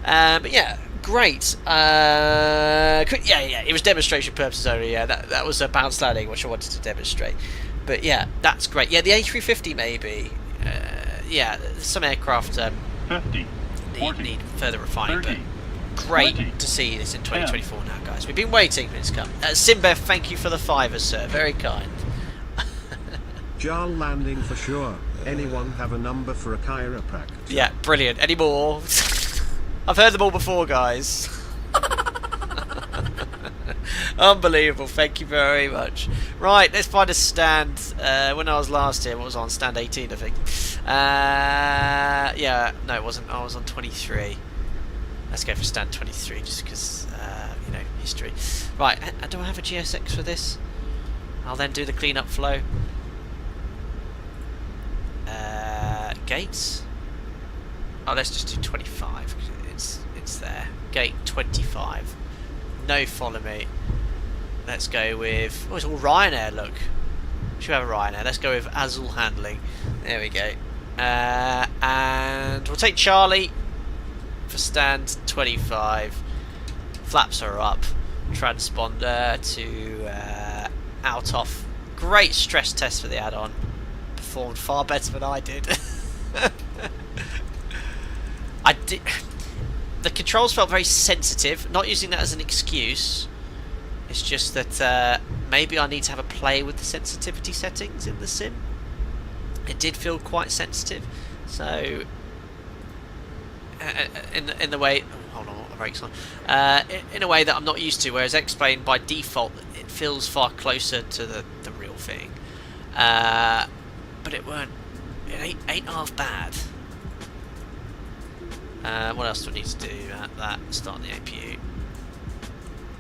but yeah, great. Yeah, it was demonstration purposes only. Yeah, that was a bounce landing which I wanted to demonstrate. But yeah, that's great. Yeah, the A350 maybe. Yeah, some aircraft 50. 40. need further refining, 30. but great 20. to see this in 2024 now, guys. We've been waiting for this to come. Simbev, thank you for the $5, sir. Very kind. Jar landing for sure. Anyone have a number for a chiropractor? Yeah, brilliant. Any more? I've heard them all before, guys. Unbelievable. Thank you very much. Right, let's find a stand. When I was last here, what was I on? Stand 18, I think. Yeah, no, it wasn't. I was on 23. Let's go for stand 23, just because, you know, history. Right, do I have a GSX for this? I'll then do the clean-up flow. Gates. Oh, let's just do 25 because it's there. Gate 25. No, follow me. Let's go with... Oh, it's all Ryanair, look. Should have a Ryanair. Let's go with Azul handling. There we go. And we'll take Charlie for stand 25. Flaps are up. Transponder to out off. Great stress test for the add-on. Performed far better than I did. The controls felt very sensitive. Not using that as an excuse. It's just that maybe I need to have a play with the sensitivity settings in the sim. It did feel quite sensitive. So in the way, oh, hold on, brakes on. In a way that I'm not used to, whereas X-Plane by default it feels far closer to the real thing. But it ain't half bad. What else do I need to do at that? Start the APU.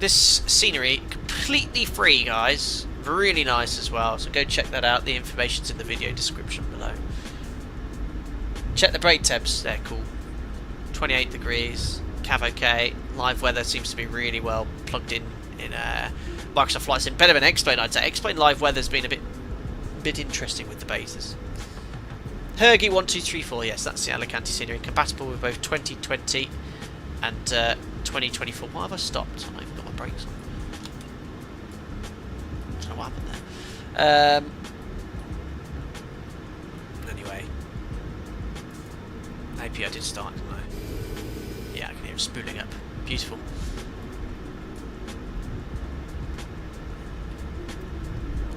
This scenery, completely free, guys. Really nice as well, so go check that out. The information's in the video description below. Check the brake temps, they're cool. 28 degrees, cav okay. Live weather seems to be really well plugged in Microsoft Flight Sim. Better than X-Plane, I'd say. X-Plane live weather's been a bit interesting with the bases. Hergy 1234, yes, that's the Alicante scenery. Compatible with both 2020 and 2024. Why have I stopped? I've not even got my brakes on. I don't know what happened there. Anyway. API did start, didn't I? Yeah, I can hear it spooling up. Beautiful.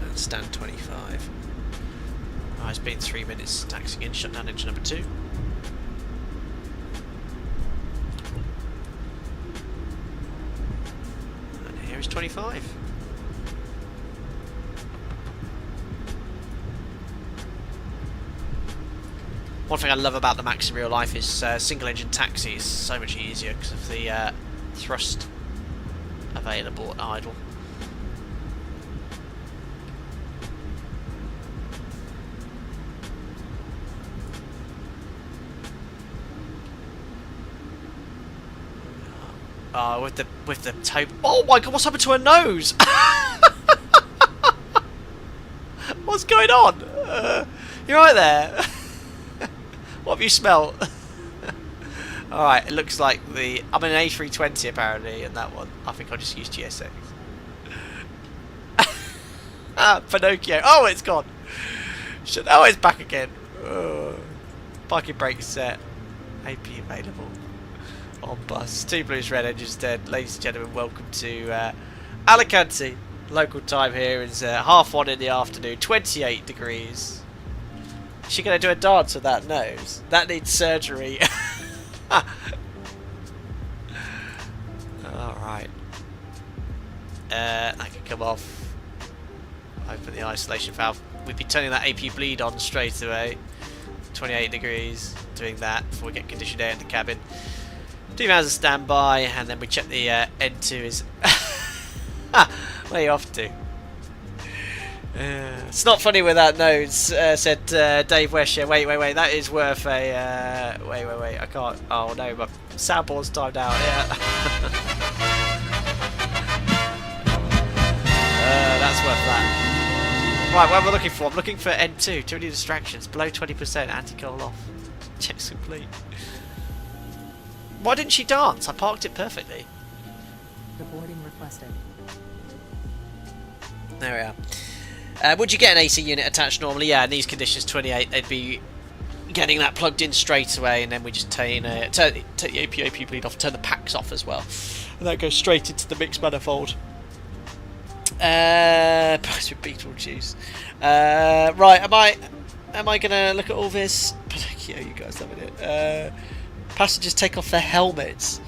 And stand 25. Oh, it's been 3 minutes taxiing in. Shut down engine number 2. And here is 25. One thing I love about the Max in real life is single engine taxi is so much easier because of the thrust available at idle. Oh, with the tape. Oh my god, what's happened to her nose? What's going on? You're right there. What have you smelt? Alright, it looks like I'm in an A320 apparently, and that one. I think I'll just use GSX. Pinocchio. Oh, it's gone. Oh, it's back again. Parking brake set. AP available. On bus. 2 blues, red engines dead. Ladies and gentlemen, welcome to Alicante. Local time here is 1:30 in the afternoon. 28 degrees. Is she going to do a dance with that nose? That needs surgery. Alright. That can come off. Open the isolation valve. We'd be turning that AP bleed on straight away. 28 degrees. Doing that before we get conditioned air in the cabin. 2 hours of standby, and then we check the N2 is... Where are you off to? It's not funny with that nose, said Dave Wesher. Wait, that is worth a... wait, I can't... Oh no, my soundboard's timed out, yeah. That's worth that. Right, what am I looking for? I'm looking for N2, too many distractions, below 20%, anti-coal off. Checks complete. Why didn't she dance? I parked it perfectly. Reporting requested. There we are. Would you get an AC unit attached normally? Yeah, in these conditions, 28, they'd be getting that plugged in straight away, and then we just take the AP bleed off, turn the packs off as well, and that goes straight into the mixed manifold. Price with Beetlejuice. Right, am I gonna look at all this? Yeah, you guys loving it. Passengers take off their helmets.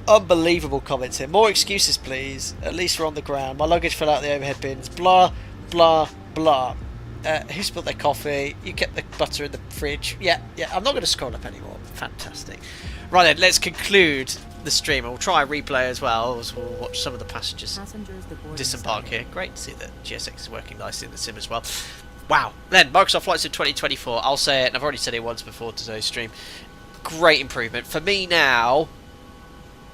Unbelievable comments here. More excuses, please. At least we're on the ground. My luggage fell out the overhead bins. Blah, blah, blah. Who spilled their coffee? You kept the butter in the fridge. Yeah. I'm not going to scroll up anymore. Fantastic. Right then, let's conclude the stream. We'll try a replay as well, as we'll watch some of the passengers disembark here. Great to see that GSX is working nicely in the sim as well. Wow. Then, Microsoft Flight Sim 2024. I'll say it, and I've already said it once before today's stream. Great improvement. For me now,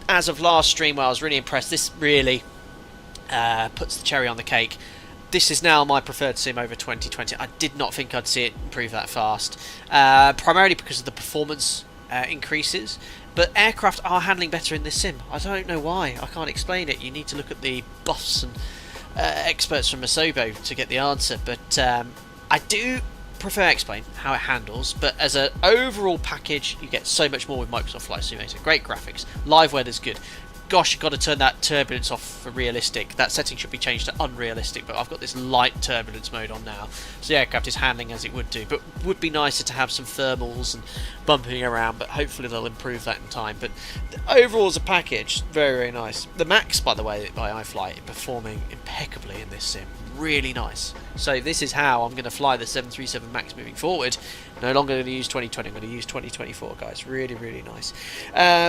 as of last stream where I was really impressed, this really puts the cherry on the cake. This is now my preferred sim over 2020. I did not think I'd see it improve that fast. Primarily because of the performance increases. But aircraft are handling better in this sim. I don't know why. I can't explain it. You need to look at the buffs and experts from Asobo to get the answer. But I do prefer X-Plane, how it handles, but as an overall package you get so much more with Microsoft Flight Simulator. Great graphics, live weather's good, gosh, you've got to turn that turbulence off for realistic. That setting should be changed to unrealistic, but I've got this light turbulence mode on now, so the aircraft is handling as it would do. But would be nicer to have some thermals and bumping around, but hopefully they'll improve that in time. But overall as a package, very, very nice. The Max, by the way, by iFly, performing impeccably in this sim. Really nice. So this is how I'm going to fly the 737 Max moving forward. No longer going to use 2020, I'm going to use 2024, guys. Really, really nice.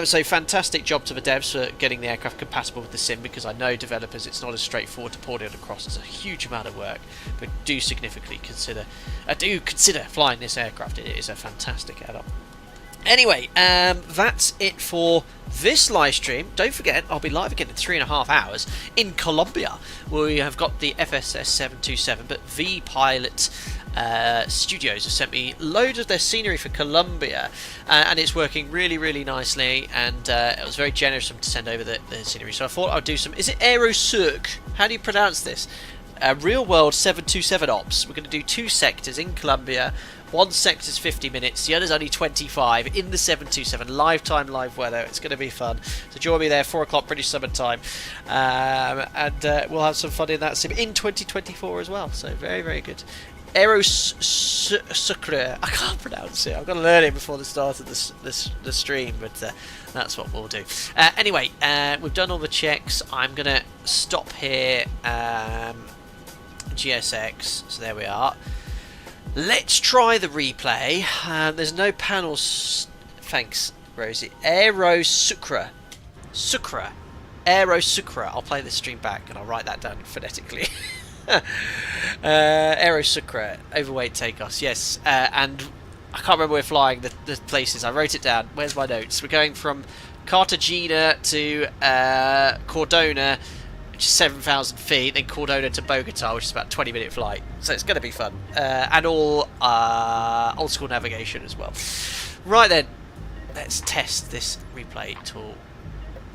So fantastic job to the devs for getting the aircraft compatible with the sim, because I know developers, it's not as straightforward to port it across. It's a huge amount of work, but do significantly consider flying this aircraft. It is a fantastic add-on. Anyway, that's it for this live stream. Don't forget, I'll be live again in 3.5 hours in Colombia, where we have got the FSS 727, but V Pilot Studios have sent me loads of their scenery for Colombia, and it's working really, really nicely, and it was very generous of them to send over the scenery. So I thought I'd do some, is it Aerosuk? How do you pronounce this? Real world 727 ops. We're going to do 2 sectors in Colombia. One sector's 50 minutes, the other's only 25 in the 727, live time, live weather. It's going to be fun. So join me there, 4 o'clock British summer time, and we'll have some fun in that sim in 2024 as well. So very, very good. Aerosuk. I can't pronounce it. I've got to learn it before the start of the stream, but that's what we'll do. Anyway, we've done all the checks. I'm going to stop here. GSX. So there we are. Let's try the replay. There's no panels. Thanks, Rosie. Aerosuk. Aerosuk. I'll play this stream back and I'll write that down phonetically. Aerosuk. Overweight takeoffs. Yes. And I can't remember where we're flying the places. I wrote it down. Where's my notes? We're going from Cartagena to Cordona, which is 7,000 feet, then Cordona to Bogota, which is about a 20-minute flight. So it's going to be fun. And all old school navigation as well. Right then, let's test this replay tool.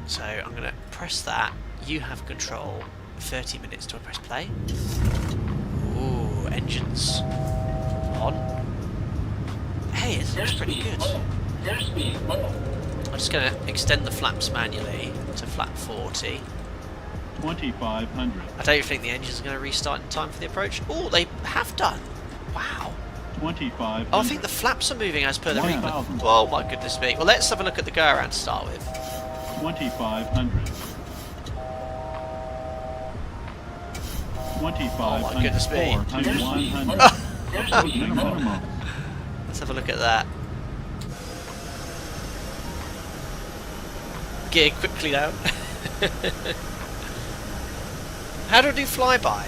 So I'm going to press that. You have control. 30 minutes. Do I press play? Ooh, engines on. Hey, it looks pretty good. I'm just going to extend the flaps manually to flap 40. 2,500. I don't think the engines are going to restart in time for the approach. Oh, they have done. Wow. 2,500. Oh, I think the flaps are moving as per the replay. 1,000. Oh my goodness me. Well, let's have a look at the go around to start with. 2,500. 2,500. Oh my goodness me. 400. 100. Let's have a look at that. Gear quickly down. How do I do flyby?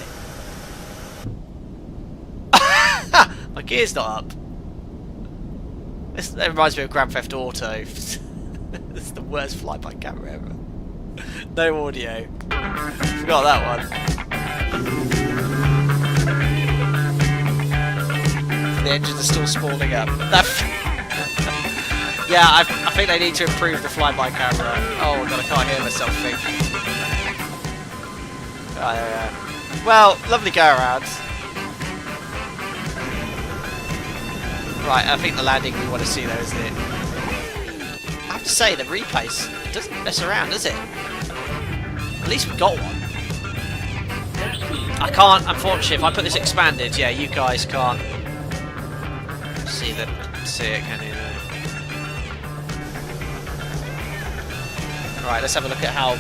My gear's not up. That reminds me of Grand Theft Auto. This is the worst flyby camera ever. No audio. Forgot that one. The engines are still spawning up. Yeah, I think they need to improve the flyby camera. Oh god, I can't hear myself think. Well, lovely go around. Right, I think the landing we want to see though, isn't it? I have to say, the replays, it doesn't mess around, does it? At least we got one. I can't, unfortunately, if I put this expanded, yeah, you guys can't see it, can you? Right, let's have a look at how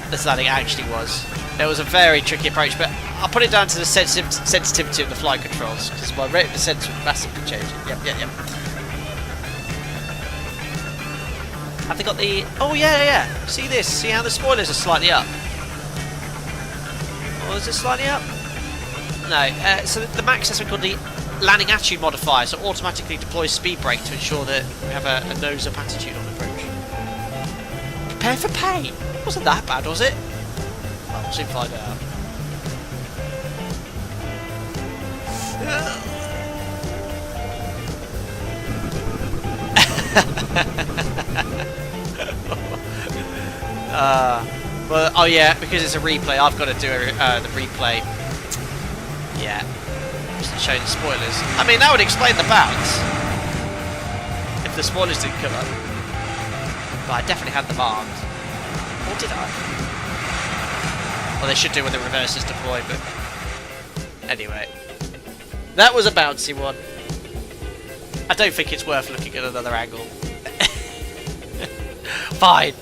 this landing actually was. It was a very tricky approach, but I'll put it down to the sensitivity of the flight controls, because my rate of descent was massively changing. Yep. Have they got the... Oh, yeah. See this? See how the spoilers are slightly up? Or is it slightly up? No. So the Max has something called the landing attitude modifier, so automatically deploys speed brake to ensure that we have a nose-up attitude on approach. Prepare for pain. Wasn't that bad, was it? Well, we'll soon find out. Well, oh yeah, because it's a replay, I've got to do the replay. Yeah, just to show the spoilers. I mean, that would explain the bounce if the spoilers didn't come up. But I definitely had them armed. Or did I? Well, they should do when the reverse is deployed, but... Anyway. That was a bouncy one. I don't think it's worth looking at another angle. Fine.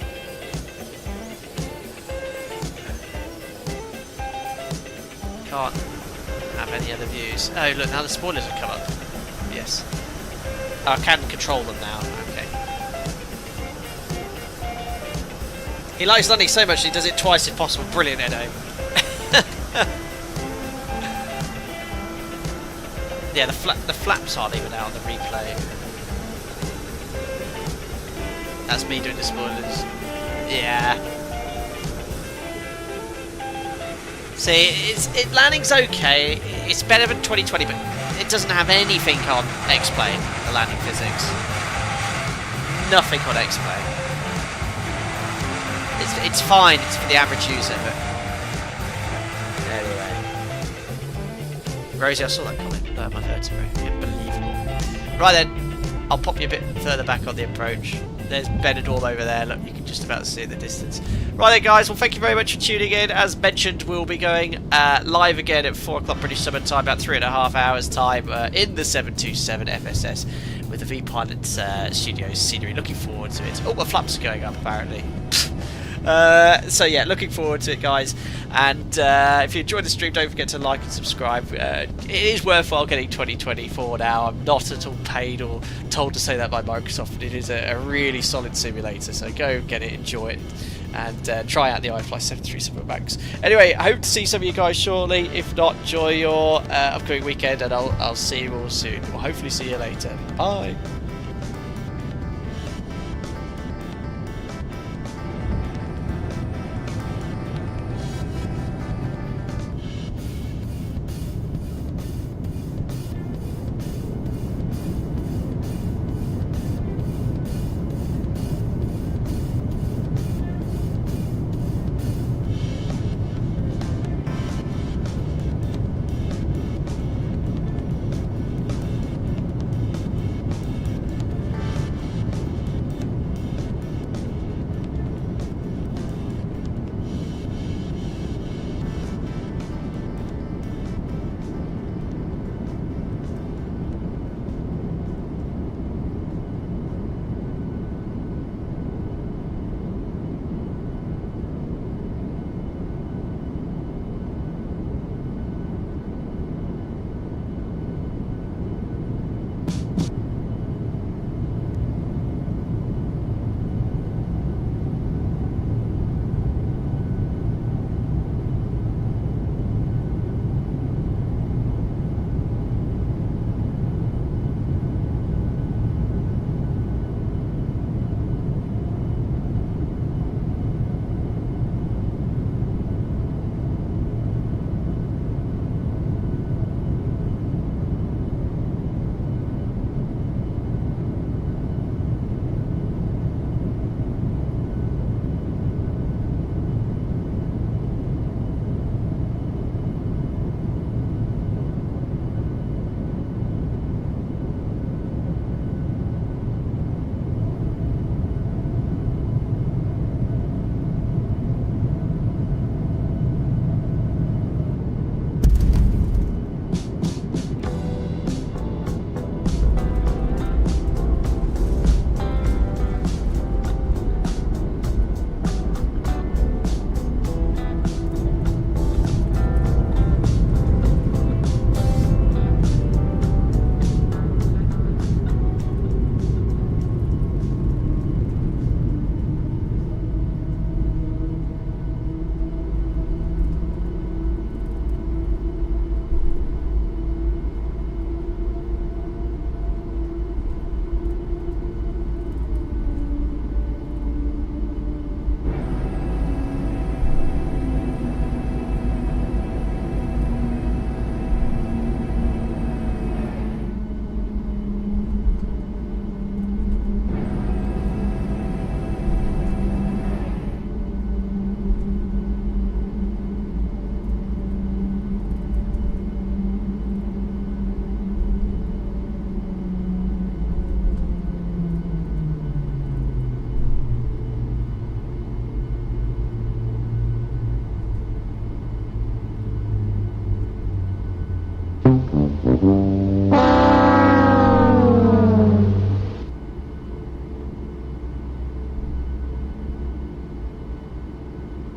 Can't have any other views. Oh, look, now the spoilers have come up. Yes. Oh, I can control them now. Okay. He likes landing so much he does it twice if possible. Brilliant, Edo. Yeah, the flaps aren't even out on the replay. That's me doing the spoilers. Yeah. See, landing's okay. It's better than 2020, but it doesn't have anything on X-Plane, the landing physics. Nothing on X-Plane. It's fine. It's for the average user, but anyway. Rosie, I saw that comment. No, my vertebrae. Unbelievable. Right then, I'll pop you a bit further back on the approach. There's Benidorm over there. Look, you can just about see the distance. Right then, guys. Well, thank you very much for tuning in. As mentioned, we'll be going live again at 4 o'clock British Summer Time, about 3.5 hours time, in the 727 FSS with the V-Pilot Studios scenery. Looking forward to it. Oh, my flaps are going up, apparently. So yeah, looking forward to it, guys. And if you enjoyed the stream, don't forget to like and subscribe. It is worthwhile getting 2024 now. I'm not at all paid or told to say that by Microsoft. It is a really solid simulator, so go get it, enjoy it, and try out the iFly 737 Max. Anyway, I hope to see some of you guys shortly. If not, enjoy your upcoming weekend, and I'll see you all soon. We'll hopefully see you later. Bye.